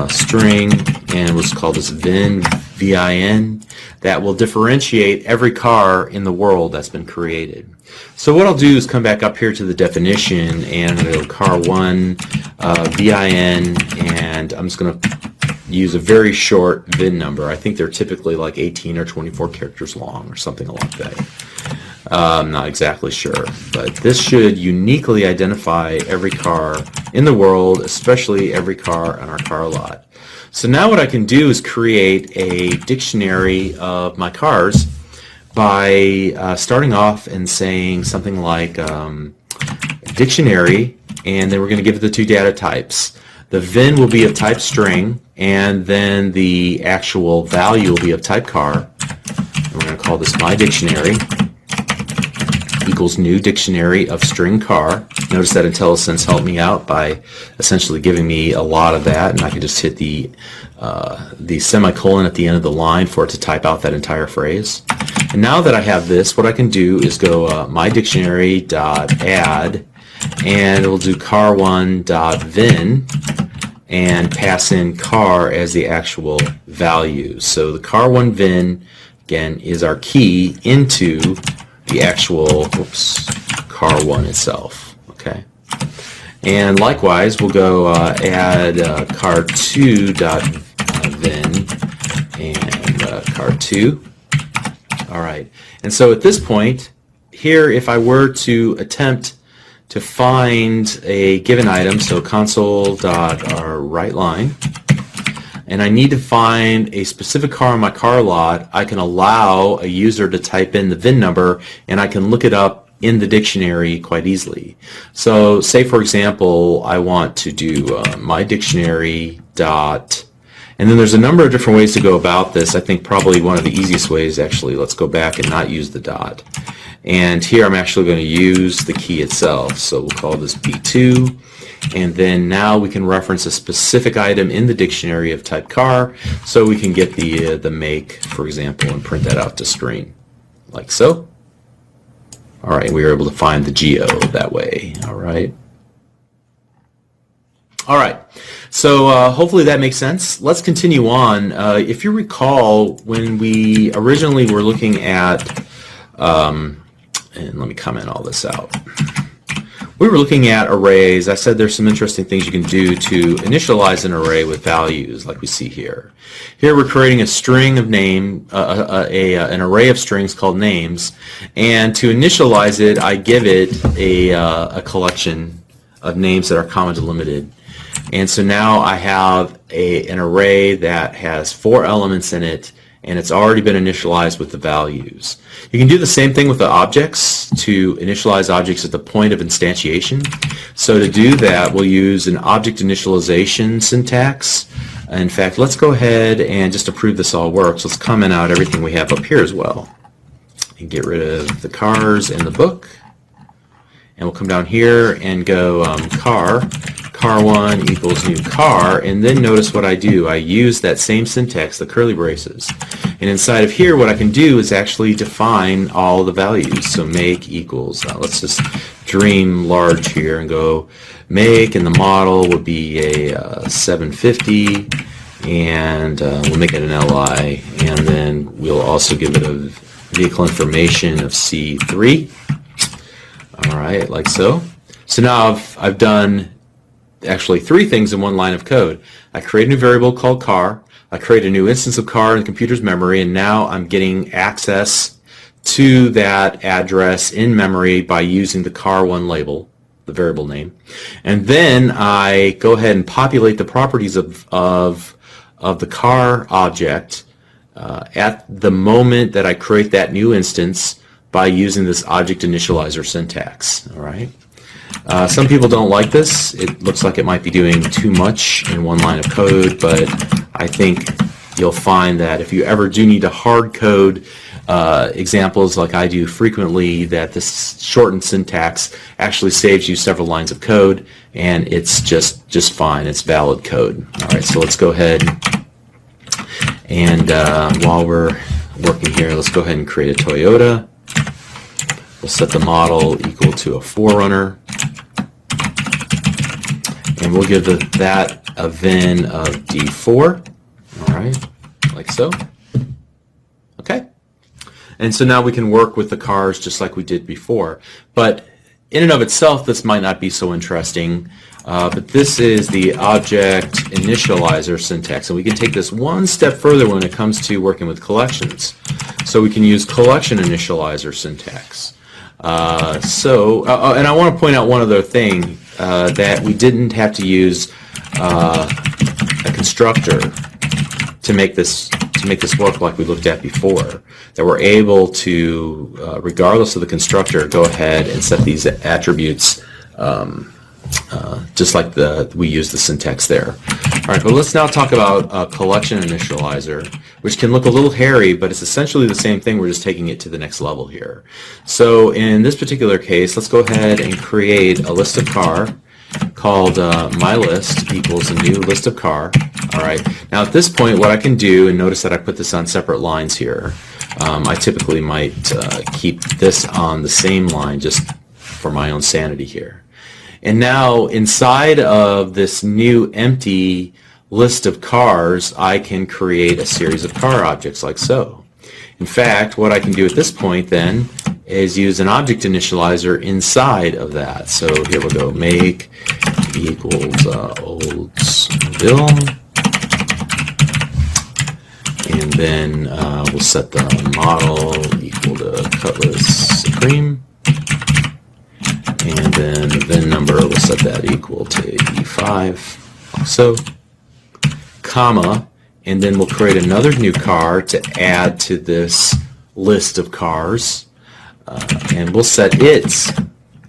string, and let's call this VIN, VIN, that will differentiate every car in the world that's been created. So what I'll do is come back up here to the definition, and I'm going to go car1 VIN, and I'm just going to use a very short VIN number. I think they're typically like 18 or 24 characters long or something like that. I'm not exactly sure, but this should uniquely identify every car in the world, especially every car on our car lot. So now what I can do is create a dictionary of my cars by starting off and saying something like dictionary, and then we're going to give it the two data types. The VIN will be of type string, and then the actual value will be of type car. And we're going to call this my dictionary equals new dictionary of string car. Notice that IntelliSense helped me out by essentially giving me a lot of that, and I can just hit the semicolon at the end of the line for it to type out that entire phrase. And now that I have this, what I can do is go my dictionary dot add, and we'll do car1 dot VIN and pass in car as the actual value. So the car1 VIN again is our key into the actual car1 itself. Okay, and likewise we'll go add car2 dot VIN and car2. All right, and so at this point here, if I were to attempt to find a given item, so console dot our right line, and I need to find a specific car on my car lot, I can allow a user to type in the VIN number, and I can look it up in the dictionary quite easily. So say for example I want to do my dictionary dot, and then there's a number of different ways to go about this. I think probably one of the easiest ways, actually, let's go back and not use the dot. And here I'm actually going to use the key itself. So we'll call this B2. And then now we can reference a specific item in the dictionary of type car. So we can get the make, for example, and print that out to screen, like so. All right, we were able to find the geo that way. All right. All right, so hopefully that makes sense. Let's continue on. If you recall, when we originally were looking at, and let me comment all this out. We were looking at arrays. I said there's some interesting things you can do to initialize an array with values, like we see here. Here we're creating a string of name, an array of strings called names, and to initialize it, I give it a collection of names that are comma delimited. And so now I have an array that has 4 elements in it, and it's already been initialized with the values. You can do the same thing with the objects to initialize objects at the point of instantiation. So to do that, we'll use an object initialization syntax. In fact, let's go ahead and just to prove this all works, let's comment out everything we have up here as well. And get rid of the cars in the book. And we'll come down here and go car1 equals new car, and then notice what I do. I use that same syntax, the curly braces. And inside of here, what I can do is actually define all the values. So make equals, let's just dream large here and go make, and the model would be a 750, and we'll make it an LI, and then we'll also give it a vehicle information of C3. All right, like so. So now I've done actually 3 things in one line of code. I create a new variable called car, I create a new instance of car in the computer's memory, and now I'm getting access to that address in memory by using the car1 label, the variable name. And then I go ahead and populate the properties of the car object at the moment that I create that new instance by using this object initializer syntax. All right. Some people don't like this. It looks like it might be doing too much in one line of code, but I think you'll find that if you ever do need to hard code examples like I do frequently that this shortened syntax actually saves you several lines of code, and it's just fine. It's valid code. All right, so let's go ahead and while we're working here, let's go ahead and create a Toyota. We'll set the model equal to a 4Runner, and we'll give that a VIN of D4. All right, like so. Okay. And so now we can work with the cars just like we did before. But in and of itself, this might not be so interesting. But this is the object initializer syntax. And we can take this one step further when it comes to working with collections. So we can use collection initializer syntax. And I want to point out one other thing, that we didn't have to use a constructor to make this work like we looked at before. That we're able to, regardless of the constructor, go ahead and set these attributes just like we use the syntax there. All right, but let's now talk about collection initializer, which can look a little hairy, but it's essentially the same thing. We're just taking it to the next level here. So in this particular case, let's go ahead and create a list of car called myList equals a new list of car. All right. Now at this point, what I can do, and notice that I put this on separate lines here. I typically might keep this on the same line just for my own sanity here. And now inside of this new empty list of cars, I can create a series of car objects like so. In fact, what I can do at this point then is use an object initializer inside of that. So here we'll go, make equals Oldsville. And then we'll set the model equal to Cutlass Supreme. And then the VIN number, we'll set that equal to E5, like so, comma, and then we'll create another new car to add to this list of cars, and we'll set its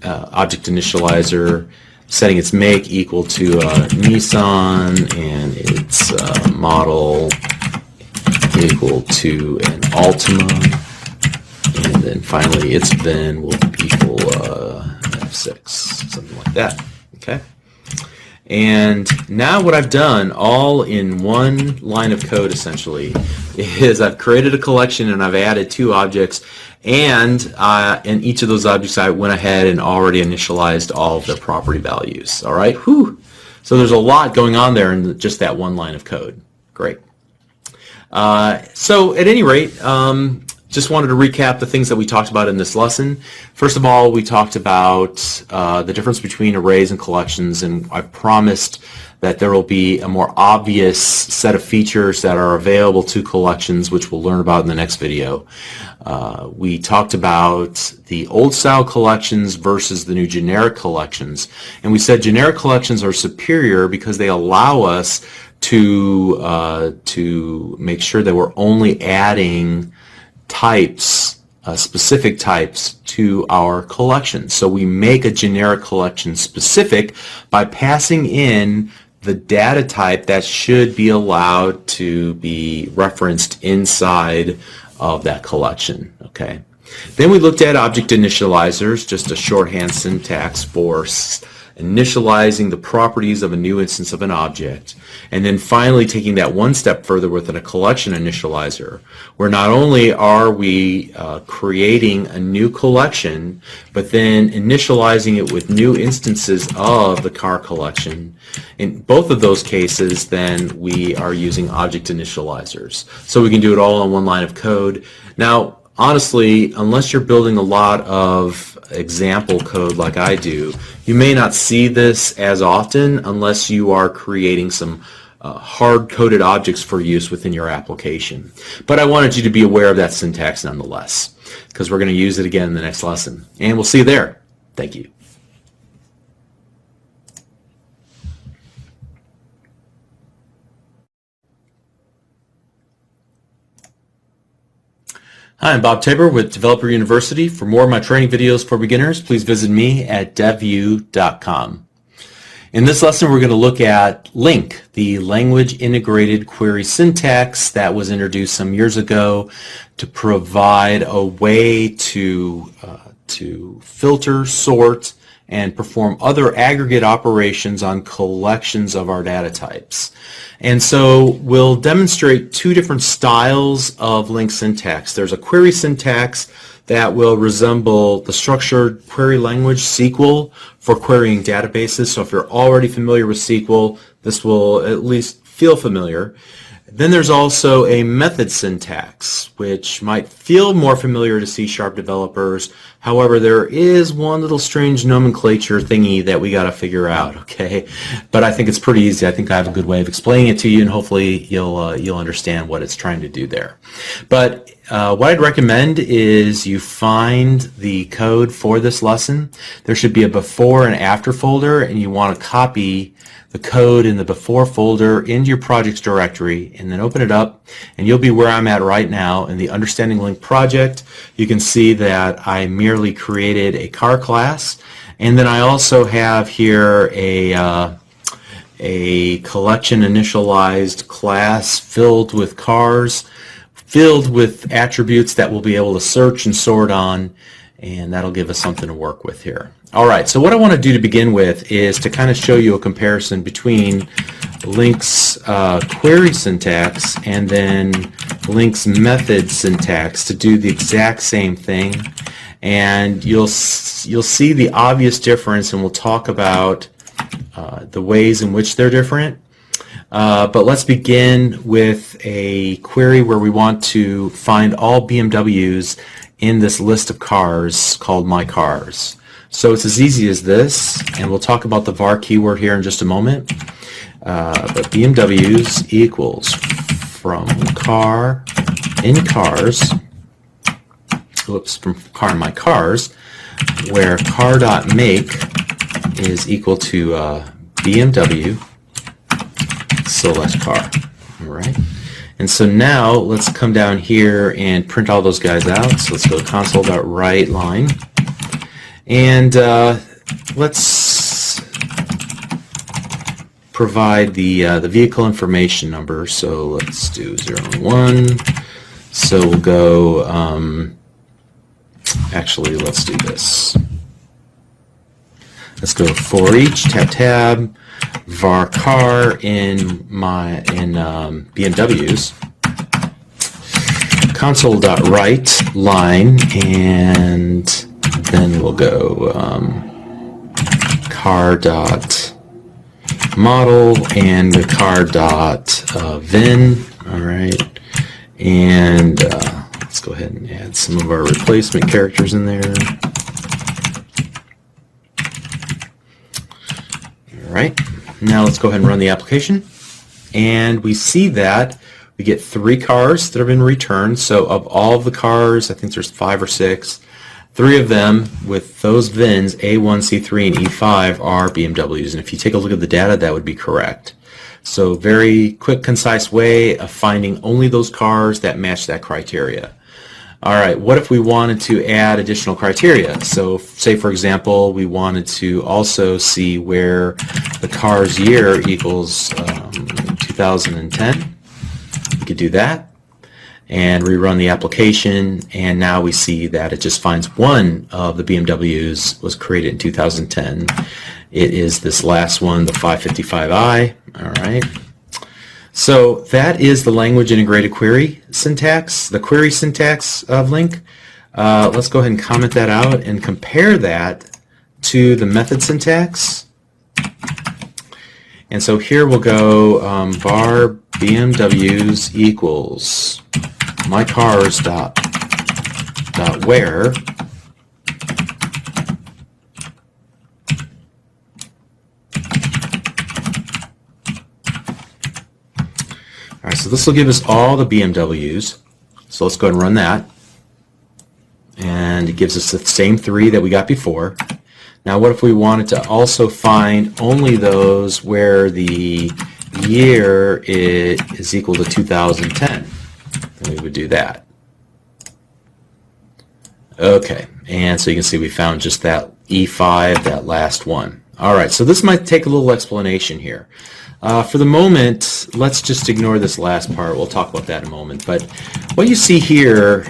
object initializer, setting its make equal to Nissan, and its model equal to an Altima, and then finally its VIN will equal F6, something like that. Okay. And now what I've done, all in one line of code essentially, is I've created a collection and I've added two objects, and in each of those objects I went ahead and already initialized all of their property values. All right. Whew. So there's a lot going on there in just that one line of code. Great. So at any rate, just wanted to recap the things that we talked about in this lesson. First of all, we talked about the difference between arrays and collections, and I promised that there will be a more obvious set of features that are available to collections, which we'll learn about in the next video. We talked about the old style collections versus the new generic collections, and we said generic collections are superior because they allow us to make sure that we're only adding types, specific types to our collection. So we make a generic collection specific by passing in the data type that should be allowed to be referenced inside of that collection. Okay. Then we looked at object initializers, just a shorthand syntax for initializing the properties of a new instance of an object, and then finally taking that one step further with a collection initializer, where not only are we creating a new collection, but then initializing it with new instances of the car collection. In both of those cases, then we are using object initializers. So we can do it all on one line of code. Now, honestly, unless you're building a lot of example code like I do, you may not see this as often unless you are creating some hard-coded objects for use within your application. But I wanted you to be aware of that syntax nonetheless, because we're going to use it again in the next lesson. And we'll see you there. Thank you. Hi, I'm Bob Taybor with Developer University. For more of my training videos for beginners, please visit me at devu.com. In this lesson, we're going to look at LINQ, the language integrated query syntax that was introduced some years ago to provide a way to filter, sort, and perform other aggregate operations on collections of our data types. And so we'll demonstrate two different styles of LINQ syntax. There's a query syntax that will resemble the structured query language SQL for querying databases. So if you're already familiar with SQL, this will at least feel familiar. Then there's also a method syntax, which might feel more familiar to C# developers. However, there is one little strange nomenclature thingy that we got to figure out, okay? But I think it's pretty easy. I think I have a good way of explaining it to you, and hopefully you'll understand what it's trying to do there. But what I'd recommend is you find the code for this lesson. There should be a before and after folder, and you want to copy the code in the before folder into your projects directory, and then open it up, and you'll be where I'm at right now in the Understanding LINQ project. You can see that I merely created a car class, and then I also have here a collection initialized class filled with cars, filled with attributes that we'll be able to search and sort on, and that'll give us something to work with here. Alright, so what I want to do to begin with is to kind of show you a comparison between LINQ's query syntax and then LINQ's method syntax to do the exact same thing. And you'll see the obvious difference, and we'll talk about the ways in which they're different. But let's begin with a query where we want to find all BMWs in this list of cars called My Cars. So it's as easy as this, and we'll talk about the var keyword here in just a moment. But BMWs equals from car in cars, from car in My Cars, where car.make is equal to BMW select car. All right. And so now let's come down here and print all those guys out. So let's go to console.write line. And let's provide the vehicle information number. So let's do 0 and 1. So we'll go, actually let's do this. Let's go for each, tab, var car in BMWs, console.write line, and then we'll go car.model and the car.vin. All right, and let's go ahead and add some of our replacement characters in there. All right, now let's go ahead and run the application, and we see that we get 3 cars that have been returned. So of all of the cars, I think there's 5 or 6. 3 of them with those VINs, A1, C3, and E5, are BMWs. And if you take a look at the data, that would be correct. So very quick, concise way of finding only those cars that match that criteria. All right, what if we wanted to add additional criteria? So say, for example, we wanted to also see where the car's year equals 2010. We could do that and rerun the application, and now we see that it just finds one of the BMWs was created in 2010. It is this last one, the 555i. All right. So that is the language integrated query syntax, the query syntax of LINQ. Let's go ahead and comment that out and compare that to the method syntax. And so here we'll go var BMWs equals mycars dot where all right, so this will give us all the BMWs. So let's go ahead and run that, and it gives us the same 3 that we got before. Now what if we wanted to also find only those where the year is equal to 2010? Then we would do that. Okay, and so you can see we found just that E5, that last one. All right, so this might take a little explanation here. For the moment, let's just ignore this last part. We'll talk about that in a moment. But what you see here,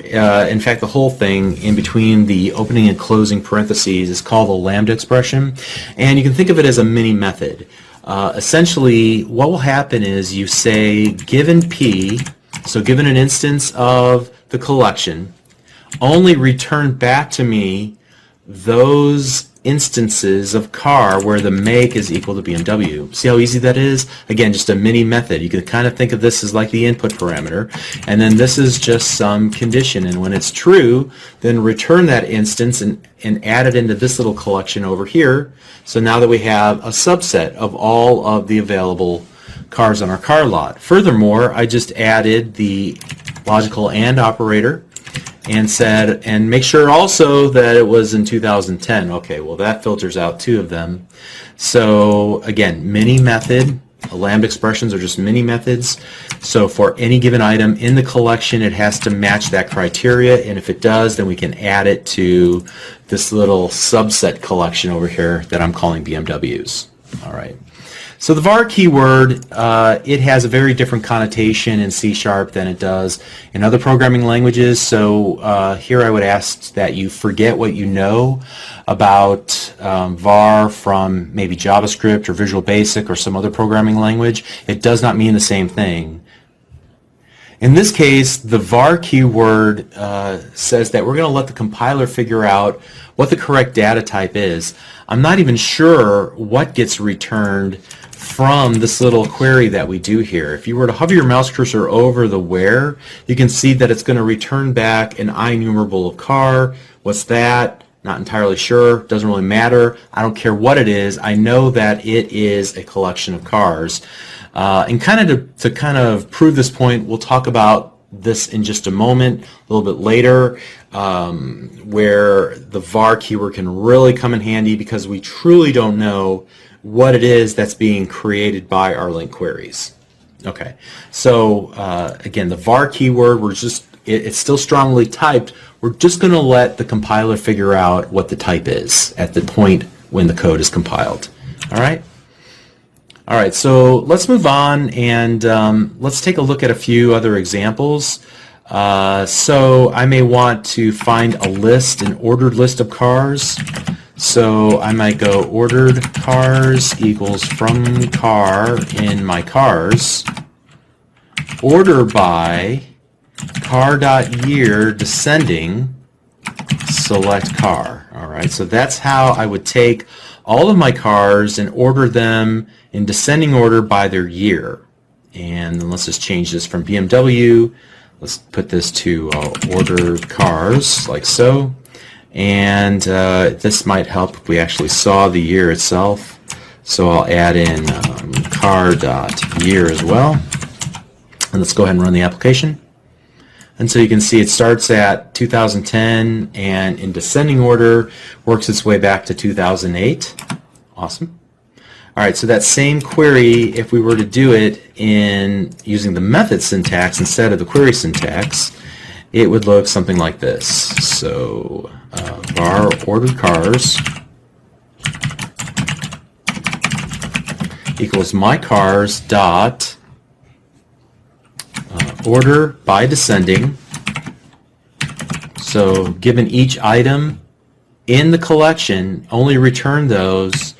in fact, the whole thing in between the opening and closing parentheses is called a lambda expression. And you can think of it as a mini method. Essentially, what will happen is you say, given P, so given an instance of the collection, only return back to me those instances of car where the make is equal to BMW. See how easy that is? Again, just a mini method. You can kind of think of this as like the input parameter, and then this is just some condition, and when it's true, then return that instance and add it into this little collection over here. So now that we have a subset of all of the available cars on our car lot. Furthermore, I just added the logical AND operator and said, and make sure also that it was in 2010. Okay, well that filters out two of them. So again, mini method, lambda expressions are just mini methods. So for any given item in the collection, it has to match that criteria, and if it does, then we can add it to this little subset collection over here that I'm calling BMWs. All right. So the var keyword, it has a very different connotation in C# than it does in other programming languages. So here I would ask that you forget what you know about var from maybe JavaScript or Visual Basic or some other programming language. It does not mean the same thing. In this case, the var keyword says that we're going to let the compiler figure out what the correct data type is. I'm not even sure what gets returned from this little query that we do here. If you were to hover your mouse cursor over the where, you can see that it's going to return back an IEnumerable of car. What's that? Not entirely sure. Doesn't really matter. I don't care what it is. I know that it is a collection of cars. And kind of to prove this point, we'll talk about this in just a moment, a little bit later, where the var keyword can really come in handy because we truly don't know what it is that's being created by our link queries. Okay, so again, the var keyword, it's still strongly typed. We're just going to let the compiler figure out what the type is at the point when the code is compiled. All right. All right, so let's move on and let's take a look at a few other examples. So I may want to find a list, an ordered list of cars. So I might go ordered cars equals from car in my cars, order by car.year descending, select car. All right, so that's how I would take all of my cars and order them in descending order by their year. And then let's just change this from BMW. Let's put this to ordered cars, like so. And this might help if we actually saw the year itself. So I'll add in car.year as well. And let's go ahead and run the application. And so you can see it starts at 2010 and in descending order works its way back to 2008. Awesome. All right, so that same query, if we were to do it in using the method syntax instead of the query syntax, it would look something like this. So var ordered cars equals my cars dot order by descending. So given each item in the collection, only return those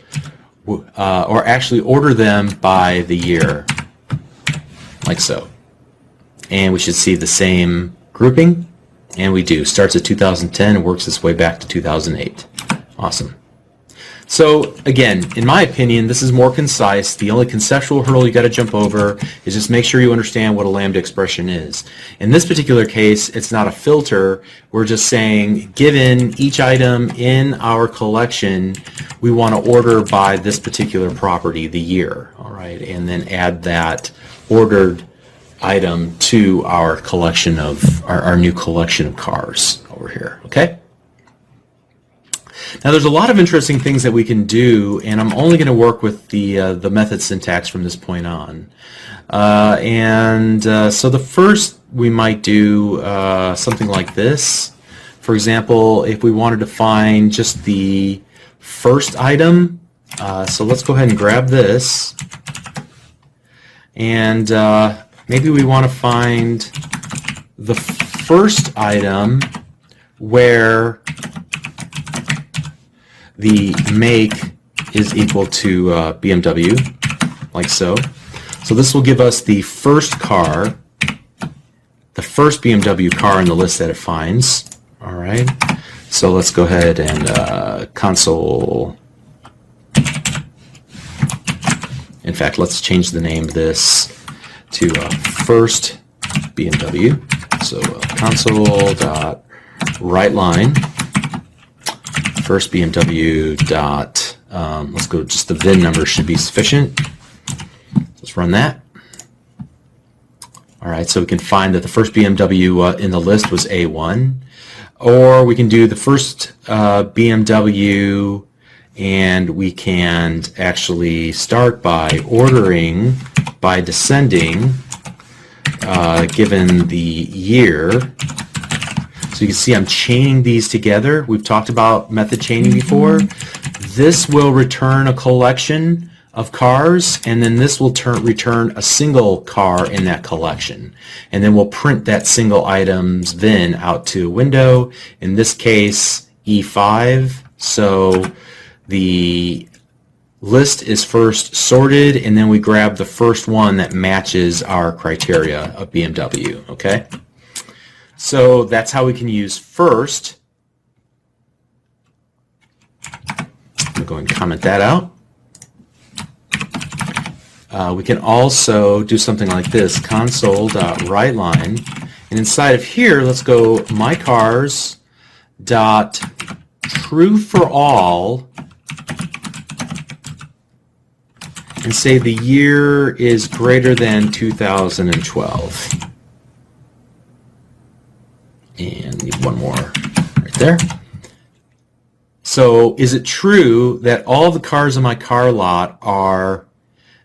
or actually order them by the year, like so. And we should see the same grouping, and we do. Starts at 2010 and works its way back to 2008. Awesome. So again, in my opinion, this is more concise. The only conceptual hurdle you got to jump over is just make sure you understand what a lambda expression is. In this particular case, it's not a filter. We're just saying, given each item in our collection, we want to order by this particular property, the year. All right, and then add that ordered item to our collection of our new collection of cars over here. Okay. Now there's a lot of interesting things that we can do, and I'm only going to work with the method syntax from this point on. So the first we might do something like this. For example, if we wanted to find just the first item So let's go ahead and grab this, and maybe we want to find the first item where the make is equal to BMW, like so. So this will give us the first car, the first BMW car in the list that it finds. All right. So let's go ahead and console. In fact, let's change the name of this to first BMW. So console.writeLine first BMW dot, let's go, just the VIN number should be sufficient. Let's run that. All right, so we can find that the first BMW in the list was A1, or we can do the first BMW, and we can actually start by ordering by descending given the year. So you can see I'm chaining these together. We've talked about method chaining before. This will return a collection of cars, and then this will return a single car in that collection. And then we'll print that single item's VIN out to a window, in this case E5. So the list is first sorted, and then we grab the first one that matches our criteria of BMW, okay? So that's how we can use first. I'm going to go and comment that out. We can also do something like this, console.writeLine, and inside of here, let's go mycars.trueForAll, and say the year is greater than 2012. And need one more right there. So is it true that all the cars in my car lot are,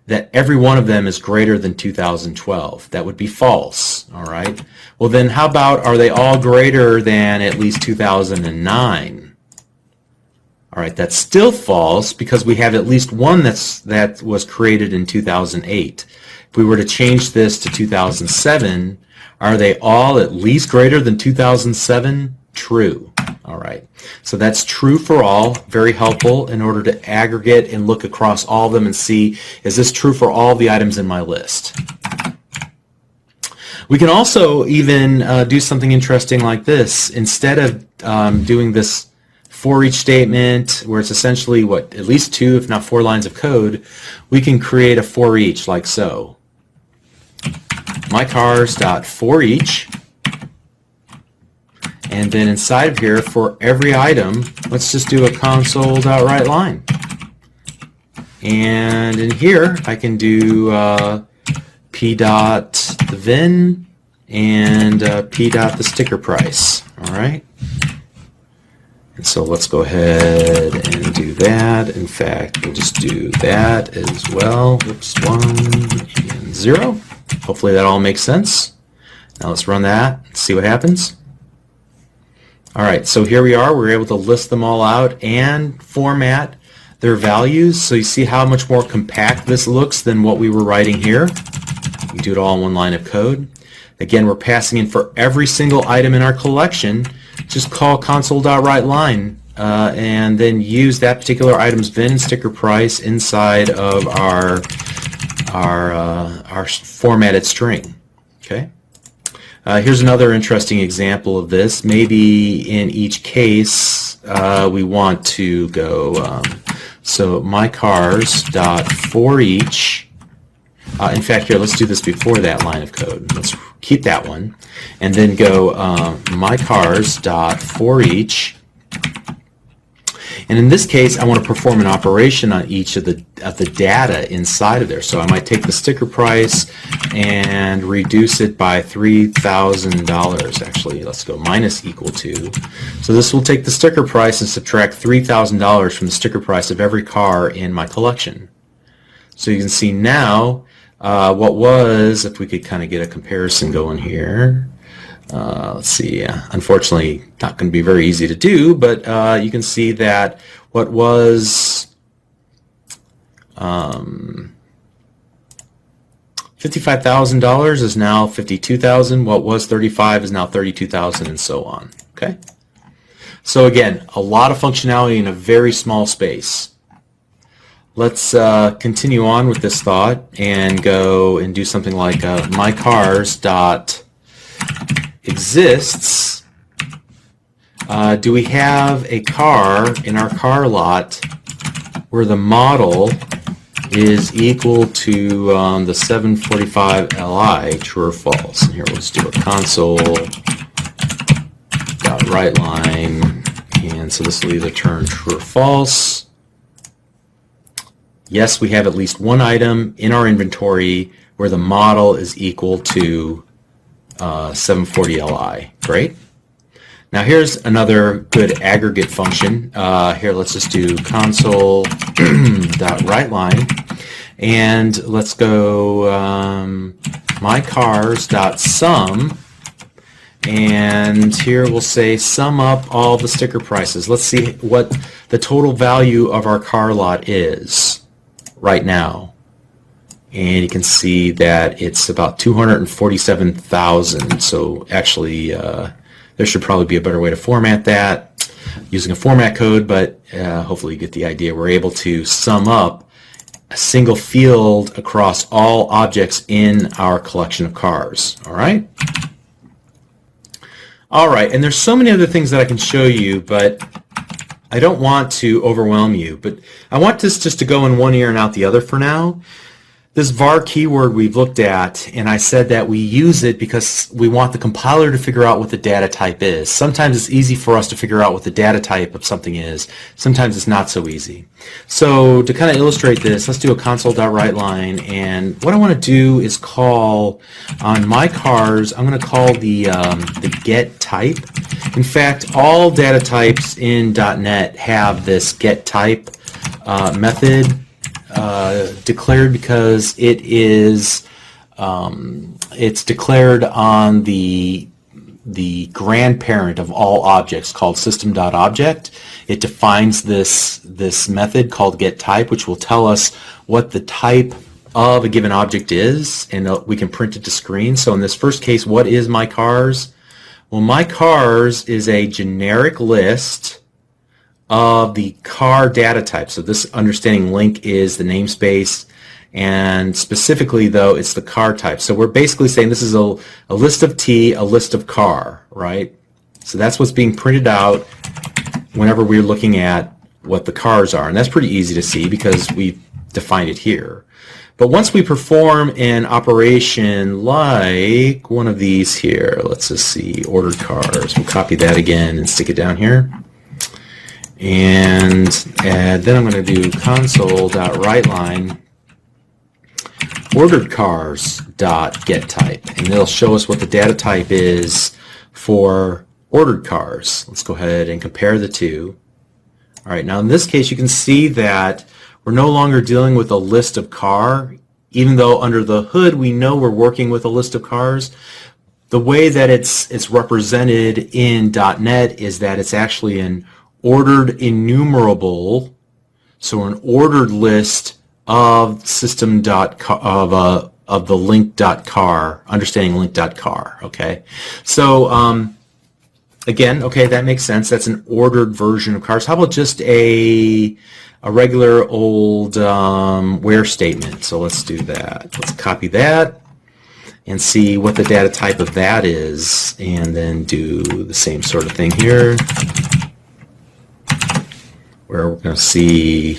that every one of them is greater than 2012? That would be false, all right? Well then how about, are they all greater than at least 2009? All right, that's still false because we have at least one that was created in 2008. If we were to change this to 2007, are they all at least greater than 2007? True. All right. So that's true for all. Very helpful in order to aggregate and look across all of them and see, is this true for all the items in my list? We can also even do something interesting like this. Instead of doing this for each statement, where it's essentially what, at least 2, if not 4 lines of code, we can create a for each like so. mycars.forEach, and then inside of here, for every item, let's just do a console.writeLine. And in here, I can do p dot the VIN and p dot the sticker price. All right. And so let's go ahead and do that. In fact, we'll just do that as well. Oops, 1 and 0. Hopefully that all makes sense. Now let's run that and see what happens. All right, so here we are. We're able to list them all out and format their values. So you see how much more compact this looks than what we were writing here. We do it all in one line of code. Again, we're passing in for every single item in our collection. Just call console.writeLine and then use that particular item's VIN and sticker price inside of our formatted string. Okay. Here's another interesting example of this. Maybe in each case we want to go so mycars.forEach. In fact, here, let's do this before that line of code. Let's keep that one, and then go mycars.forEach. And in this case, I want to perform an operation on each of the data inside of there. So I might take the sticker price and reduce it by $3,000. Actually, let's go minus equal to. So this will take the sticker price and subtract $3,000 from the sticker price of every car in my collection. So you can see now what was, if we could kind of get a comparison going here. Let's see, unfortunately not going to be very easy to do, but you can see that what was $55,000 is now $52,000. What was 35 is now 32,000, and so on. Okay. So again, a lot of functionality in a very small space. Let's continue on with this thought and go and do something like mycars.exists. Do we have a car in our car lot where the model is equal to the 745 Li, true or false? And here let's do a console.writeLine, and so this will either turn true or false. Yes, we have at least one item in our inventory where the model is equal to 740 Li. Great. Now here's another good aggregate function. Here let's just do console.writeLine, and let's go mycars.sum, and here we'll say sum up all the sticker prices. Let's see what the total value of our car lot is right now, and you can see that it's about 247,000. So actually there should probably be a better way to format that using a format code, but hopefully you get the idea. We're able to sum up a single field across all objects in our collection of cars. All right? All right, and there's so many other things that I can show you, but I don't want to overwhelm you. But I want this just to go in one ear and out the other for now. This var keyword we've looked at, and I said that we use it because we want the compiler to figure out what the data type is. Sometimes it's easy for us to figure out what the data type of something is. Sometimes it's not so easy. So to kind of illustrate this, let's do a console.writeLine, and what I want to do is call on my cars, I'm going to call the get type. In fact, all data types in .NET have this get type method declared because it is it's declared on the grandparent of all objects called system.object. It defines this method called getType, which will tell us what the type of a given object is, and we can print it to screen. So in this first case, what is mycars? Well, mycars is a generic list of the car data type. So this understanding link is the namespace, and specifically though it's the car type. So we're basically saying this is a list of T, a list of car, right? So that's what's being printed out whenever we're looking at what the cars are, and that's pretty easy to see because we've defined it here. But once we perform an operation like one of these here, let's just see, ordered cars, we'll copy that again and stick it down here. And then I'm going to do console.writeLine ordered cars.getType, and it'll show us what the data type is for ordered cars. Let's go ahead and compare the two. All right, now in this case you can see that we're no longer dealing with a list of car, even though under the hood we know we're working with a list of cars. The way that it's represented in .NET is that it's actually an ordered enumerable, so an ordered list of of the link.car, understanding link.car. Okay, so again, okay, that makes sense. That's an ordered version of cars. How about just a regular old where statement? So let's do that. Let's copy that and see what the data type of that is, and then do the same sort of thing here, where we're going to see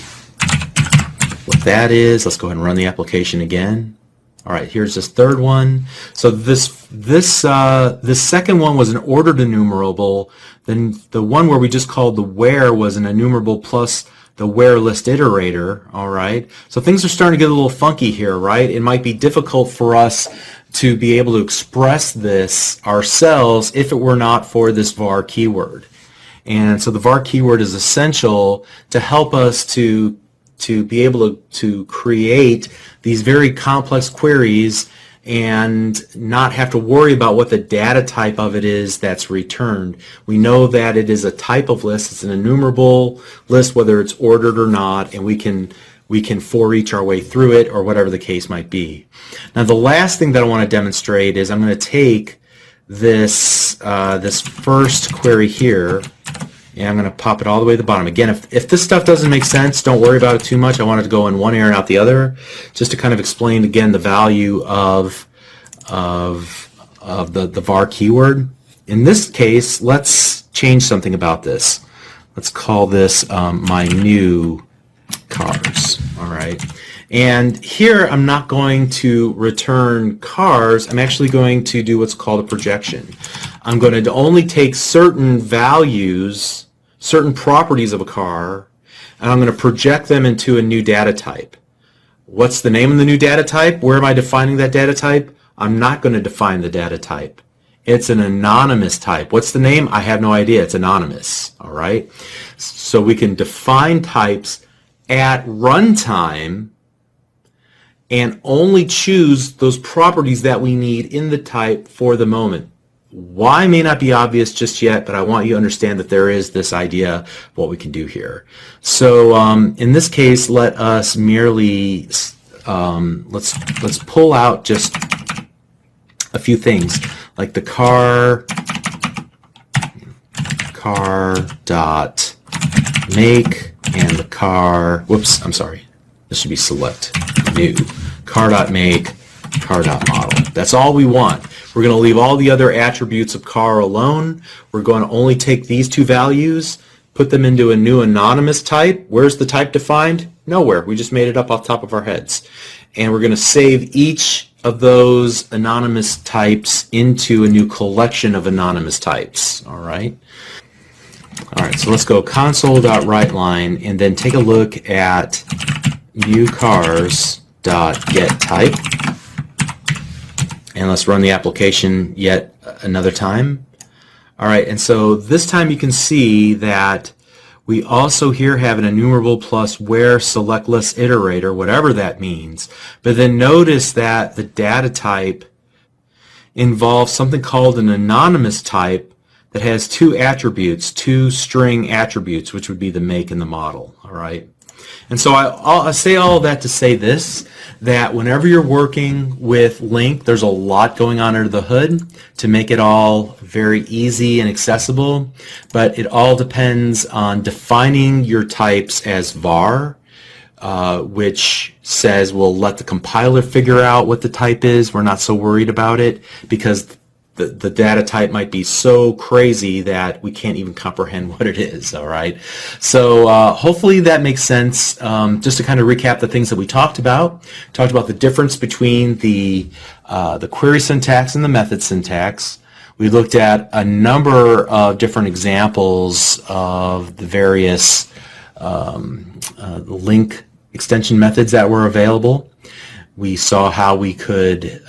what that is. Let's go ahead and run the application again. All right, here's this third one. So this second one was an ordered enumerable. Then the one where we just called the where was an enumerable plus the where list iterator. All right, so things are starting to get a little funky here, right? It might be difficult for us to be able to express this ourselves if it were not for this var keyword. And so the var keyword is essential to help us to be able to create these very complex queries and not have to worry about what the data type of it is that's returned. We know that it is a type of list. It's an enumerable list, whether it's ordered or not, and we can we can for each our way through it, or whatever the case might be. Now the last thing that I want to demonstrate is I'm going to take this this first query here, and I'm going to pop it all the way to the bottom. Again, if this stuff doesn't make sense, don't worry about it too much. I wanted to go in one ear and out the other, just to kind of explain again the value of the var keyword. In this case, let's change something about this. Let's call this my new cars. All right. And here I'm not going to return cars. I'm actually going to do what's called a projection. I'm going to only take certain values, certain properties of a car, and I'm going to project them into a new data type. What's the name of the new data type? Where am I defining that data type? I'm not going to define the data type. It's an anonymous type. What's the name? I have no idea. It's anonymous. All right. So we can define types at runtime and only choose those properties that we need in the type for the moment. Why may not be obvious just yet, but I want you to understand that there is this idea of what we can do here. So in this case, let us merely let's pull out just a few things, like the car dot make, and the car, whoops, I'm sorry, this should be select new, car dot make, car dot model. That's all we want. We're going to leave all the other attributes of car alone. We're going to only take these two values, put them into a new anonymous type. Where's the type defined? Nowhere. We just made it up off the top of our heads. And we're going to save each of those anonymous types into a new collection of anonymous types. All right. All right, so let's go console.writeLine and then take a look at new cars.getType. And let's run the application yet another time. All right, and so this time you can see that we also here have an enumerable plus where select list iterator, whatever that means. But then notice that the data type involves something called an anonymous type that has two attributes, two string attributes, which would be the make and the model. All right. And so I say all of that to say this, that whenever you're working with LINQ, there's a lot going on under the hood to make it all very easy and accessible, but it all depends on defining your types as var, which says we'll let the compiler figure out what the type is. We're not so worried about it because the data type might be so crazy that we can't even comprehend what it is. All right, so hopefully that makes sense. Just to kind of recap the things that we talked about the difference between the query syntax and the method syntax. We looked at a number of different examples of the various LINQ extension methods that were available. We saw how we could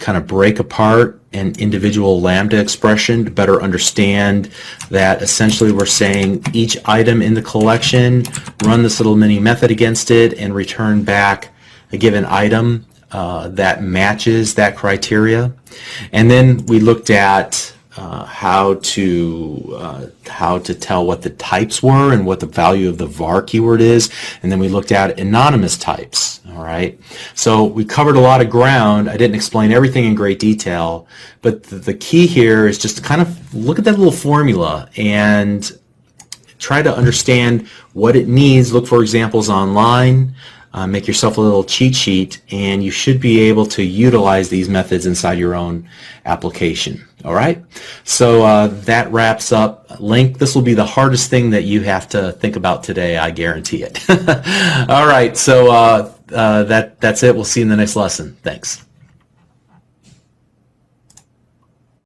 kind of break apart an individual lambda expression to better understand that essentially we're saying each item in the collection, run this little mini method against it, and return back a given item that matches that criteria. And then we looked at how to tell what the types were and what the value of the var keyword is, and then we looked at anonymous types. All right, so we covered a lot of ground. I didn't explain everything in great detail, but the key here is just to kind of look at that little formula and try to understand what it needs. Look for examples online. Make yourself a little cheat sheet, and you should be able to utilize these methods inside your own application. All right, so that wraps up LINQ. This will be the hardest thing that you have to think about today, I guarantee it. All right, so that's it. We'll see you in the next lesson. Thanks.